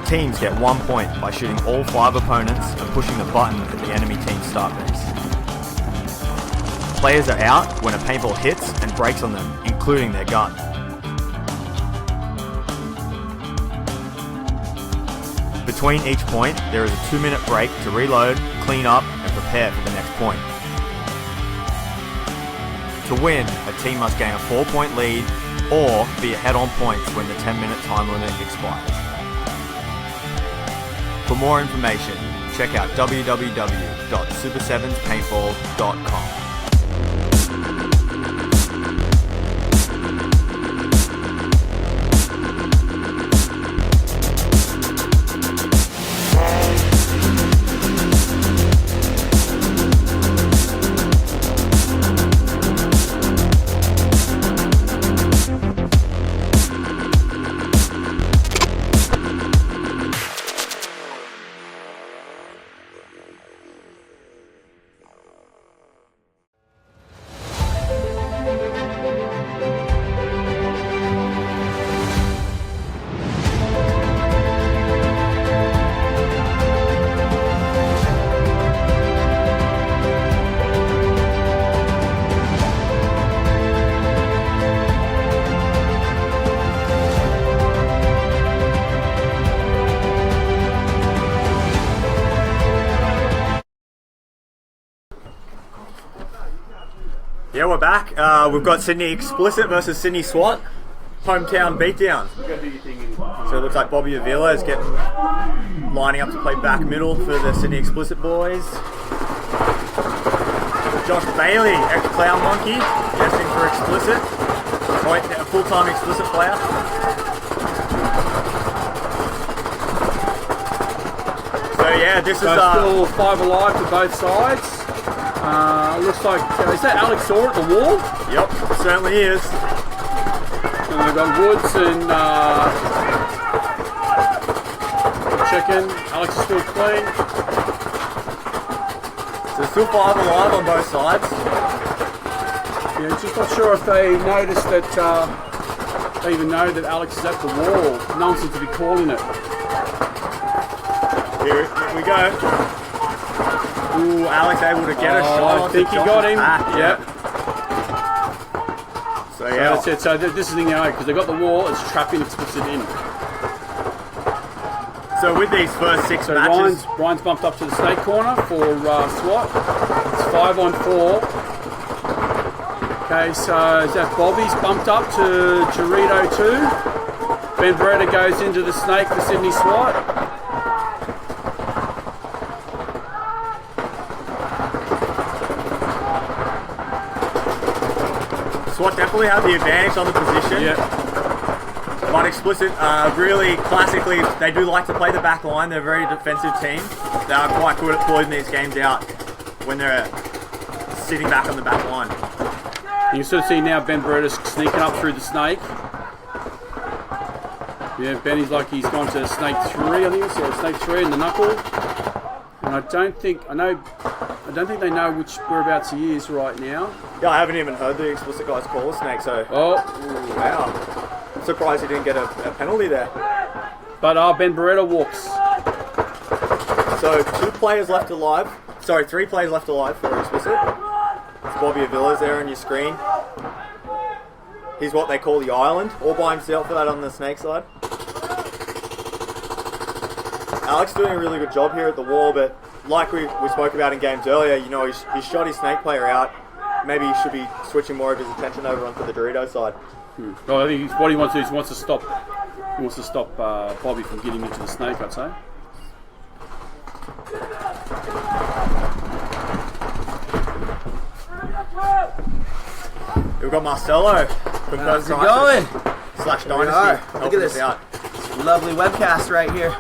Teams get 1 point by shooting all 5 opponents and pushing the button at the enemy team's start base. Players are out when a paintball hits and breaks on them, including their gun. Between each point, there is a 2-minute break to reload, clean up, and prepare for the next point. To win, a team must gain a 4-point lead or be ahead on points when the 10-minute time limit expires. For more information, check out www.super7paintball.com. Yeah, we're back. We've got Sydney Explicit versus Sydney SWAT. Hometown beatdown. So it looks like Bobby Avila is lining up to play back middle for the Sydney Explicit boys. Josh Bailey, ex-Clown Monkey, guessing for Explicit. A full-time Explicit player. So yeah, this is still 5 alive to both sides. Looks like, is that Alex Orr at the wall? Yep, certainly is. And we've got Woods and Chicken. Alex is still clean. So still 5 alive on both sides. Yeah, just not sure if they noticed that, they even know that Alex is at the wall. No one seems to be calling it. Here we go. Ooh, Alex able to get a shot. I think he got him. Yep. So yeah, that's it. So this is the thing now, because they got the wall. It's trapping Explicit in. So with these first 6 matches, Ryan's bumped up to the snake corner for SWAT. It's 5 on 4. Okay, so is that Bobby's bumped up to Dorito 2. Ben Beretta goes into the snake for Sydney SWAT. SWAT definitely have the advantage on the position. Yep. But Explicit, really classically, they do like to play the back line. They're a very defensive team. They are quite good at pulling these games out when they're sitting back on the back line. You can sort of see now Ben Beretta's sneaking up through the snake. Yeah, Benny's like he's gone to snake 3, I think. So snake 3 in the knuckle. And I don't think they know whereabouts he is right now. Yeah, I haven't even heard the Explicit guys call a snake, so... Oh. Wow. I'm surprised he didn't get a penalty there. But Ben Beretta walks. So 3 players left alive for Explicit. It's Bobby Avila's there on your screen. He's what they call the island, all by himself for that on the snake side. Alex doing a really good job here at the wall, but like we spoke about in games earlier, you know, he shot his snake player out. Maybe he should be switching more of his attention over onto the Dorito side. Well, I think what he wants to do is he wants to stop Bobby from getting into the snake, I'd say. We've got Marcelo from How's it going? / Dynasty. Look at this out. Lovely webcast right here.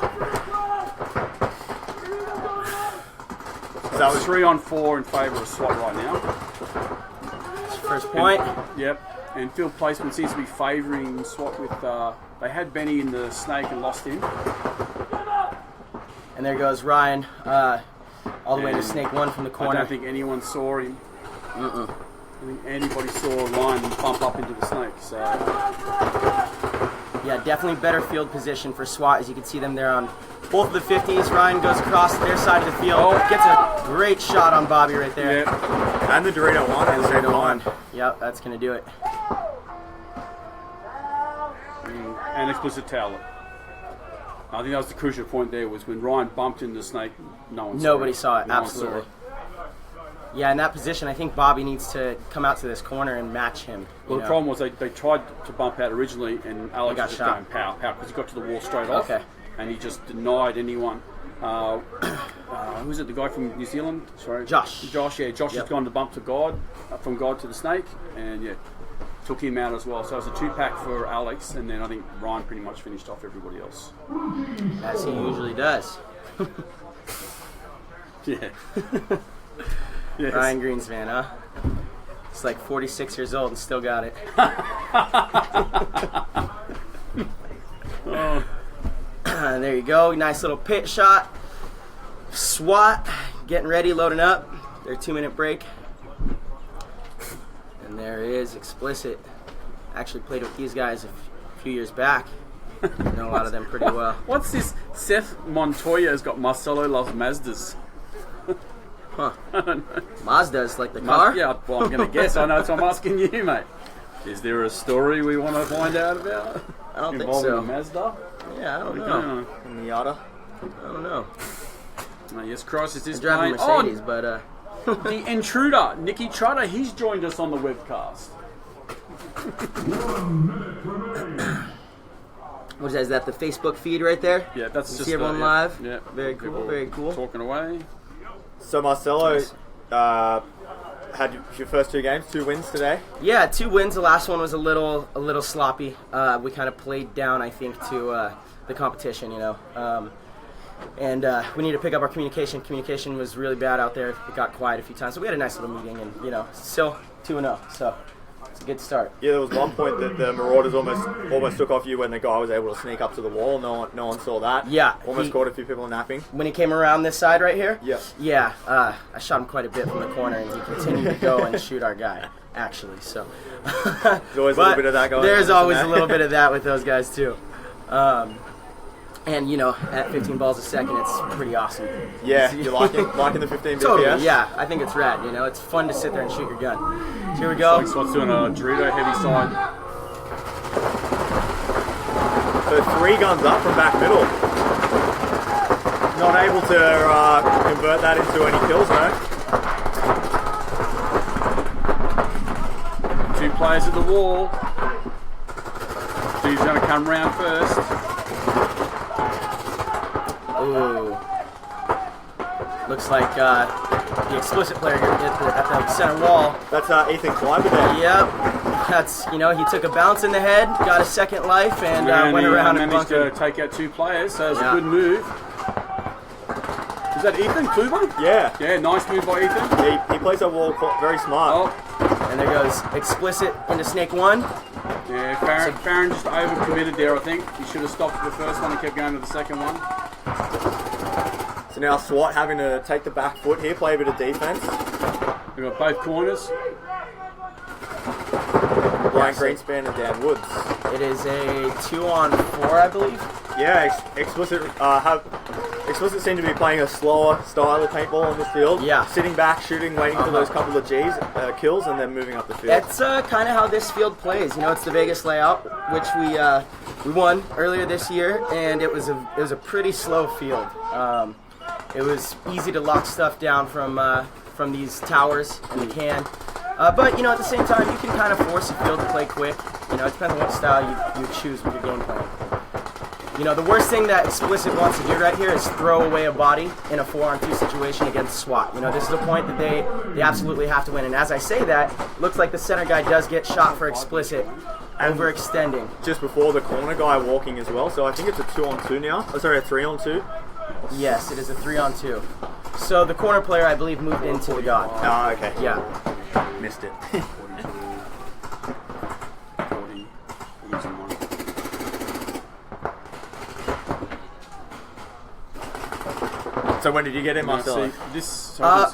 So that was 3 on 4 in favour of SWAT right now. First point. Yep. And field placement seems to be favouring SWAT with... they had Benny in the snake and lost him. And there goes Ryan all the way to snake 1 from the corner. I don't think anyone saw him. I think anybody saw Ryan bump up into the snake. So yeah, definitely better field position for SWAT. As you can see them there on both of the 50s. Ryan goes across their side of the field. Gets a great shot on Bobby right there. Yep. And the Dorito 1 at the same time. Yep, that's going to do it. And Explicit towel. I think that was the crucial point there, was when Ryan bumped into the snake, nobody saw it. Absolutely. Yeah, in that position, I think Bobby needs to come out to this corner and match him. Well, the problem was they tried to bump out originally, and Alex got was shot. going pow because he got to the wall straight off. Okay. And he just denied anyone. Who's it? The guy from New Zealand? Sorry, Josh. Josh has gone to bump to God, from God to the snake, and took him out as well. So it's a 2-pack for Alex, and then I think Ryan pretty much finished off everybody else. As he usually does. Yeah. Yes. Ryan Greenspan, huh? He's like 46 years old and still got it. There you go. Nice little pit shot. SWAT getting ready, loading up. Their 2-minute break. And there is Explicit. Actually played with these guys a few years back. I know a lot of them pretty well. What's this? Seth Montoya has got Marcelo loves Mazdas. Huh. Mazda's like the car? Yeah, well, I'm going to guess. I know, so I'm asking you, mate. Is there a story we want to find out about? I don't think involving so. a Mazda? Yeah, I don't know. Miata. I don't know. Yes, Cross is this Driving Mercedes, but the intruder, Nicky Trotter, he's joined us on the webcast. 1 minute remaining. what is that? Is that the Facebook feed right there? Yeah, that's You just see everyone yeah, live? Yeah, Very cool, people very cool. Talking away. So Marcelo had your first 2 games, 2 wins today. Yeah, 2 wins. The last one was a little sloppy. We kind of played down, I think, to the competition, you know. And we need to pick up our communication. Communication was really bad out there. It got quiet a few times. So we had a nice little meeting, and, you know, still 2-0. So it's a good start. Yeah, there was one point that the Marauders almost took off you when the guy was able to sneak up to the wall. No one saw that. Yeah. Almost caught a few people napping. When he came around this side right here? Yeah. Yeah, I shot him quite a bit from the corner, and he continued to go and shoot our guy, actually. So There's always a little bit of that going on. There's isn't always there? a little bit of that with those guys, too. And, you know, at 15 balls a second, it's pretty awesome. Yeah, you're liking the 15 BPS? Totally, yeah. I think it's rad, you know. It's fun to sit there and shoot your gun. So here we go. Scott's doing a Dorito heavy side. So 3 guns up from back middle. Not able to convert that into any kills, though. 2 players at the wall. Dude's going to come round first. Ooh. Looks like the Explicit player here at the center wall. That's Ethan Kleiber there. Yep. That's, you know, he took a bounce in the head, got a second life, and went around and managed bunkered. to take out 2 players, so it was a good move. Is that Ethan Kluber? Yeah. Yeah, nice move by Ethan. He plays that wall very smart. Oh. And there goes Explicit into Snake 1. Yeah, Farron just overcommitted there, I think. He should have stopped at the first one and kept going to the second one. So now SWAT having to take the back foot here, play a bit of defense. We've got both corners. Brian Greenspan and Dan Woods. It is a 2-on-4, I believe. Yeah, Explicit seem to be playing a slower style of paintball on this field. Yeah. Sitting back, shooting, waiting for those couple of kills, and then moving up the field. That's kind of how this field plays. You know, it's the Vegas layout, which we won earlier this year, and it was a pretty slow field. It was easy to lock stuff down from these towers and the can. But, you know, at the same time, you can kind of force a field to play quick. You know, it depends on what style you choose with your game plan. You know, the worst thing that Explicit wants to do right here is throw away a body in a 4-on-2 situation against SWAT. You know, this is a point that they absolutely have to win. And as I say that, looks like the center guy does get shot for Explicit. Overextending. Just before the corner guy walking as well, so I think it's a 2-on-2 now. Oh, sorry, a 3-on-2. Yes, it is a 3-on-2. So the corner player, I believe, moved into the God. Oh, okay. Yeah. Missed it. 40. Using one. So when did you get in, Marcelo? With this now,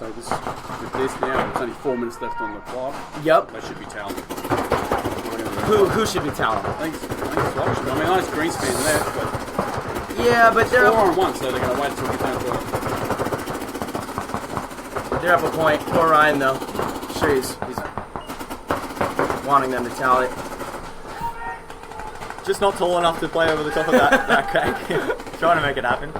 it's only 4 minutes left on the clock. Yep. They should be toweling. Who should be toweling? I think SWAT should. I mean, I know it's Greenspan left, but Yeah, but they're 4-on-1, so they're going to wait until we don't do it. They're up a point. Poor Ryan, though. Sure, he's wanting them to towel it. Just not tall enough to play over the top of that crack. Trying to make it happen.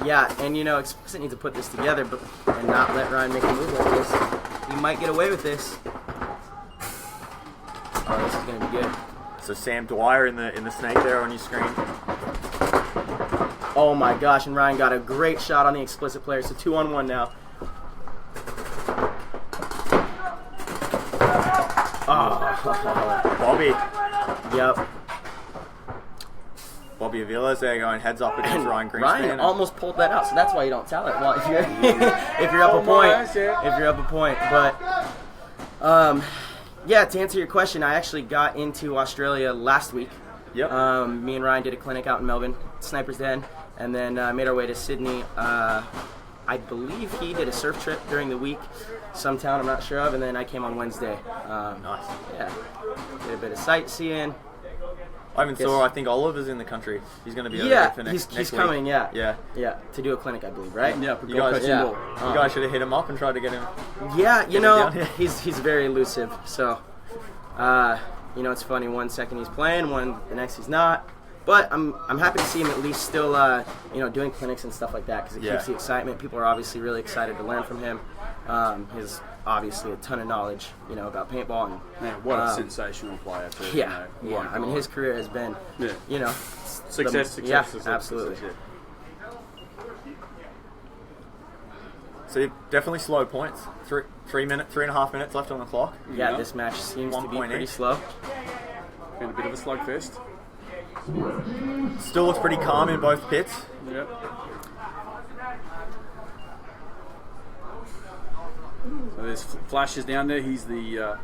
Yeah, and you know, Explicit needs to put this together, and not let Ryan make a move like this. He might get away with this. Oh, this is gonna be good. So Sam Dwyer in the snake there on your screen. Oh my gosh, and Ryan got a great shot on the explicit player. So 2-on-1 now. Bobby. Yep. Bobby Avila's there going heads up against Ryan Greenspan. Ryan almost pulled that out, so that's why you don't tell it. Well, if you're if you're up a point, but yeah. To answer your question, I actually got into Australia last week. Yep. Me and Ryan did a clinic out in Melbourne, Sniper's Den, and then made our way to Sydney. I believe he did a surf trip during the week, some town I'm not sure of, and then I came on Wednesday. Nice. Yeah. Did a bit of sightseeing. I even saw, I think Oliver's in the country. He's going to be over Yeah, there for next he's week. coming, yeah. Yeah. To do a clinic, I believe, right? Yeah, You guys, Yeah. you guys should have hit him up and tried to get him. Yeah, you him know, down here. he's very elusive. So, you know, it's funny. 1 second he's playing, the next he's not. But I'm happy to see him at least still, you know, doing clinics and stuff like that because it keeps the excitement. People are obviously really excited to learn from him. He's obviously a ton of knowledge, you know, about paintball and Man, what a sensational player too. yeah, you know. yeah. I mean, his career has been, you know, success. Yeah, absolutely. So definitely slow points. 3.5 minutes left on the clock. Yeah, this match seems to be 1.8. pretty slow. Been a bit of a slugfest. Still looks pretty calm in both pits. Yep. So there's flashes down there. He's the.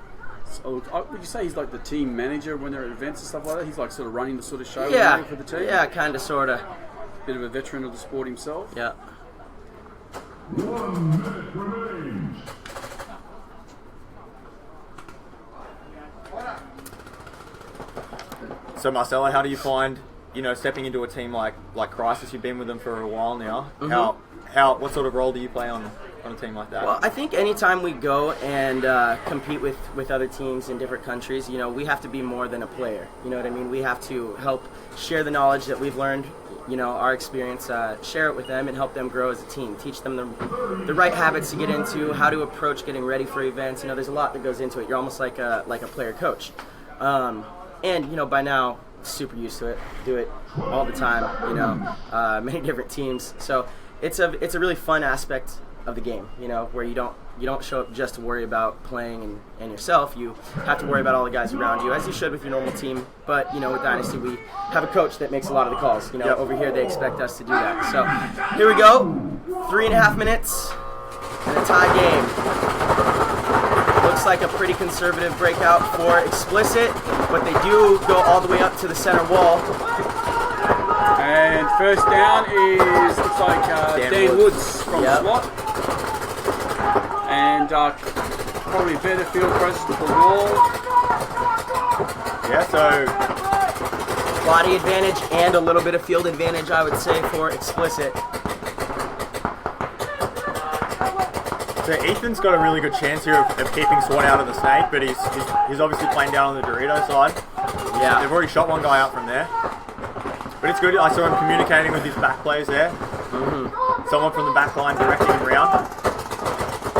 Would you say he's like the team manager when they're at events and stuff like that? He's like sort of running the sort of show Yeah, for the team. yeah, kind of, sort of. Bit of a veteran of the sport himself. Yeah. 1 minute remains. So Marcelo, how do you find, you know, stepping into a team like Crisis? You've been with them for a while now. Mm-hmm. What sort of role do you play on a team like that? Well, I think anytime we go and compete with other teams in different countries, you know, we have to be more than a player. You know what I mean? We have to help share the knowledge that we've learned, you know, our experience, share it with them and help them grow as a team. Teach them the right habits to get into, how to approach getting ready for events. You know, there's a lot that goes into it. You're almost like a player coach. And, you know, by now, super used to it. Do it all the time, you know, many different teams. So it's a really fun aspect of the game, you know, where you don't show up just to worry about playing and yourself. You have to worry about all the guys around you, as you should with your normal team. But, you know, with Dynasty, we have a coach that makes a lot of the calls. You know, over here they expect us to do that. So here we go. 3.5 minutes and a tie game. Looks like a pretty conservative breakout for Explicit, but they do go all the way up to the center wall. And first down looks like Dan Woods from slot. And probably better field closer to the wall. Yeah, so body advantage and a little bit of field advantage, I would say, for Explicit. So Ethan's got a really good chance here of keeping Swan out of the snake, but he's obviously playing down on the Dorito side. Yeah. They've already shot one guy out from there. But it's good. I saw him communicating with his back players there. Mm-hmm. Someone from the back line directing him around.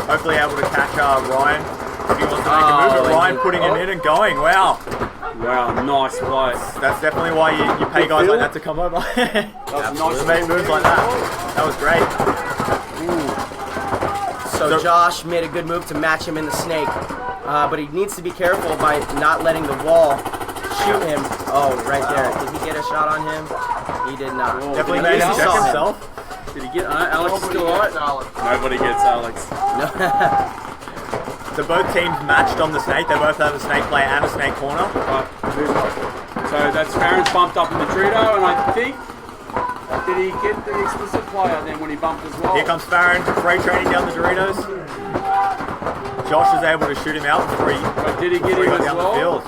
Hopefully able to catch Ryan if he wants to make a move. But Ryan putting him in and going. Wow. Wow, nice play. That's definitely why you pay guys like that to come over. That was nice. Make moves like that. That was great. So Josh made a good move to match him in the snake, but he needs to be careful by not letting the wall shoot him. Oh, right there. Did he get a shot on him? He did not. Definitely made him check himself. Did he get Alex still alright? Nobody gets Alex. So both teams matched on the snake. They both have a snake player and a snake corner. Right. So that's Farron's bumped up in the Dorito, and I think, did he get the Explicit player then when he bumped as well? Here comes Farron, freight training down the Doritos. Josh is able to shoot him out before he, but did he get him as down well? the field.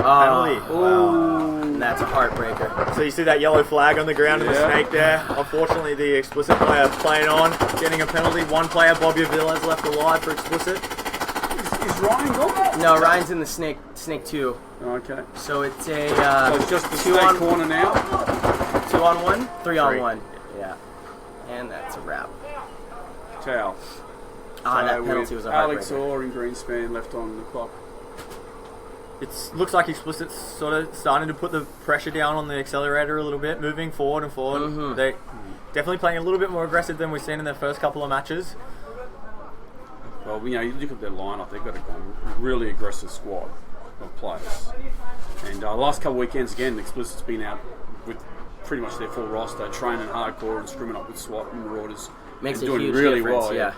Penalty. Ooh, and that's a heartbreaker. So you see that yellow flag on the ground in the snake there. Unfortunately, the Explicit player playing on, getting a penalty. One player, Bobby Avila, is left alive for Explicit. Is Ryan gone? No, Ryan's in the snake 2. Okay. So it's a so it's just the snake corner now. 2-on-1, 3-on-1. Yeah, and that's a wrap. Towel. That penalty was a heartbreaker. Alex Orr and Greenspan left on the clock. looks like Explicit's sort of starting to put the pressure down on the accelerator a little bit, moving forward and forward. Mm-hmm. They're definitely playing a little bit more aggressive than we've seen in their first couple of matches. Well, you look at their lineup, they've got a really aggressive squad of players. And last couple of weekends, again, Explicit's been out with pretty much their full roster, training hardcore and scrimming up with SWAT and Marauders. Makes and a doing huge really difference, well. yeah.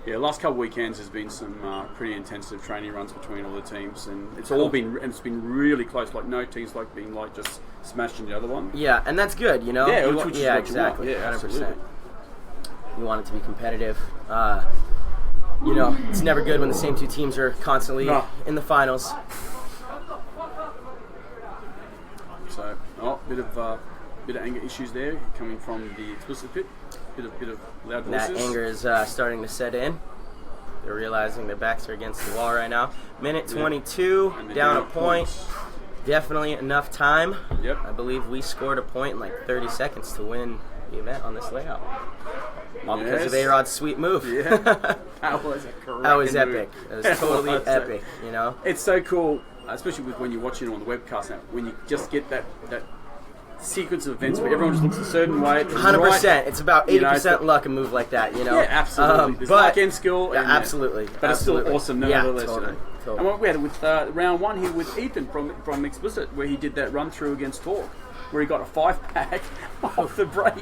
Yeah, last couple of weekends there's been some pretty intensive training runs between all the teams, and it's all been really close. Like no teams been just smashing the other one. Yeah, and that's good, you know. Yeah, You which want- is yeah, what you want. exactly, Yeah, 100%. absolutely. You want it to be competitive. It's never good when the same two teams are constantly No. in the finals. So, bit of anger issues there coming from the Explicit pit. Bit of loud voices. That anger is starting to set in. They're realizing their backs are against the wall right now. Minute 22, And they're down a down point. points. Definitely enough time. Yep. I believe we scored a point in like 30 seconds to win the event on this layout. All because of Yes. A-Rod's sweet move. Yeah. That was a correct That was move. epic. It was totally epic, you know? It's so cool, especially when you're watching it on the webcast now, when you just get that sequence of events where everyone just looks a certain way. 100%. It's about 80% You know, it's- luck a move like that, you know? Yeah, absolutely. There's luck and skill. Yeah, and, absolutely. But it's still absolutely. awesome Yeah, nevertheless. totally. And Totally. what we had with round one here with Ethan from Explicit, where he did that run through against Talk, where he got a 5-pack off the break.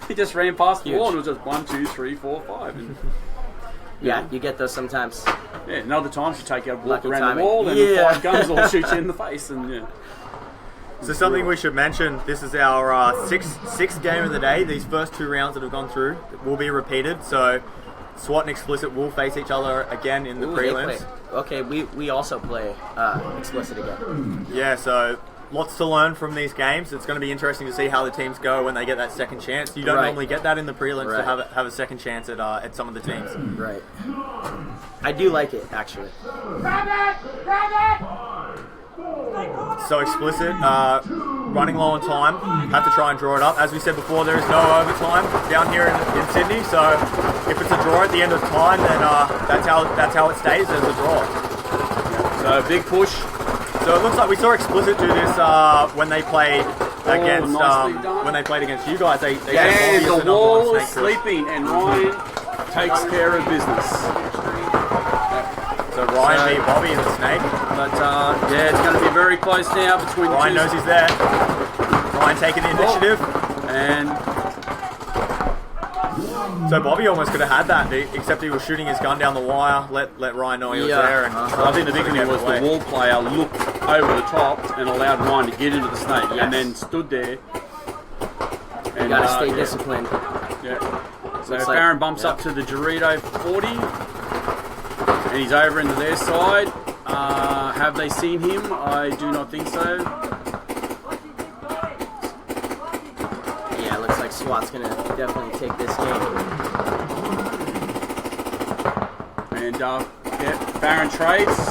He just ran past the Huge. wall and it was just 1, 2, 3, 4, 5. And, Yeah, you get those sometimes. yeah, and other times you take a walk Lucky around timing. the wall and Yeah. 5 guns will shoot you in the face. And yeah. So something we should mention, this is our sixth game of the day. These first 2 rounds that have gone through will be repeated. So SWAT and Explicit will face each other again in the Ooh, they prelims. play. Okay, we also play Explicit again. Yeah, so lots to learn from these games. It's going to be interesting to see how the teams go when they get that second chance. You don't Right. normally get that in the prelims to Right. have a second chance at some of the teams. Right. I do like it, actually. So Explicit, running low on time, have to try and draw it up. As we said before, there is no overtime down here in Sydney, so if it's a draw at the end of time, then that's how it stays as a draw. So big push. So it looks like we saw Explicit do this when they played against nicely done. when they played against you guys. They And gave Bobby the as number wall one is snake sleeping, and Ryan takes care of business. So Ryan beat Bobby in the snake. But yeah, it's going to be very close now between the Ryan two. knows he's there. Ryan taking the initiative. And So Bobby almost could have had that, except he was shooting his gun down the wire. Let Ryan know he was Yeah. there. And I think the big thing was the wall player looked over the top and allowed Ryan to get into the snake, Yes. and then stood there. You gotta stay disciplined. Yeah. So Looks like- Farron bumps yeah. up to the Dorito 40, and he's over into their side. Have they seen him? I do not think so. Yeah, it looks like SWAT's gonna definitely take this game. And yeah, Farron trades.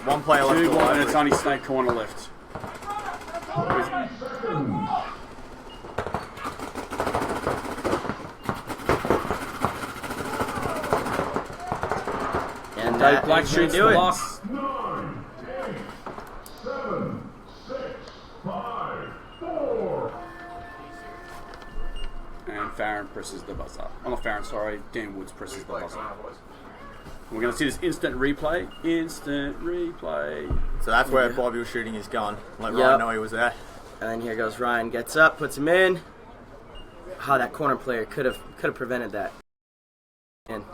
One player left. 2-1, alive. and it's only Snake Corner left. And Dave Black is gonna shoots do the it. last. 7, 6, 5, 4. And Farron presses the buzzer. Oh, not Farron, sorry. Dan Woods presses the buzzer. We're going to see this instant replay. Instant replay. So that's where Bobby was shooting his gun. Let Yep. Ryan know he was there. And then here goes Ryan. Gets up, puts him in. Oh, that corner player could have prevented that. And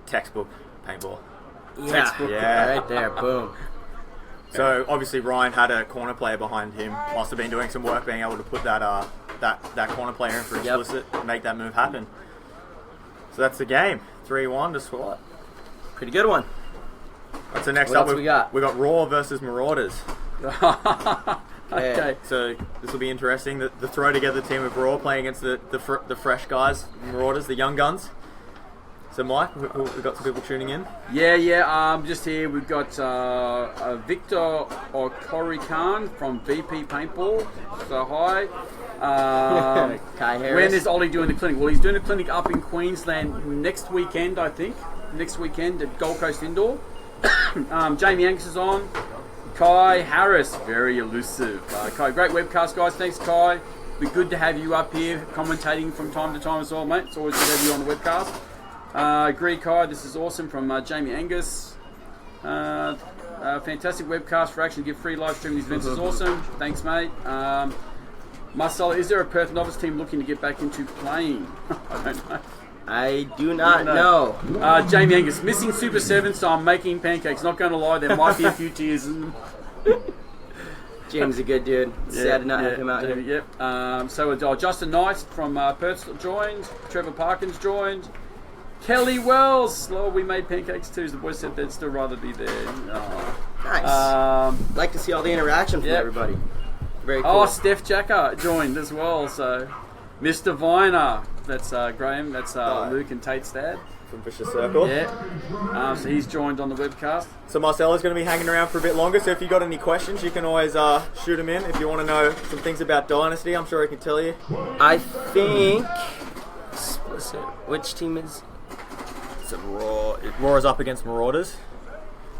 Textbook paintball. yeah, right there, boom. So obviously Ryan had a corner player behind him. Must have been doing some work being able to put that that corner player in for Yep. Explicit and make that move happen. So that's the game. 3-1 to SWAT. Pretty good one. That's the next What up. else we got? We got Raw versus Marauders. Okay. So this will be interesting. The throw together team of Raw playing against the fresh guys, Marauders, the young guns. So Mike, we've got some people tuning in. Yeah. Just here we've got Victor Okorikan from VP Paintball. So hi. Kai Harris. When is Ollie doing the clinic? Well, he's doing a clinic up in Queensland next weekend, I think. Next weekend at Gold Coast Indoor. Jamie Angus is on. Kai Harris, very elusive. Kai, great webcast, guys. Thanks, Kai. Be good to have you up here commentating from time to time as well, mate. It's always good to have you on the webcast. Agree, Kai. This is awesome from Jamie Angus. Fantastic webcast for actually give free live stream these events is awesome. Thanks, mate. Marcelo, is there a Perth novice team looking to get back into playing? I don't know. I do not know. Jamie Angus, missing Super 7, so I'm making pancakes. Not going to lie, there might be a few tears in them. James is a good dude. Sad to not have him out here. Yep. So Justin Knight from Perth joined. Trevor Parkins joined. Kelly Wells. Oh, we made pancakes too. The boys said they'd still rather be there. Oh. Nice. Like to see all the interaction from everybody. Very cool. Oh, Steph Jacker joined as well. So Mr. Viner. That's Graham. That's Luke and Tate's dad. From Vicious Circle. Yeah. So he's joined on the webcast. So Marcelo's going to be hanging around for a bit longer, so if you got any questions, you can always shoot him in. If you want to know some things about Dynasty, I'm sure he can tell you. I think... Which team is... It's Raw is up against Marauders.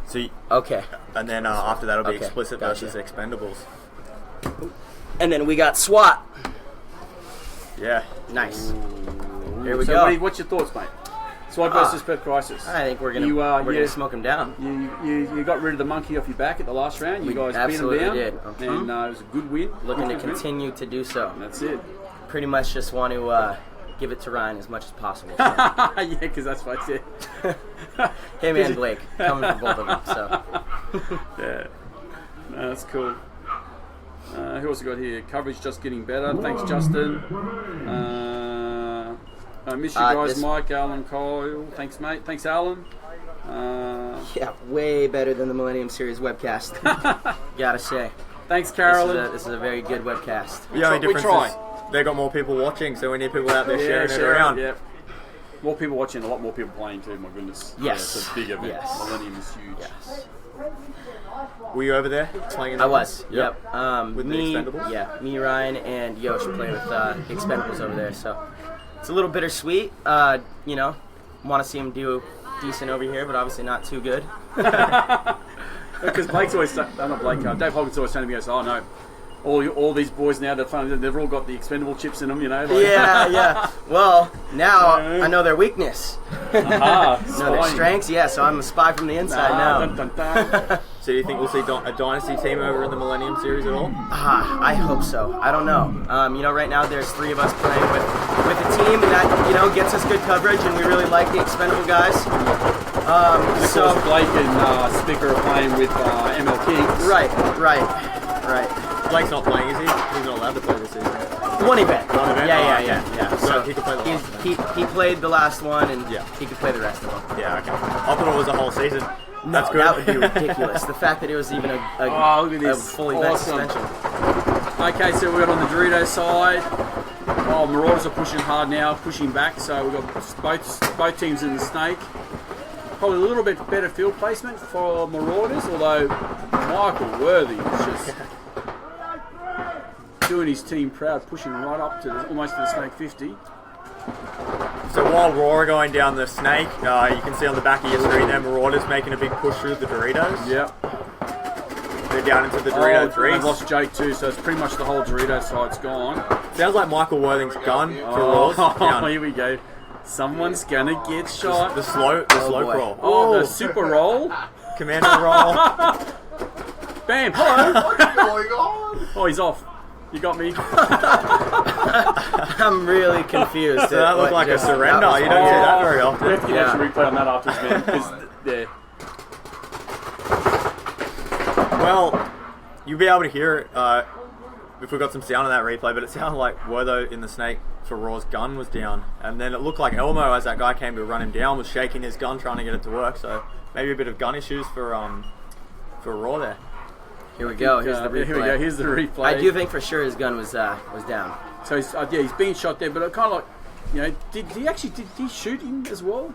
So okay. And then after that, it'll be Explicit versus Expendables. And then we got SWAT. Yeah. Nice. Here we go. What's your thoughts, mate? SWAT versus Perth Crisis. I think we're gonna smoke him down. You got rid of the monkey off your back at the last round. You guys beat him down. Did. And it was a good win. Looking to continue to do so. That's it. Pretty much just want to give it to Ryan as much as possible. So. Yeah, because that's what I said. Him and Blake coming for both of them. So. Yeah, no, that's cool. Who else we got here? Coverage just getting better. Thanks, Justin. I miss you guys, Mike, Alan, Kyle. Thanks, mate. Thanks, Alan. Yeah, way better than the Millennium Series webcast. Gotta say. Thanks, Carolyn. This is a very good webcast. The only difference is they got more people watching, so we need people out there sharing it around. Yep. More people watching, a lot more people playing too. My goodness. Yes. It's a big event. Yes. Millennium is huge. Yes. Were you over there playing? I was. Yep. With the Expendables? Yeah. Me, Ryan, and Yosh play with Expendables over there. So it's a little bittersweet. You know, want to see him do decent over here, but obviously not too good. Because Blake's always, not Blake, Dave Hogan's always telling me, oh no, all these boys now, they've all got the expendable chips in them, you know. Like. Yeah. Well, now I know their weakness. Know their strengths, so I'm a spy from the inside now. Dun, dun, dun. So do you think we'll see a Dynasty team over in the Millennium Series at all? I hope so. I don't know. You know, right now there's 3 of us playing with a team, and that, you know, gets us good coverage, and we really like the expendable guys. So Blake and Spicker are playing with ML Kings. Right. Blake's not playing, is he? He's not allowed to play this season. One event. Yeah. So he could play the last one. He played the last one, and he could play the rest of them. Yeah, okay. I thought it was a whole season. That's good. That would be ridiculous. The fact that it was even a full event suspension. Okay, so we've got on the Dorito side. Oh, Marauders are pushing hard now, pushing back. So we've got both teams in the snake. Probably a little bit better field placement for Marauders, although Michael Worthy is just doing his team proud, pushing right up to almost to the snake 50. So while Raw are going down the snake, you can see on the back of your screen there, Marauders making a big push through the Doritos. Yep. They're down into the Dorito 3s. They've lost Jake too, so it's pretty much the whole Dorito side's gone. Sounds like Michael Worthing's gun for Raws. Oh, here we go. Someone's gonna get shot. The slow crawl. Oh, the super roll. Commando roll. Bam. Hello. Oh, he's off. You got me. I'm really confused. So that looked like a surrender. You don't see that very often. We have to get a replay on that after this, man. Well, you'll be able to hear it if we got some sound on that replay, but it sounded like Wortho in the snake for Raw's gun was down. And then it looked like Elmo, as that guy came to run him down, was shaking his gun trying to get it to work. So maybe a bit of gun issues for Raw there. Here we go. Here's the replay. Here we go. Here's the replay. I do think for sure his gun was down. So he's being shot there, but it kind of like you know, did he shoot him as well?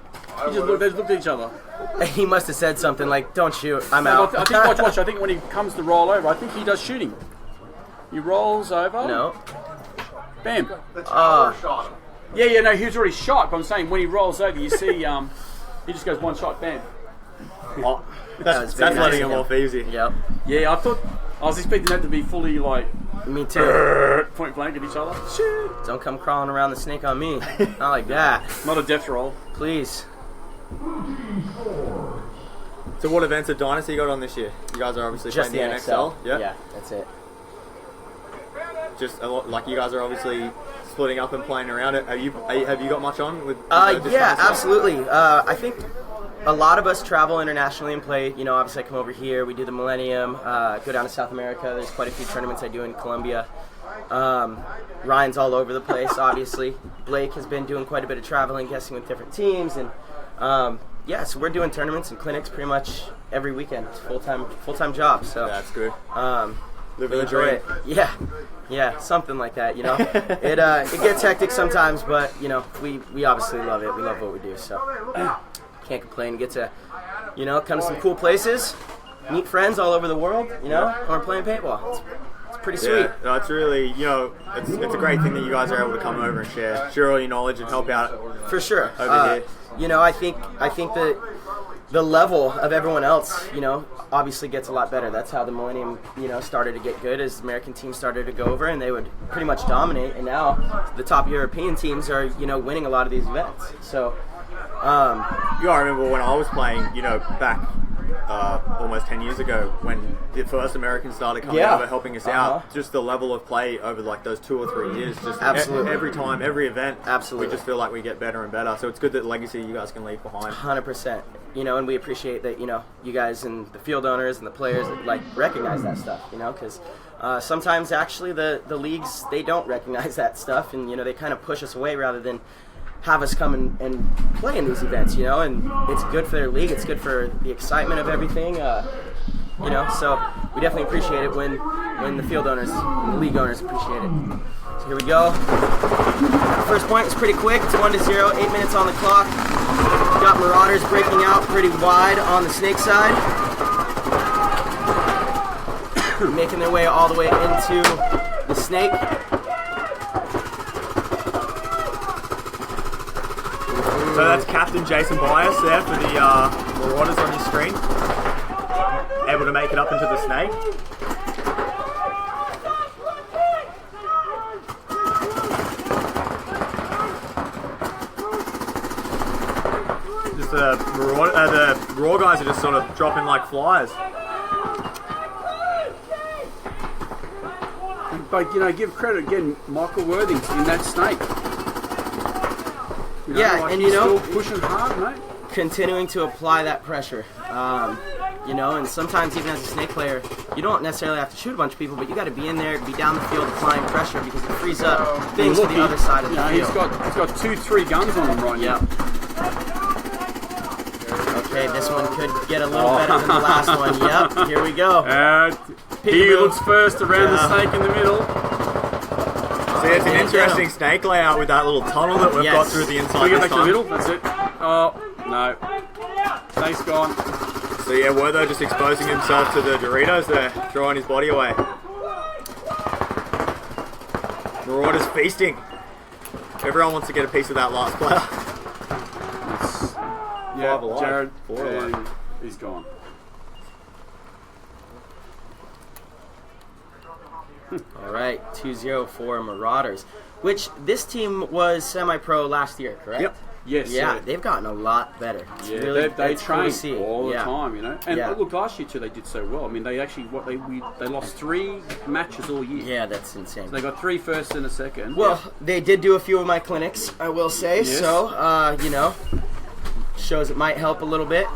They looked at each other. He must have said something like, "Don't shoot, I'm out." I think watch. I think when he comes to roll over, I think he does shoot him. He rolls over. No. Bam. Yeah, no, he was already shot. But I'm saying when he rolls over, you see, he just goes one shot, bam. Oh, that's very nice letting of him off easy. Yep. Yeah, I was expecting that to be fully like Me too. point blank at each other. Don't come crawling around the snake on me. Not like that. Not a death roll. Please. So what events of Dynasty you got on this year? You guys are obviously Just the playing the NXL. Yeah, that's it. Just a lot, like you guys are obviously splitting up and playing around it. Have you got much on with? Yeah, kind of stuff? absolutely. I think a lot of us travel internationally and play. You know, obviously I come over here. We do the Millennium. Go down to South America. There's quite a few tournaments I do in Colombia. Ryan's all over the place, obviously. Blake has been doing quite a bit of traveling, guessing with different teams, and yeah, so we're doing tournaments and clinics pretty much every weekend. It's full-time job. So That's good. we enjoy it. Yeah, something like that. You know, it gets hectic sometimes, but you know, we obviously love it. We love what we do, so can't complain. Get to, you know, come to some cool places, meet friends all over the world. You know, and we're playing paintball. It's pretty sweet. Yeah, no, it's really, you know, it's a great thing that you guys are able to come over and share all your knowledge and help out. For sure. Over here. You know, I think that the level of everyone else, you know, obviously gets a lot better. That's how the Millennium, you know, started to get good, as American teams started to go over and they would pretty much dominate. And now the top European teams are, you know, winning a lot of these events. So, You gotta remember when I was playing, you know, back almost 10 years ago when the first Americans started coming over helping us out, just the level of play over like those 2 or 3 years, just Absolutely. every time, every event, Absolutely. we just feel like we get better and better. So it's good that legacy you guys can leave behind. 100%. You know, and we appreciate that, you know, you guys and the field owners and the players, like, recognize that stuff, you know, because sometimes actually the leagues, they don't recognize that stuff, and, you know, they kind of push us away rather than have us come and play in these events, you know, and it's good for their league, it's good for the excitement of everything, you know, so we definitely appreciate it when the field owners and the league owners appreciate it. So here we go. First point was pretty quick, it's 1-0, 8 minutes on the clock. Got Marauders breaking out pretty wide on the snake side. Making their way all the way into the snake. So that's Captain Jason Bias there for the Marauders on your screen. Able to make it up into the snake. Just the Raw guys are just sort of dropping like flies. But, you know, give credit again, Michael Worthing's in that snake. You know, Yeah, like and he's you know, still pushing hard, mate. continuing to apply that pressure. You know, and sometimes even as a snake player, you don't necessarily have to shoot a bunch of people, but you got to be in there, be down the field applying pressure because it frees up things to the other side of the field. He's got 2-3 guns on him right now. Okay, this one could get a little better than the last one. Yep, here we go. He looks first around the snake in the middle. See, it's an interesting snake layout with that little tunnel that we've got through the inside. We get back to the middle. That's it. Oh no, snake's gone. So yeah, Wertho just exposing himself to the Doritos there, throwing his body away. Marauders feasting. Everyone wants to get a piece of that last player. Yeah, Five alive. Jared, Four alive. he's gone. All right, 2-0 for Marauders, which this team was semi-pro last year, correct? Yep. Yes. Yeah, sir. they've gotten a lot better. It's Yeah, really, they it's cool to train see. all the time, you know. And look, last year too, they did so well. I mean, they actually they lost 3 matches all year. Yeah, that's insane. So they got 3 first and a second. Well, they did do a few of my clinics, I will say. Yes. So, you know, shows it might help a little bit.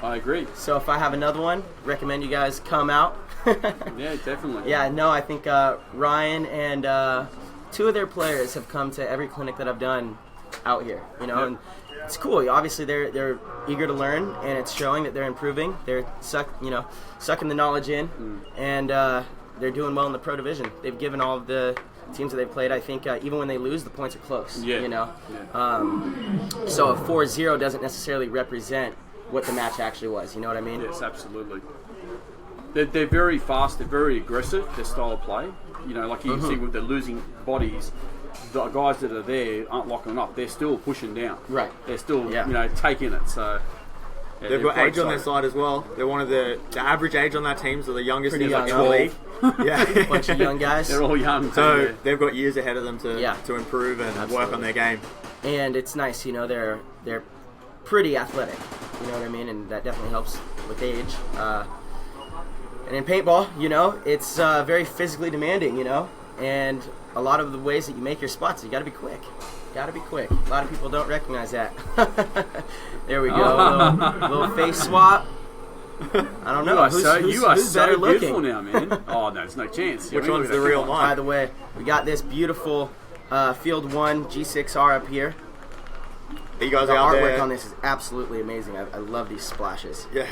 I agree. So if I have another one, recommend you guys come out. Yeah, definitely. Yeah, no, I think Ryan and 2 of their players have come to every clinic that I've done out here, you know, and it's cool. Obviously, they're eager to learn, and it's showing that they're improving. They're sucking the knowledge in, and they're doing well in the pro division. They've given all of the teams that they've played, I think even when they lose, the points are close. Yeah. You know, Yeah. so a 4-0 doesn't necessarily represent what the match actually was. You know what I mean? Yes, absolutely. They're very fast. They're very aggressive. Their style of play. You know, like you can see with the losing bodies, the guys that are there aren't locking up. They're still pushing down. Right. They're still, taking it. So yeah, They've got age on their side as well. They're one of the average age on that team, so the youngest Pretty is like in young. the league. Yeah, Bunch of young guys. They're all young. so too, they've got years ahead of them to improve and work on their game. And it's nice, you know, they're pretty athletic. You know what I mean? And that definitely helps with age. And in paintball, you know, it's very physically demanding, you know, and a lot of the ways that you make your spots, you got to be quick. Got to be quick. A lot of people don't recognize that. There we go. Little face swap. I don't know. You are who's so better beautiful looking? now, man. Oh, no, there's no chance. Which one's the real one? By the way, we got this beautiful Field 1 G6R up here. Are you guys The out artwork there? on this is absolutely amazing. I love these splashes. Yeah.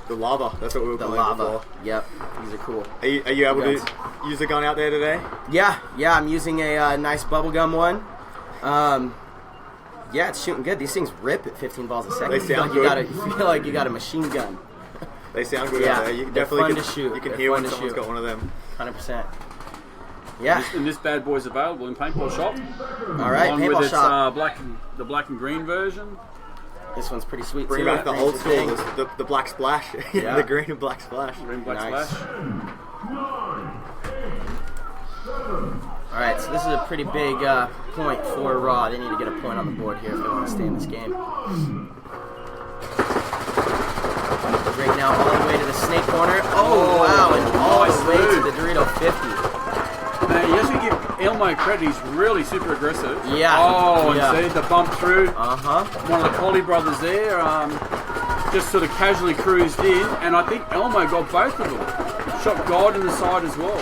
The lava. That's what we were The calling lava. it before. Yep, these are cool. Are you able Guns. to use the gun out there today? Yeah, I'm using a nice bubblegum one. Yeah, it's shooting good. These things rip at 15 balls a second. They sound good. You feel like you got a machine gun. They sound good Yeah, out there. You can they're definitely fun to shoot. You can They're hear fun when to someone's shoot. got one of them. 100%. Yeah. And this bad boy's available in Paintball Shop. All right, Along with paintball its shop. the black and green version. This one's pretty sweet Bring too. back the Brings old the school, thing. the black splash, Yeah. the green and black splash. Green black Nice. splash. All right, so this is a pretty big point for Raw. They need to get a point on the board here if they want to stay in this game. Right now, all the way to the snake corner. Oh, wow, and all nice the way to move. the Dorito 50. Now, you have to give Elmo credit. He's really super aggressive. Yeah. Oh, Yeah. and see the bump through. Uh-huh. One of the Collie brothers there just sort of casually cruised in, and I think Elmo got both of them. Shot God in the side as well.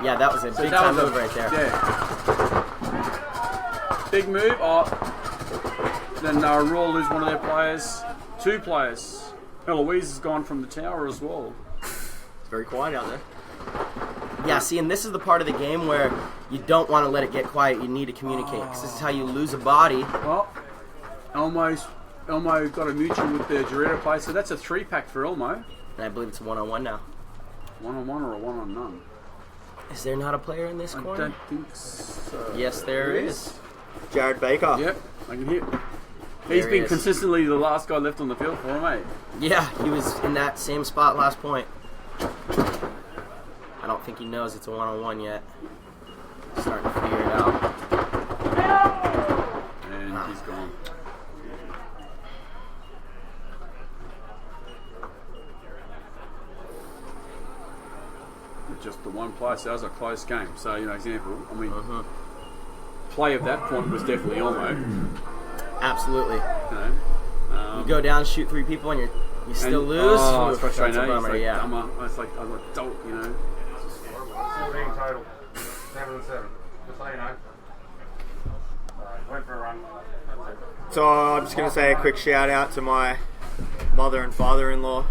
Yeah, that was a big that time was move right there. Yeah. Big move. Oh, then Raw lose one of their players. Two players. Eloise has gone from the tower as well. It's very quiet out there. Yeah, see, and this is the part of the game where you don't want to let it get quiet. You need to communicate, because this is how you lose a body. Well, Elmo got a mutual with the Dorito player, so that's a 3-pack for Elmo. And I believe it's a one-on-one now. 1-on-1 or a 1-on-none? Is there not a player in this I corner? don't think so. Yes, there is. Jared Baker. Yep, I can hear. There He's he been is. consistently the last guy left on the field for him, mate. Yeah, he was in that same spot last point. I don't think he knows it's a one-on-one yet. Starting to figure it out. And he's gone. Just the one play, so that was a close game. So, example, I mean, play of that point was definitely Elmo. Absolutely. You You go down, shoot 3 people, and you still lose. Oh, Oof, it's frustrating. that's a It's bummer, like, yeah. it's like I'm an adult, 17 total. 7 and 7. Just so you know. Went for a run. That's it. So I'm just going to say a quick shout out to my mother and father-in-law,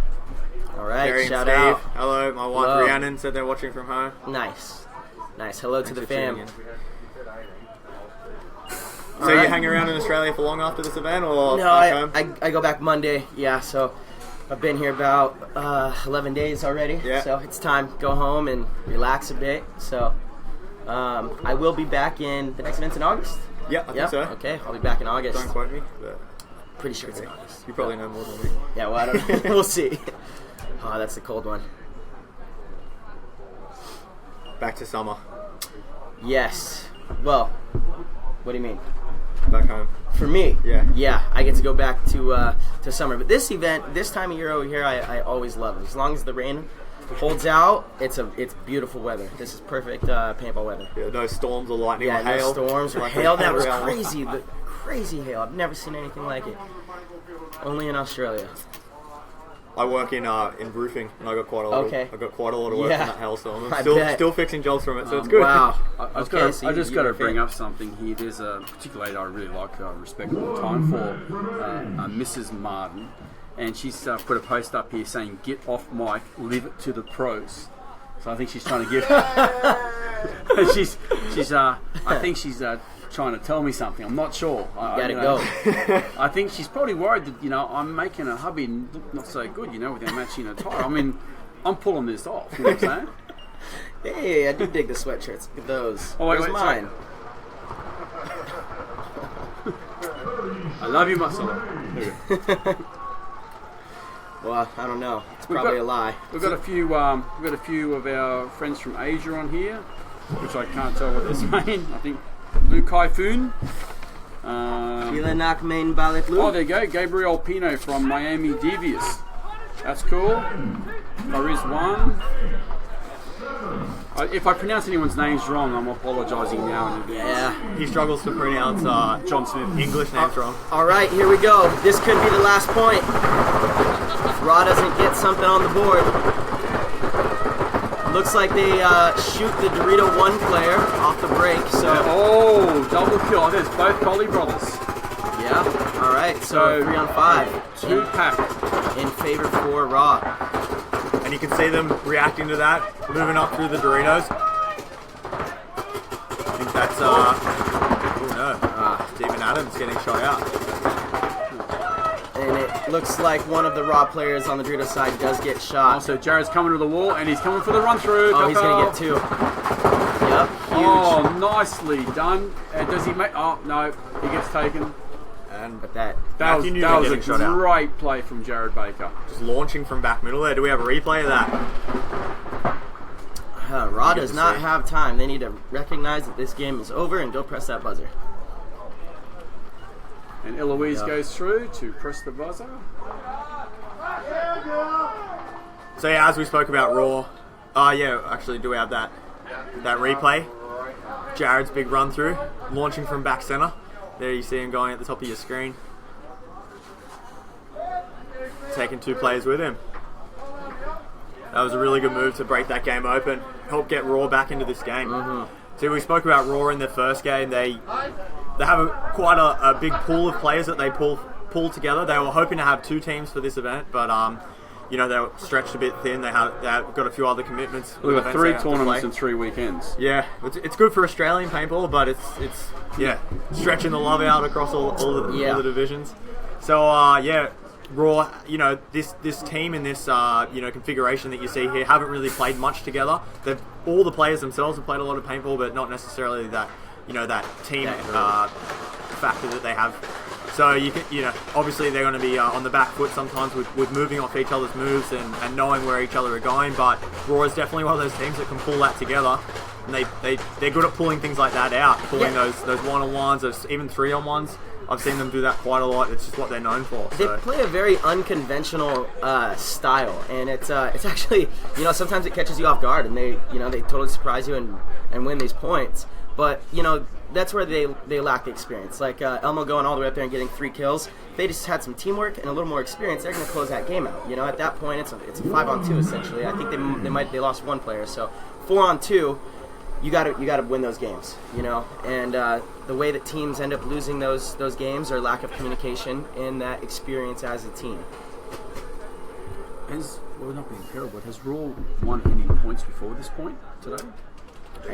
All right, Gary and shout Steve. out. Hello, my wife Hello. Rhiannon said they're watching from home. Nice. Hello to the Thanks for tuning fam. in. All So right. you hang around in Australia for long after this event, or No, back home? I go back Monday. Yeah, so I've been here about 11 days already. Yeah. So it's time to go home and relax a bit. So I will be back in the next event's in August. Yeah, I Yeah. think so. Okay, I'll be back in August. Don't quote me, but Pretty sure it's in August. you probably know more than me. Yeah, well, I don't know. We'll see. Oh, that's the cold one. Back to summer, Yes. Well, what do you mean? back home. For me, Yeah. I get to go back to summer. But this event, this time of year over here, I always love it. As long as the rain holds out, it's beautiful weather. This is perfect paintball weather. Yeah, no storms or lightning Yeah, or no hail. storms or Like hail. That was around. crazy. The crazy hail. I've never seen anything like it. Only in Australia. I work in roofing, and I got quite a lot. Okay. I got quite a lot of work Yeah. in that hailstorm. I I'm bet. still fixing jobs from it, so it's good. Wow. I just Okay, so got to you're a bring fan. up something here. There's a particular lady I really like, respect all the time for, Mrs. Martin, and she's put a post up here saying, "Get off mic, leave it to the pros." So I think she's trying to give she's I think she's trying to tell me something. I'm not sure. Gotta go. I think she's probably worried that I'm making her hubby look not so good, without matching attire. I mean, I'm pulling this off. You know what I'm saying? Hey, I do dig the sweatshirts. Look at those. Oh, wait, Where's mine? I love you, Marcelo. Well, I don't know. It's probably a lie. We've got a few of our friends from Asia on here, which I can't tell what they're saying. I think Lu Kai-Foon. Ilanak Main Balit Lu. Oh, there you go. Gabriel Pino from Miami Devious. That's cool. There is one. If I pronounce anyone's names wrong, I'm apologising now in advance. Yeah, he struggles to pronounce John Smith English names wrong. All right, here we go. This could be the last point. If Raw doesn't get something on the board. Looks like they shoot the Dorito 1 player off the break. So double kill. There's both Collie brothers. Yeah. All right. So 3 on 5. 2-pack in favor for Raw. And you can see them reacting to that, moving up through the Doritos. I think that's Steven Adams getting shot out. And it looks like one of the Raw players on the Dorito side does get shot. Also, Jared's coming to the wall, and he's coming for the run-through. Oh, he's going to get 2. Yep, huge. Oh, nicely done. Does he make... Oh, no, he gets taken. And that was a great play from Jared Baker. Just launching from back middle there. Do we have a replay of that? Raw does not have time. They need to recognize that this game is over and go press that buzzer. And Eloise goes through to press the buzzer. So yeah, as we spoke about Raw, actually, do we have that replay? Jared's big run through, launching from back center. There you see him going at the top of your screen. Taking 2 players with him. That was a really good move to break that game open. Help get Raw back into this game. Mm-hmm. See, we spoke about Raw in their first game. They have quite a big pool of players that they pull together. They were hoping to have 2 teams for this event, but they were stretched a bit thin. They got a few other commitments. We've got 3 tournaments and 3 weekends. Yeah, it's good for Australian paintball, but it's stretching the love out across all the divisions. So Raw, this team in this configuration that you see here haven't really played much together. All the players themselves have played a lot of paintball, but not necessarily that team factor that they have. So obviously they're going to be on the back foot sometimes with moving off each other's moves and knowing where each other are going. But Raw is definitely one of those teams that can pull that together, and they're good at pulling things like that out, pulling those 1-on-1s, those even 3-on-1s. I've seen them do that quite a lot. It's just what they're known for. They play a very unconventional style, and it's actually sometimes it catches you off guard, and they totally surprise you and win these points. But that's where they lack the experience. Like Elmo going all the way up there and getting 3 kills. If they just had some teamwork and a little more experience, they're going to close that game out. At that point, it's a 5-on-2 essentially. I think they lost 1 player, so 4-on-2. You got to win those games, And the way that teams end up losing those games are lack of communication and that experience as a team. Not being terrible, but has Raw won any points before this point today?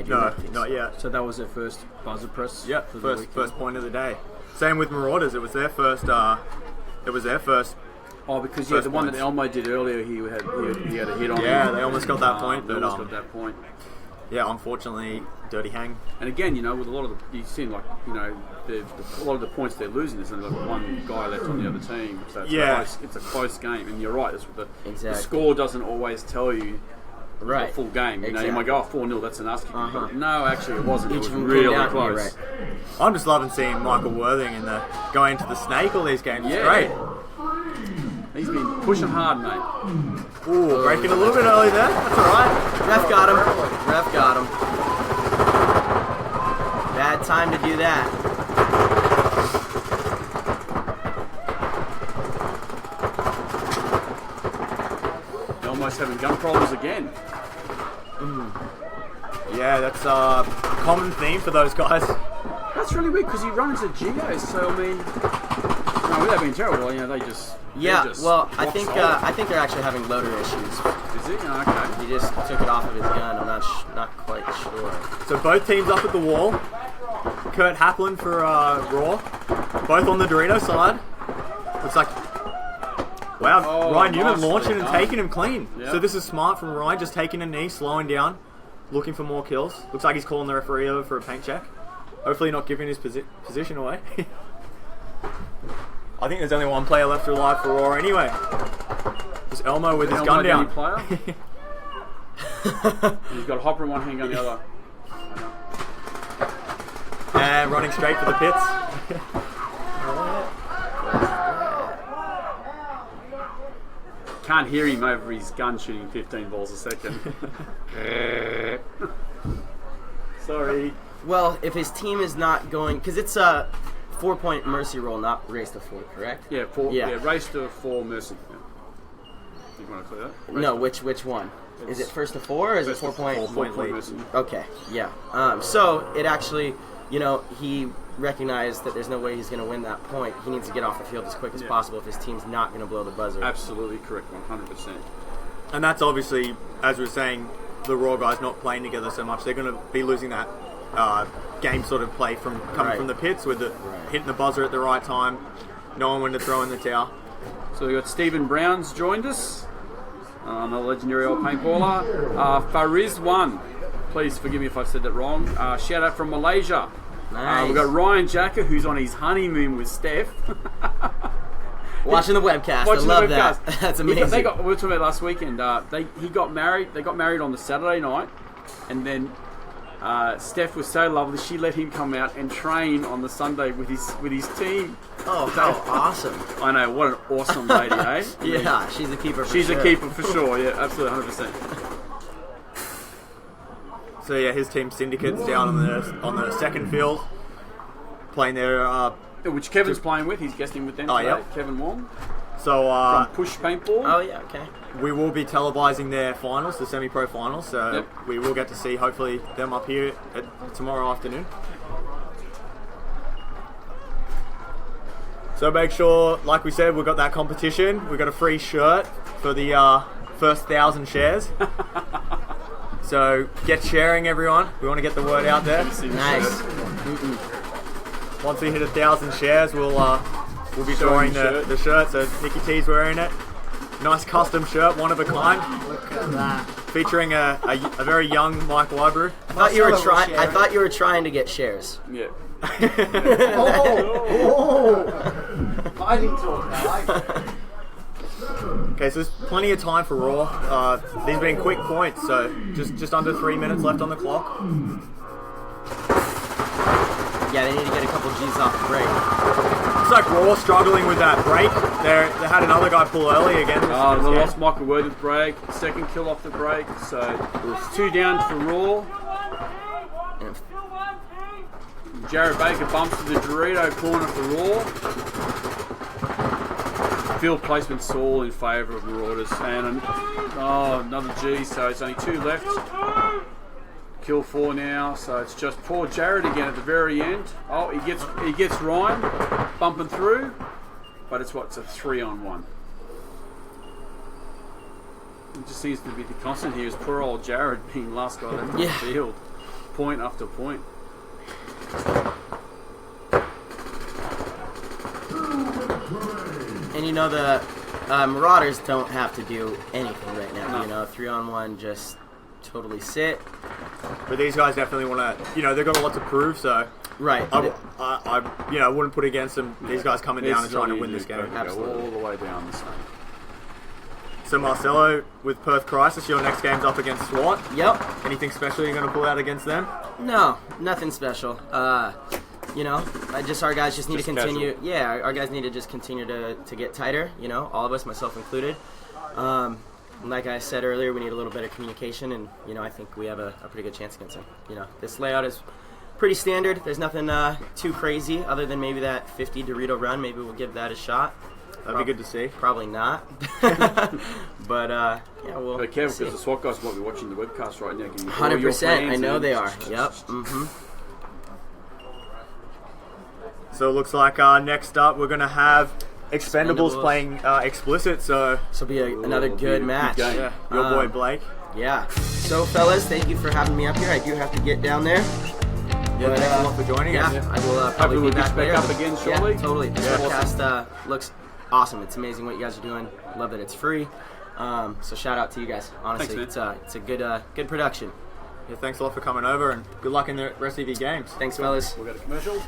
No, not yet. So that was their first buzzer press. Yeah, first point of the day. Same with Marauders. It was their first. Oh, because the one that Elmo did earlier, he had a hit on. Yeah, they almost got that point. But got that point. Yeah, unfortunately, dirty hang. And again, with a lot of you seem like a lot of the points they're losing is only like 1 guy left on the other team. So it's a close game, and you're right. The score doesn't always tell you. Right. A full game. You might go 4-0, that's an asking. No, actually it wasn't. It was Each really close. Right. I'm just loving seeing Michael Worthing going into the snake all these games. It's great. He's been pushing hard, mate. Ooh, breaking a little bit early there. That's alright. Ref got him. Bad time to do that. Almost having gun problems again. Yeah, that's a common theme for those guys. That's really weird because he runs a Geos, so I mean, no, without being terrible, they just well, I rock think solid. I think they're actually having loader issues. Is he? Oh, okay. He just took it off of his gun. I'm not quite sure. So both teams up at the wall. Kurt Hapland for Raw. Both on the Dorito side. Looks like... Wow, Ryan Newman nicely launching and done. taking him clean. Yeah. So this is smart from Ryan, just taking a knee, slowing down, looking for more kills. Looks like he's calling the referee over for a paint check. Hopefully not giving his position away. I think there's only one player left alive for Raw anyway. Just Elmo with his gun down. Player. He's got a hopper in one hand, gun in the other. And running straight for the pits. Can't hear him over his gun shooting 15 balls a second. Sorry. Well, if his team is not going, because it's a 4-point mercy roll, not race to 4, correct? Yeah, race to 4 mercy. Yeah. You want to clear that? No, which one? Is it first to 4 or is it 4 point? 4 point lead. mercy. Okay, yeah. So it actually, he recognized that there's no way he's going to win that point. He needs to get off the field as quick as possible if his team's not going to blow the buzzer. Absolutely correct, 100%. And that's obviously, as we were saying, the Raw guys not playing together so much. They're going to be losing that game sort of play from coming from the pits with the hitting the buzzer at the right time, knowing when to throw in the towel. So we've got Stephen Brown's joined us, another legendary old paintballer. Fariz won. Please forgive me if I've said that wrong. Shout out from Malaysia. Nice. We've got Ryan Jacker, who's on his honeymoon with Steph. Watching the webcast. I love that. That's amazing. We were talking about last weekend. He got married. They got married on the Saturday night, and then Steph was so lovely. She let him come out and train on the Sunday with his team. Oh, how awesome! I know, what an awesome lady, eh? Yeah, she's a keeper. She's a keeper for sure. Yeah, absolutely, 100%. So yeah, his team Syndicate's down on the second field, playing their. Which Kevin's playing with. He's guesting with them today. Yep. Kevin Wong. So from Push Paintball. Oh yeah, okay. We will be televising their finals, the semi-pro finals. So we will get to see hopefully them up here tomorrow afternoon. So make sure, like we said, we've got that competition. We've got a free shirt for the first 1,000 shares. So get sharing, everyone. We want to get the word out there. Nice. Once we hit 1,000 shares, we'll be drawing the shirt. So Nicky T's wearing it. Nice custom shirt, one of a kind. Look at that. Featuring a very young Mike Wybrew. I thought you were trying to get shares. Yeah. Fighting talk now. Okay, so there's plenty of time for Raw. These have been quick points, so just under 3 minutes left on the clock. Yeah, they need to get a couple G's off the break. It's like Raw struggling with that break. They had another guy pull early again. They lost Michael Word with break. Second kill off the break. So it's 2 down for Raw. Jared Baker bumps to the Dorito corner for Raw. Field placement's all in favour of Marauders. And another G, so it's only 2 left. Kill 4 now, so it's just poor Jared again at the very end. Oh, he gets Ryan bumping through, but it's a 3-on-1. It just seems to be the constant here is poor old Jared being last guy left on the field, point after point. And the Marauders don't have to do anything right now. No. 3-on-1, just totally sit. But these guys definitely want to, they've got a lot to prove, so... Right. I wouldn't put against them. These guys coming down and trying to win this game. Absolutely. All the way down this thing. So Marcelo, with Perth Crisis, your next game's up against SWAT. Yep. Anything special you're going to pull out against them? No, nothing special. Our guys just need to continue. Casual. Yeah, our guys need to just continue to get tighter. All of us, myself included. Like I said earlier, we need a little bit of communication, and I think we have a pretty good chance against them. This layout is pretty standard. There's nothing too crazy other than maybe that 50 Dorito run. Maybe we'll give that a shot. That'd be good to see. Probably not. But we'll okay, because the SWAT guys might be watching the webcast right now. 100%. I know they are. Yep. Mm-hmm. So it looks like next up we're going to have Expendables playing Explicit, so this will be another good match. Yeah, your boy Blake. Yeah. So, fellas, thank you for having me up here. I do have to get down there. Yeah, thanks a lot for joining us. Yeah, I will probably we'll be back get later. up again shortly. Yeah, totally. This podcast looks awesome. It's amazing what you guys are doing. Love that it's free. So shout out to you guys. Honestly, Thanks, it's a good production. Yeah, thanks a lot for coming over, and good luck in the rest of your games. Thanks, fellas. We'll go to commercial.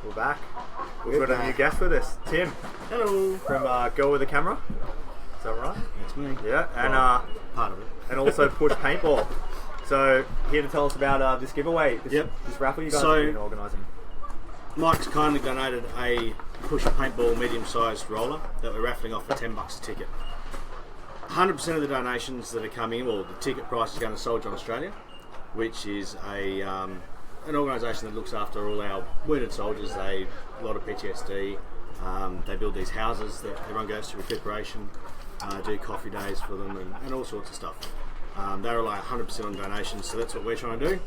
We're back. We've got a new guest with us, Tim. Hello. From Go With The Camera. Is that right? It's me. Yeah, and Part of it. and also Push Paintball. So here to tell us about this giveaway, this raffle you guys have been organising. Mike's kindly donated a Push Paintball medium-sized roller that we're raffling off for $10 a ticket. 100% of the donations that are coming in, well, the ticket price is going to Soldier on Australia, which is an organisation that looks after all our wounded soldiers. They a lot of PTSD. They build these houses that everyone goes to recuperation, do coffee days for them, and all sorts of stuff. They rely 100% on donations, so that's what we're trying to do.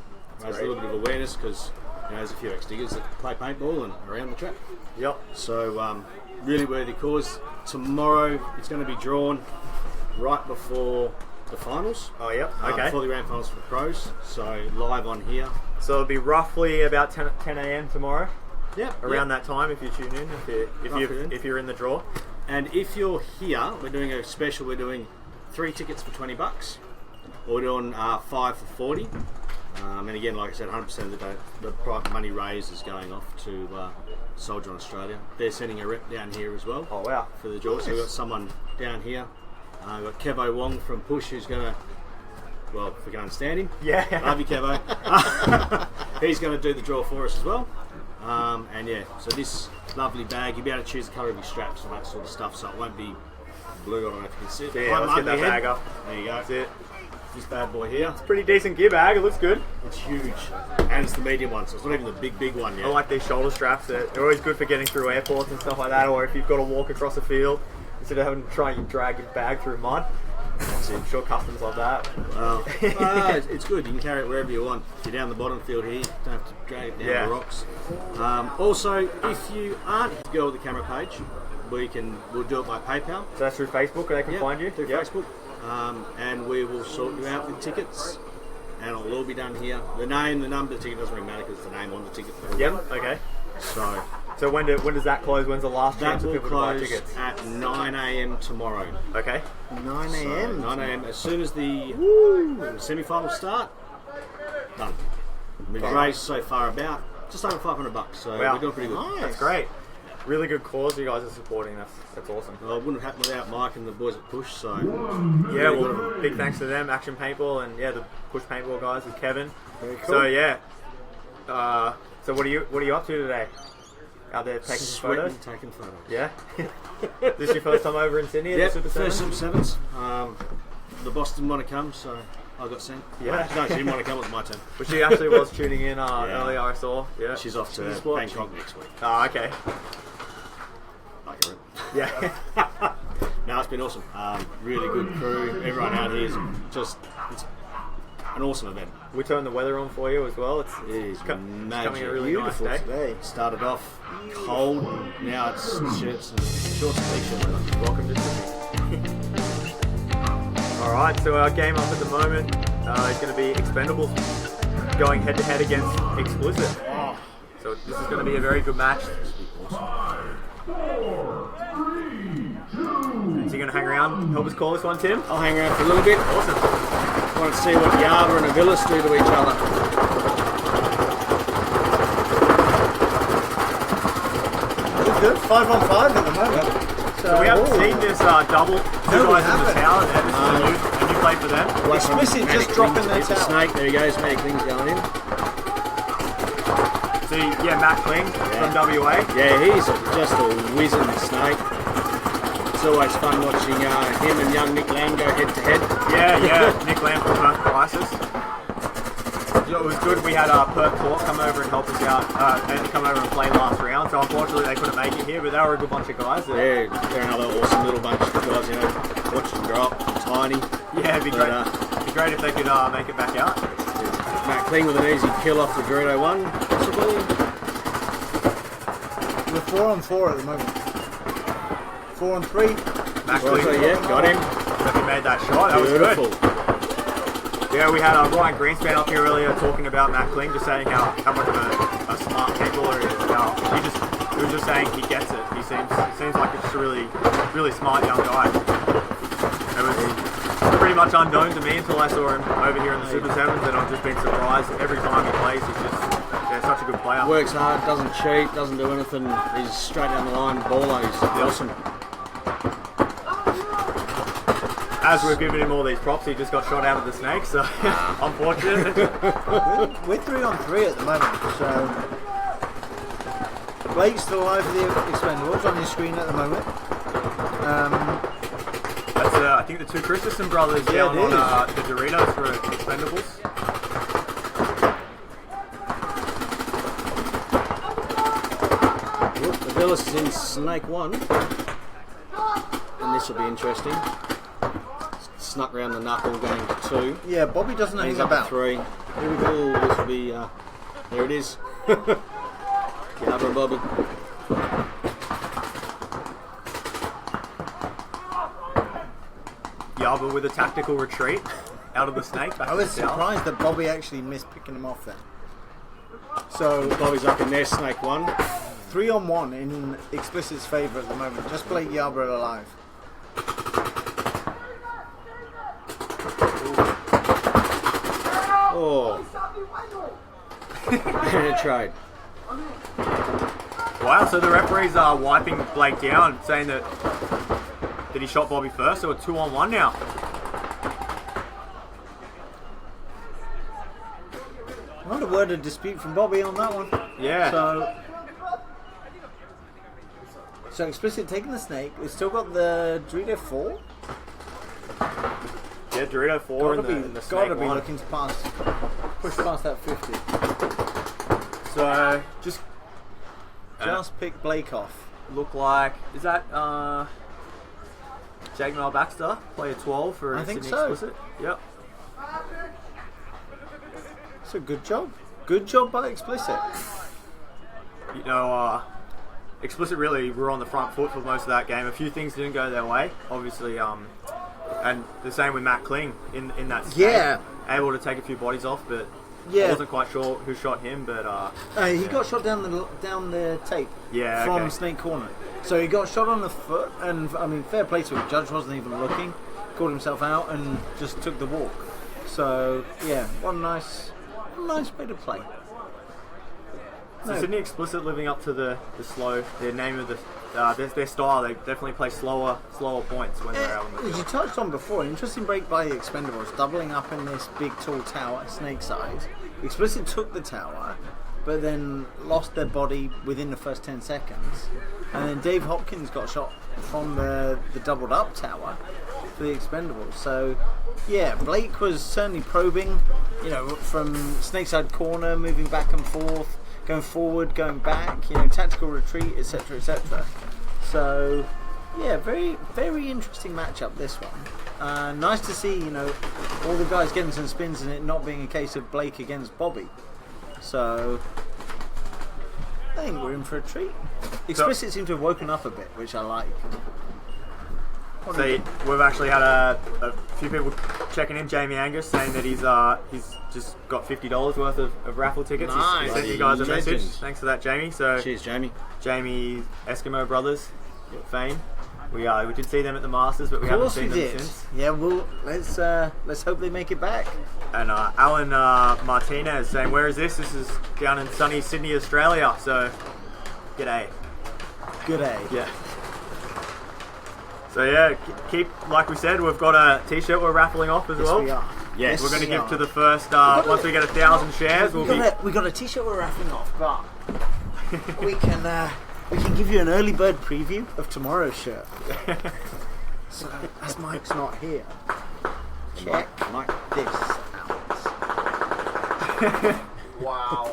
Raise a little bit of awareness because there's a few ex-diggers that play paintball and around the track. Yep. So really worthy cause. Tomorrow it's going to be drawn right before the finals. Oh, yep. Okay. Before the grand finals for pros. So live on here. So it'll be roughly about 10 a.m. tomorrow. Yeah. Around that time, if you tune in, if you're in the draw. And if you're here, we're doing a special. We're doing 3 tickets for $20. We're doing 5 for 40. And again, like I said, 100% of the private money raised is going off to Soldier on Australia. They're sending a rep down here as well. Oh wow! For the draw, so we've got someone down here. We've got Kevo Wong from Push, who's going to, well, if we can understand him. Yeah. Love you, Kevo. He's going to do the draw for us as well. And yeah, so this lovely bag, you'll be able to choose the colour of your straps and that sort of stuff, so it won't be blue. I don't know if you can see it. Yeah, let's get that bag up. There you go. That's it. This bad boy here. It's a pretty decent gear bag. It looks good. It's huge. And it's the medium one, so it's not even the big one yet. I like these shoulder straps. They're always good for getting through airports and stuff like that, or if you've got to walk across a field instead of having to try and drag your bag through mud. I'm sure customs love that. Well, it's good. You can carry it wherever you want. If you're down the bottom field here, you don't have to drag it down the rocks. Also, if you aren't to go with the camera page, we'll do it by PayPal. So that's through Facebook, they can find you? Through Facebook. And we will sort you out with tickets, and it'll all be done here. The name, the number of the ticket doesn't really matter because it's the name on the ticket. Yep, okay. So when does that close? When's the last chance for people to buy tickets? At 9 a.m. tomorrow. Okay. 9 a.m. 9 a.m. As soon as the semi-finals start, done. We've raised so far about just over $500, so we're doing pretty good. Nice. That's great. Really good cause you guys are supporting. That's awesome. Well, it wouldn't have happened without Mike and the boys at Push. So yeah, well, big thanks to them, Action Paintball, and the Push Paintball guys with Kevin. Very cool. So yeah. So what are you up to today? Out there taking some photos? Taking photos. Yeah. This your first time over in Sydney? Yep, at the Super first 7? Super Sevens. The boss didn't want to come, so I got sent. Yeah. No, she didn't want to come. It was my turn. But she actually was tuning in earlier. I saw. Yeah. She's off to She's watching. Bangkok next week. Oh, okay. I hear it. Yeah. No, it's been awesome. Really good crew. Everyone out here is just it's an awesome event. We turned the weather on for you as well. It is coming magic. a really Beautiful nice day. today. Started off cold, and now it's shirts and shorts and t-shirt weather. Welcome to Sydney. Alright, so our game up at the moment is going to be Expendables going head to head against Explicit. So this is going to be a very good match. Is he going to hang around, help us call this one, Tim? I'll hang around for a little bit. Awesome. I want to see what Yaba and Avilis do to each other. Good. 5-on-5 at the moment. So we haven't seen this double. Two guys in the tower there. This is a new play for them. Explicit just dropping their It's a tower. snake. There he goes. Magic Kling's going in. So yeah, Matt Kling from WA. Yeah, he's just a whizzing snake. It's always fun watching him and young Nick Lamb go head to head. Yeah, Nick Lamb from Perth Crisis. It was good. We had Perth Court come over and help us out, and come over and play last round. So unfortunately they couldn't make it here, but they were a good bunch of guys. They're another awesome little bunch of guys. You know, watch them grow up, tiny. Yeah, it'd be great. It'd be great if they could make it back out. Matt Kling with an easy kill off the Dorito 1, possibly. We're 4-on-4 at the moment. 4-on-3. Matt Kling, Yeah, got him. So he made that shot. That was Beautiful. good. Yeah, we had Ryan Greenspan up here earlier talking about Matt Kling, just saying how much of a smart handballer he is. How he was just saying he gets it. He seems like it's just a really smart young guy. It was pretty much unknown to me until I saw him over here in the Super Sevens, and I've just been surprised every time he plays. He's just such a good player. Works hard, doesn't cheat, doesn't do anything. He's straight down the line, baller. He's awesome. As we've given him all these props, he just got shot out of the snake, so unfortunate. We're 3-on-3 at the moment, so Blake's still alive for the Expendables on your screen at the moment. That's I think the two Christensen brothers down on the Doritos for Expendables. The Villas is in Snake 1, and this will be interesting. Snuck round the knuckle, going to 2. Yeah, Bobby doesn't know He's anything up about. 3. Here we go. This will be. There it is. Yabba Bubba. Yaba with a tactical retreat out of the snake. Back I was to the tower. surprised that Bobby actually missed picking him off then. So Bobby's up in there, Snake 1. 3-on-1 in Explicit's favour at the moment. Just Blake Yarborough alive. Oh. And a trade. Wow, so the referees are wiping Blake down, saying that he shot Bobby first, so we're 2-on-1 now. Not a word of dispute from Bobby on that one. Yeah. So Explicit taking the snake. We've still got the Dorito 4. Yeah, Dorito 4 Gotta and the gotta snake be 1. looking to push past that 50. So just pick Blake off. look like, is that Jake Mel Baxter, player 12 for I think Sydney so. Explicit? Yep. So good job. Good job by Explicit. You know, Explicit really were on the front foot for most of that game. A few things didn't go their way, obviously, and the same with Matt Kling in that snake. Yeah. Able to take a few bodies off, but Yeah. wasn't quite sure who shot him, but He got shot down the tape Yeah, from okay. Snake Corner. So he got shot on the foot, and I mean, fair play to him. Judge wasn't even looking, called himself out, and just took the walk. So yeah, what a nice way to play. So No. Sydney Explicit living up to the name of the their style. They definitely play slower points when they're out on the As you touched on before, an interesting break by the Expendables, doubling up in this big tall tower, snake size. Explicit took the tower, but then lost their body within the first 10 seconds. And then Dave Hopkins got shot from the doubled up tower for the Expendables. So yeah, Blake was certainly probing, from Snakeside corner, moving back and forth, going forward, going back, tactical retreat, etc., etc. So Yeah, very, very interesting matchup, this one. Nice to see, all the guys getting some spins and it not being a case of Blake against Bobby. So, I think we're in for a treat. Explicit seems to have woken up a bit, which I like. So we've actually had a few people checking in. Jamie Angus saying that he's just got $50 worth of raffle tickets. Nice. He sent you guys a message. Legend. Thanks for that, Jamie. So cheers, Jamie. Jamie Eskimo Brothers, fame. We did see them at the Masters, but we haven't seen them since. Yeah, well, let's hope they make it back. And Alan Martinez saying, "Where is this? This is down in sunny Sydney, Australia." So, g'day. Good day. Yeah. So yeah, keep like we said, we've got a T-shirt we're raffling off as well. We are. Yes, we're going to give to the first once we get 1,000 shares. We got a T-shirt we're raffling off, but we can give you an early bird preview of tomorrow's shirt. So as Mike's not here, check this out. Wow.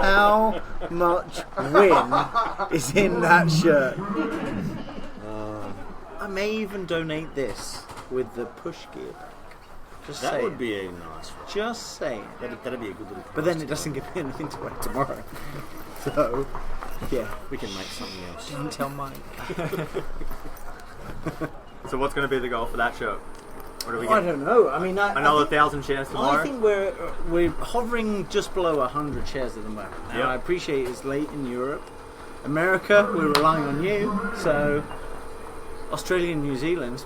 How much win is in that shirt? I may even donate this with the push gear back. Just That saying. would be a nice one. Just saying. That'd be a good little prize. But then it doesn't give me anything to wear tomorrow. So, yeah. We can make something else. Don't tell Mike. So what's going to be the goal for that shirt? What do we I get? don't know. I mean, Another 1,000 shares tomorrow? I think we're hovering just below 100 shares at the moment. Now, Yep. I appreciate it's late in Europe. America, we're relying on you. So, Australia and New Zealand,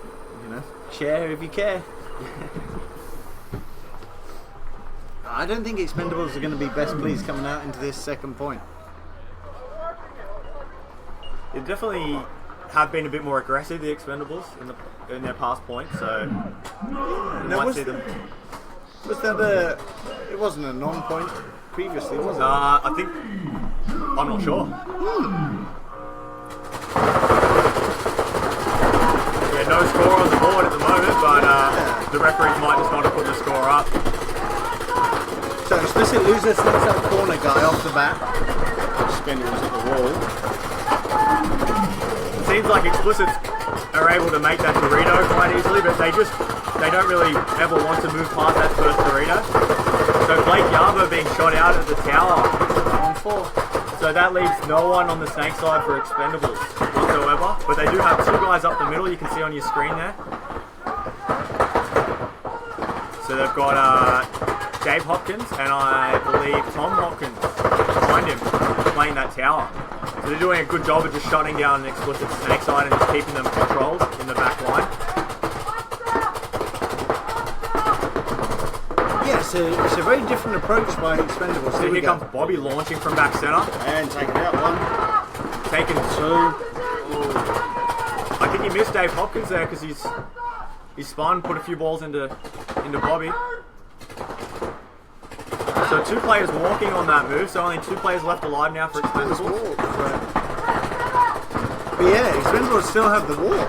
share if you care. I don't think Expendables are going to be best pleased coming out into this second point. They definitely have been a bit more aggressive, the Expendables, in their past points. So, you might see them. Was that it wasn't a non-point previously, was it? I think... I'm not sure. Yeah, no score on the board at the moment, but the referees might just want to put the score up. So Explicit loser snaps that corner guy off the bat. Expendables at the wall. It seems like Explicits are able to make that Dorito quite easily, but they don't really ever want to move past that first Dorito. So Blake Yarbo being shot out at the tower on 4. So that leaves no one on the snake side for Expendables whatsoever. But they do have 2 guys up the middle, you can see on your screen there. So they've got Dave Hopkins and I believe Tom Hopkins behind him playing that tower. So they're doing a good job of just shutting down an Explicit snake side and just keeping them controlled in the back line. Yeah, so it's a very different approach by Expendables. So here comes Bobby launching from back centre. And taking out one. Taking 2. I think he missed Dave Hopkins there because he spun, put a few balls into Bobby. So 2 players walking on that move, so only 2 players left alive now for Expendables. But yeah, Expendables still have the wall.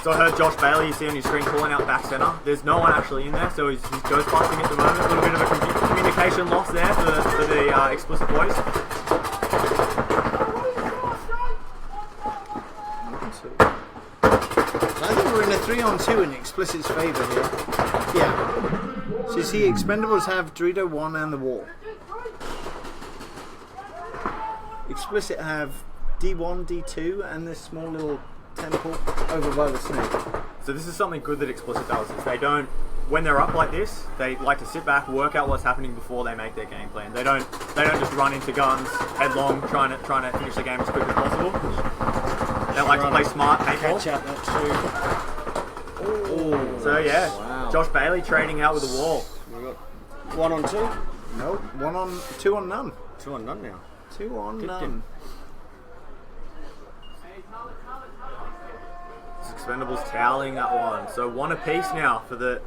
So I heard Josh Bailey, you see on your screen, calling out back centre. There's no one actually in there, so he's ghost busting at the moment. A little bit of a communication loss there for the Explicit boys. I think we're in a 3-on-2 in Explicit's favour here. Yeah. So you see, Expendables have Dorito 1 and the wall. Explicit have D1, D2, and this small little temple over by the snake. So this is something good that Explicit does. Is they don't, when they're up like this, they like to sit back, work out what's happening before they make their game plan. They don't just run into guns headlong, trying to finish the game as quick as possible. They like to play smart, paintball. Catch out that 2. So yeah, Wow. Josh Bailey trading out with the wall. We've got 1 on 2. Nope, 2 on none. 2 on none now. 2 on Good none. game. Expendables toweling that one. So 1 apiece now for the...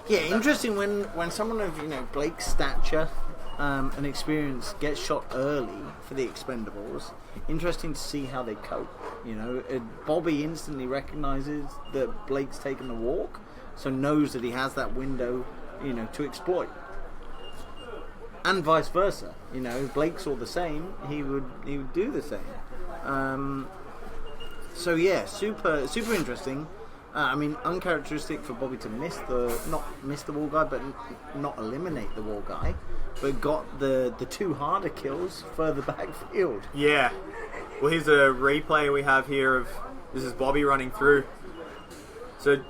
Yeah, interesting when someone of Blake's stature and experience gets shot early for the Expendables. Interesting to see how they cope. Bobby instantly recognises that Blake's taken the walk, so knows that he has that window, to exploit. and vice versa. You know, if Blake saw the same, he would do the same. So yeah, super interesting. I mean, uncharacteristic for Bobby to not miss the wall guy, but not eliminate the wall guy, but got the two harder kills further backfield. Yeah. Well, here's a replay we have here of this is Bobby running through. So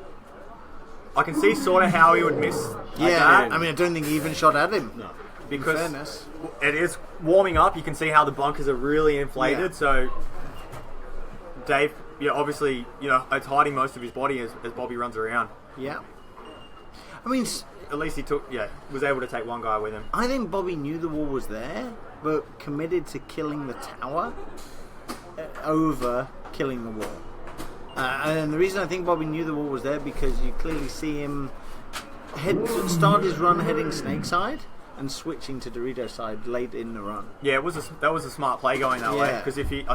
I can see sort of how he would miss. Yeah, I mean, I don't think he even shot at him. No, because it is warming up. You can see how the bunkers are really inflated. Yeah. So Dave, obviously, it's hiding most of his body as Bobby runs around. Yeah. I mean, at least he was able to take one guy with him. I think Bobby knew the wall was there, but committed to killing the tower over killing the wall. And the reason I think Bobby knew the wall was there because you clearly see him start his run heading Snake side and switching to Dorito side late in the run. Yeah, that was a smart play going that way, because if he'd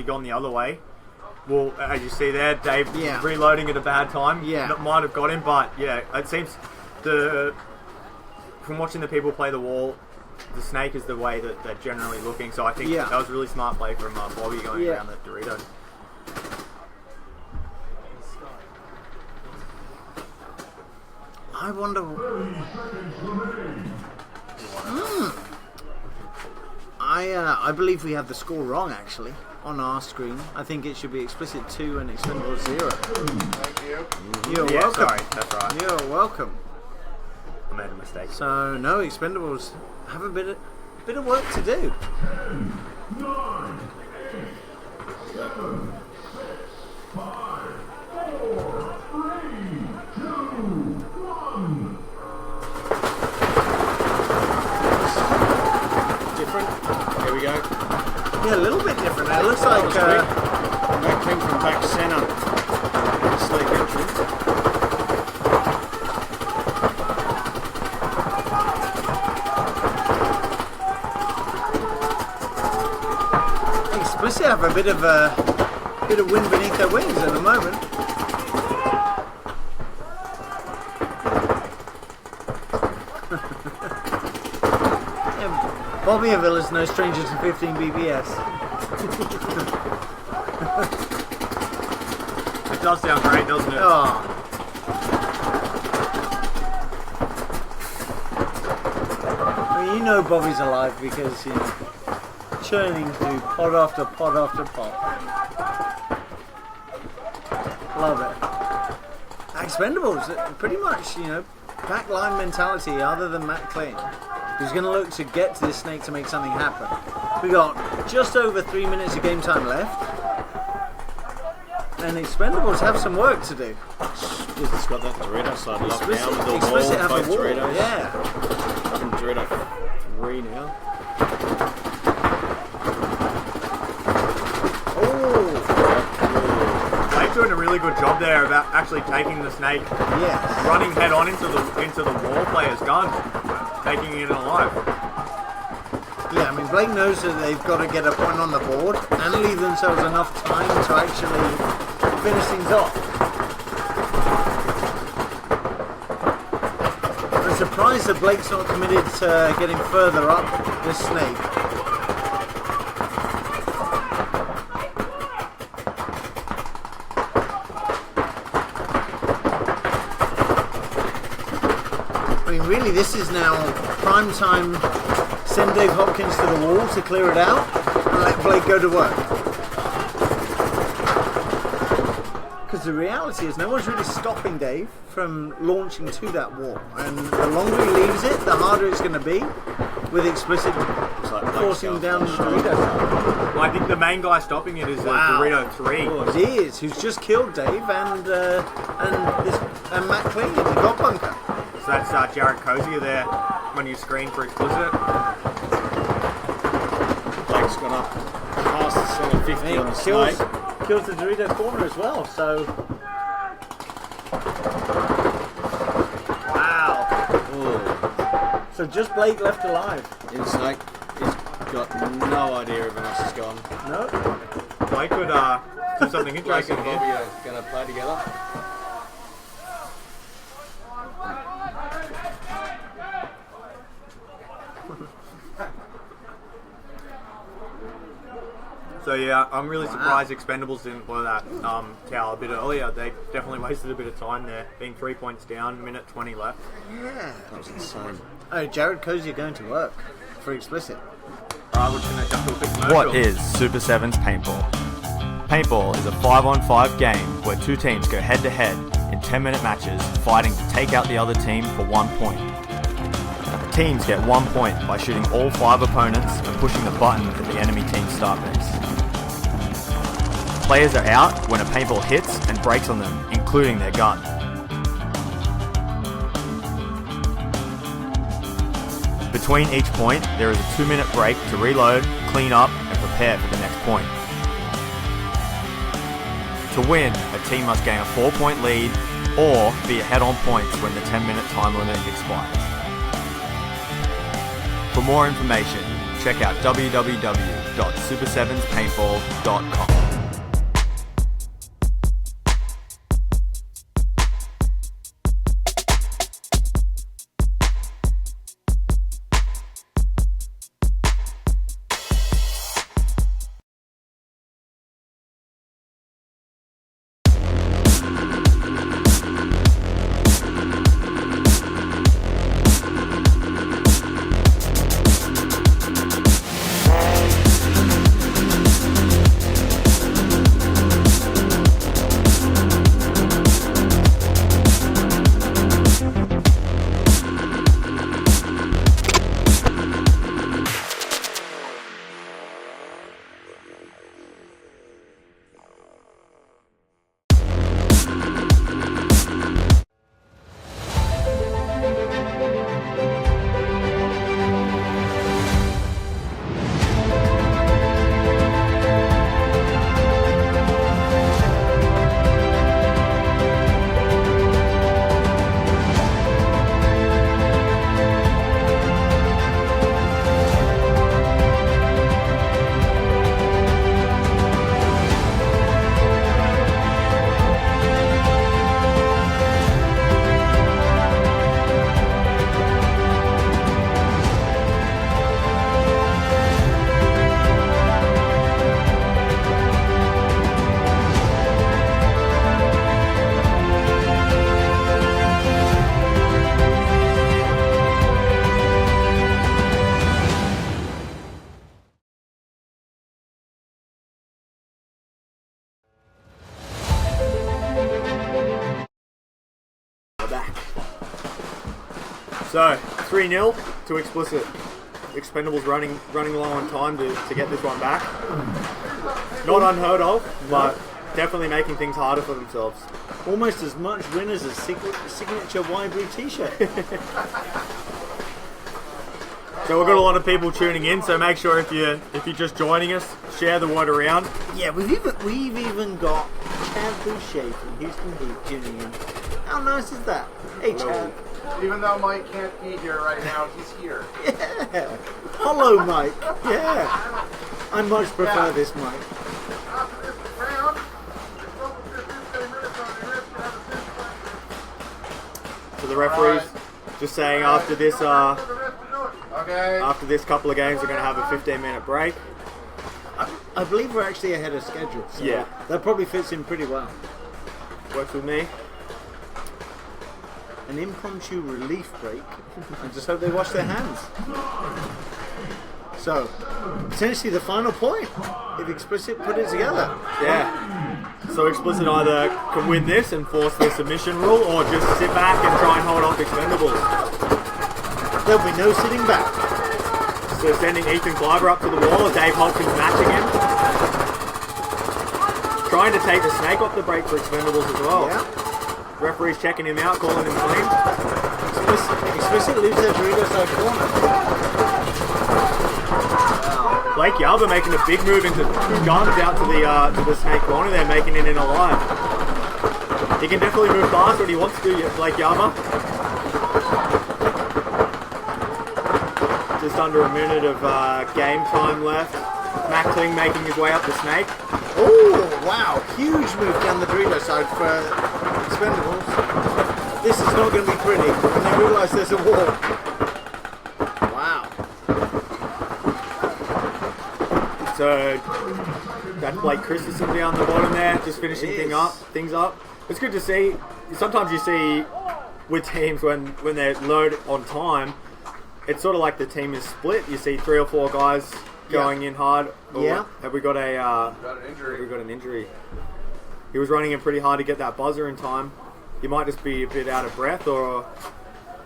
gone the other way, well, as you see there, Dave reloading at a bad time. Yeah, that might have got him, but it seems from watching the people play the wall, the Snake is the way that they're generally looking. So I think that was a really smart play from Bobby going around the Dorito. I wonder. I believe we have the score wrong actually on our screen. I think it should be explicit 2 and Expendables 0. Thank you. You're welcome. Sorry, that's right. You're welcome. I made a mistake. So no, Expendables have a bit of work to do. 9, 8, 7, 5, 4, 3, 2, 1. Different. Here we go. Yeah, a little bit different. It looks like that came from back centre. Snake entrance. Explicit have a bit of wind beneath their wings at the moment. Bobbyville is no stranger to 15 BBS. It does sound great, doesn't it? Oh. Well, Bobby's alive because churning through pod after pod after pod. Love it. Expendables, pretty much, backline mentality other than Matt Klein, who's going to look to get to this Snake to make something happen. We got just over 3 minutes of game time left, and Expendables have some work to do. It's got that Dorito side locked down with the wall, Explicit have both a wall, Doritos. yeah. From Dorito 3 now. Doing a really good job there about actually taking the Snake, running head on into the wall player's gun, taking it alive. Yeah, I mean, Blake knows that they've got to get a point on the board and leave themselves enough time to actually finish things off. I'm surprised that Blake's not committed to getting further up this Snake. Really, this is now prime time. Send Dave Hopkins to the wall to clear it out and let Blake go to work. Because the reality is no one's really stopping Dave from launching to that wall. And the longer he leaves it, the harder it's going to be with Explicit forcing down the Dorito. Well, I think the main guy stopping it is Dorito 3. Oh, it is, who's just killed Dave and Matt Klein in the God Bunker. So that's Jared Cozier there when you screen for Explicit. Blake's gone up past the center 50 on the Snake. Kills the Dorito corner as well, so... Wow. Ooh. So just Blake left alive. In Snake, he's got no idea everyone else is gone. No. Blake could do something interesting. Blake and Bobby are going to play together. So yeah, I'm really surprised Expendables didn't blow that tower a bit earlier. They definitely wasted a bit of time there, being 3 points down, minute 20 left. Yeah. That was insane. Oh, Jared Cozier going to work for Explicit. We're just gonna jump to a quick commercial. What is Super 7's Paintball? Paintball is a 5-on-5 game where two teams go head-to-head in 10-minute matches, fighting to take out the other team for 1 point. Teams get 1 point by shooting all 5 opponents and pushing the button at the enemy team's start base. Players are out when a paintball hits and breaks on them, including their gun. Between each point, there is a 2-minute break to reload, clean up, and prepare for the next point. To win, a team must gain a 4-point lead or be ahead on points when the 10-minute time limit expires. For more information, check out www.super7paintball.com. So, 3-0 to Explicit. Expendables running low on time to get this one back. Not unheard of, but definitely making things harder for themselves. Almost as much win as a signature Wybury t-shirt. So we've got a lot of people tuning in, so make sure if you're just joining us, share the word around. Yeah, we've even got Chad Boucher from Houston Heat tuning in. How nice is that? Hey Chad. Even though Mike can't be here right now, he's here. Yeah. Hello, Mike. Yeah. I much prefer this Mike. So the referees just saying after this couple of games, we're going to have a 15-minute break. I believe we're actually ahead of schedule. So yeah. That probably fits in pretty well. Works with me. An impromptu relief break. I just hope they wash their hands. So, potentially the final point, if Explicit put it together. Yeah. So Explicit either can win this and force the submission rule, or just sit back and try and hold off Expendables. There'll be no sitting back. So sending Ethan Kleiber up to the wall, Dave Hopkins matching him. Trying to take the snake off the break for Expendables as well. Yeah. Referee's checking him out, calling him clean. Explicit leaves their Dorito side corner. Blake Yarber making a big move into two guns out to the snake corner there, making it in alive. He can definitely move fast when he wants to, Blake Yarber. Just under a minute of game time left. Matt Kling making his way up the snake. Oh, wow. Huge move down the Dorito side for Expendables. This is not going to be pretty when they realise there's a wall. Wow. So that Blake Christensen down the bottom there, just finishing things up. It's good to see. Sometimes you see with teams when they're low on time, it's sort of like the team is split. You see 3 or 4 guys going in hard. Yeah. Have we got an injury? He was running in pretty hard to get that buzzer in time. He might just be a bit out of breath, or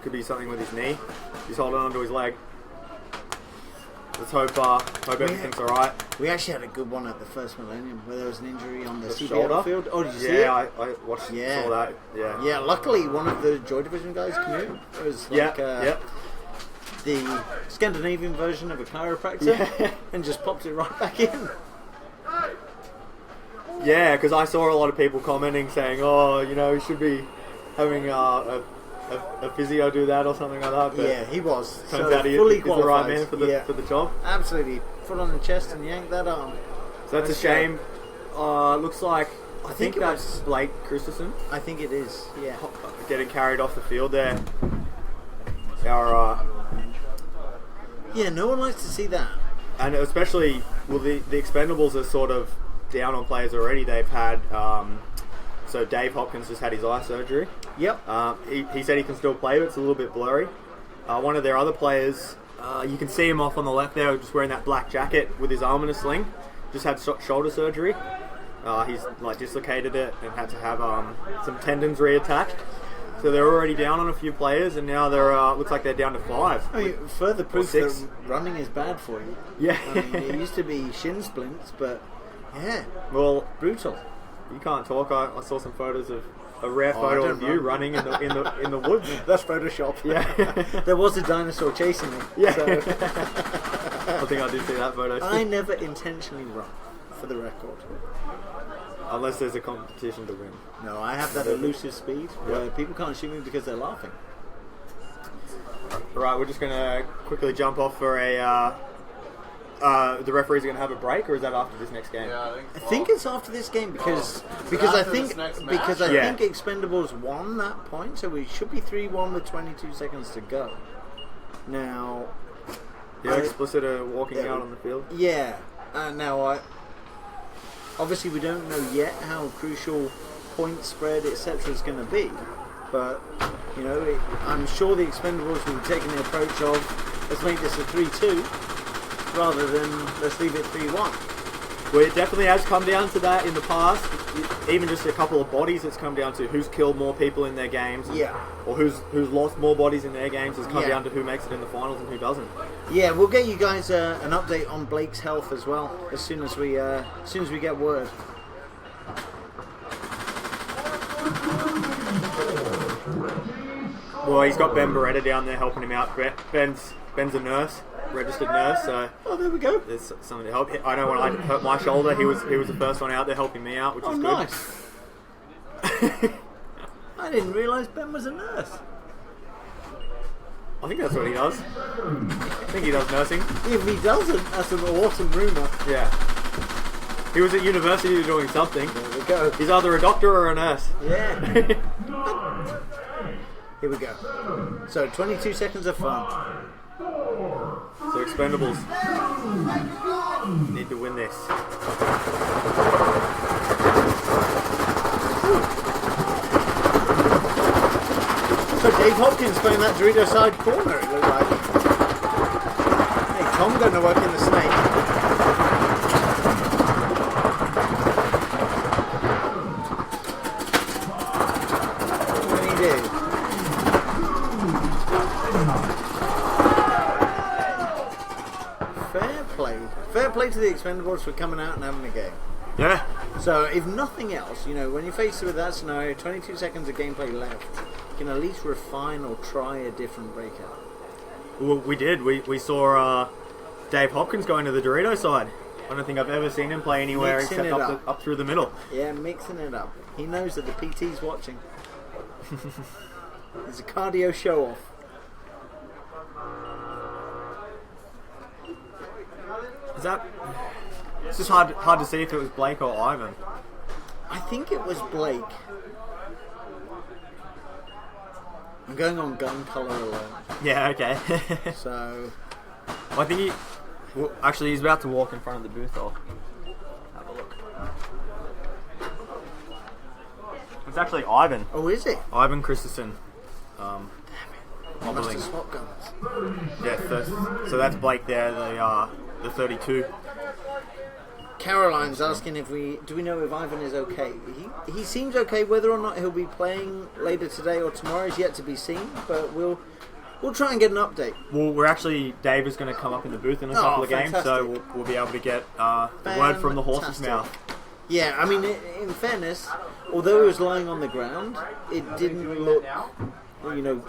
could be something with his knee. He's holding onto his leg. Let's hope everything's alright. We actually had a good one at the first Millennium where there was an injury on the CBL shoulder field. Oh, did you see it? Yeah, I watched saw that. Yeah. Yeah, luckily one of the Joy Division guys, Canute, was like the Scandinavian version of a chiropractor and just popped it right back in. Yeah, because I saw a lot of people commenting saying, oh, you should be having a physio do that or something like that. But yeah, he was. Turns out he's the right man for the job. Absolutely. Foot on the chest and yank that arm. So that's a shame. Looks like, I think that's Blake Christensen. I think it is, yeah. Getting carried off the field there. Yeah, no one likes to see that. And especially, the Expendables are sort of down on players already. They've had... So Dave Hopkins just had his eye surgery. Yep. He said he can still play, but it's a little bit blurry. One of their other players, you can see him off on the left there, just wearing that black jacket with his arm in a sling. Just had shoulder surgery. He's dislocated it and had to have some tendons reattached. So they're already down on a few players, and now they're looks like they're down to 5. I mean, further proof that running is bad for you. Yeah. I mean, it used to be shin splints, but yeah, well, brutal. You can't talk. I saw some photos of a rare photo of you running in the woods. That's Photoshop. Yeah. There was a dinosaur chasing me. Yeah. So. I think I did see that photo. I never intentionally run, for the record. Unless there's a competition to win. No, I have that elusive speed where people can't shoot me because they're laughing. Right, we're just going to quickly jump off for a... the referees are going to have a break, or is that after this next game? Yeah, I think it's after this game because I think Expendables won that point, so we should be 3-1 with 22 seconds to go. Now, Explicit are walking out on the field. Yeah. Now, obviously we don't know yet how crucial point spread etc. is going to be, but I'm sure the Expendables will be taking the approach of let's make this a 3-2. Rather than let's leave it 3-1. Well, it definitely has come down to that in the past. Even just a couple of bodies, it's come down to who's killed more people in their games. Yeah. Or who's lost more bodies in their games. It's come down to who makes it in the finals and who doesn't. Yeah, we'll get you guys an update on Blake's health as well as soon as we get word. Well, he's got Ben Beretta down there helping him out. Ben's a nurse. Registered nurse, so there we go. There's something to help. I know when I hurt my shoulder, he was the first one out there helping me out, which is good. Nice. I didn't realise Ben was a nurse. I think that's what he does. I think he does nursing. If he doesn't, that's an awesome rumour. Yeah. He was at university doing something. There we go. He's either a doctor or a nurse. Yeah. Here we go. So 22 seconds of fun. So Expendables need to win this. So Dave Hopkins playing that Dorito side corner, it looked like. Hey, Tom going to work in the snake. What did he do? Fair play to the Expendables for coming out and having a game. Yeah. So, if nothing else, when you're faced with that scenario, 22 seconds of gameplay left, you can at least refine or try a different breakout. Well, we did. We saw Dave Hopkins going to the Dorito side. I don't think I've ever seen him play anywhere Mixing except up through the middle. Yeah, mixing it up. He knows that the PT's watching. It's a cardio show-off. It's just hard to see if it was Blake or Ivan. I think it was Blake. I'm going on gun colour alone. Yeah, okay. So... Well, I think Well, actually, he's about to walk in front of the booth. I'll have a look. It's actually Ivan. Oh, is it? Ivan Christensen. Must have swap guns. Yeah, so that's Blake there, the 32. Caroline's asking do we know if Ivan is okay? He seems okay. Whether or not he'll be playing later today or tomorrow is yet to be seen. But we'll try and get an update. Well, Dave is going to come up in the booth in a couple of games, so we'll be able to get the word from the horse's mouth. Yeah, I mean, in fairness, although he was lying on the ground, it didn't look,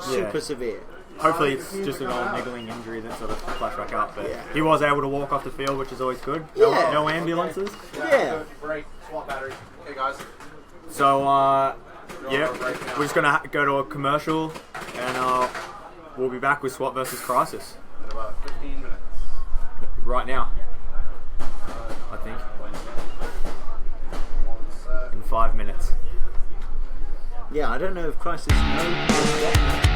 super severe. Hopefully it's just an old niggling injury that sort of flashed back up, but he was able to walk off the field, which is always good. No ambulances. Yeah. Break, swap battery. Hey guys. So, we're just going to go to a commercial, and we'll be back with SWAT versus Crisis. In about 15 minutes. Right now, I think. In 5 minutes. Yeah, I don't know if Crisis knows.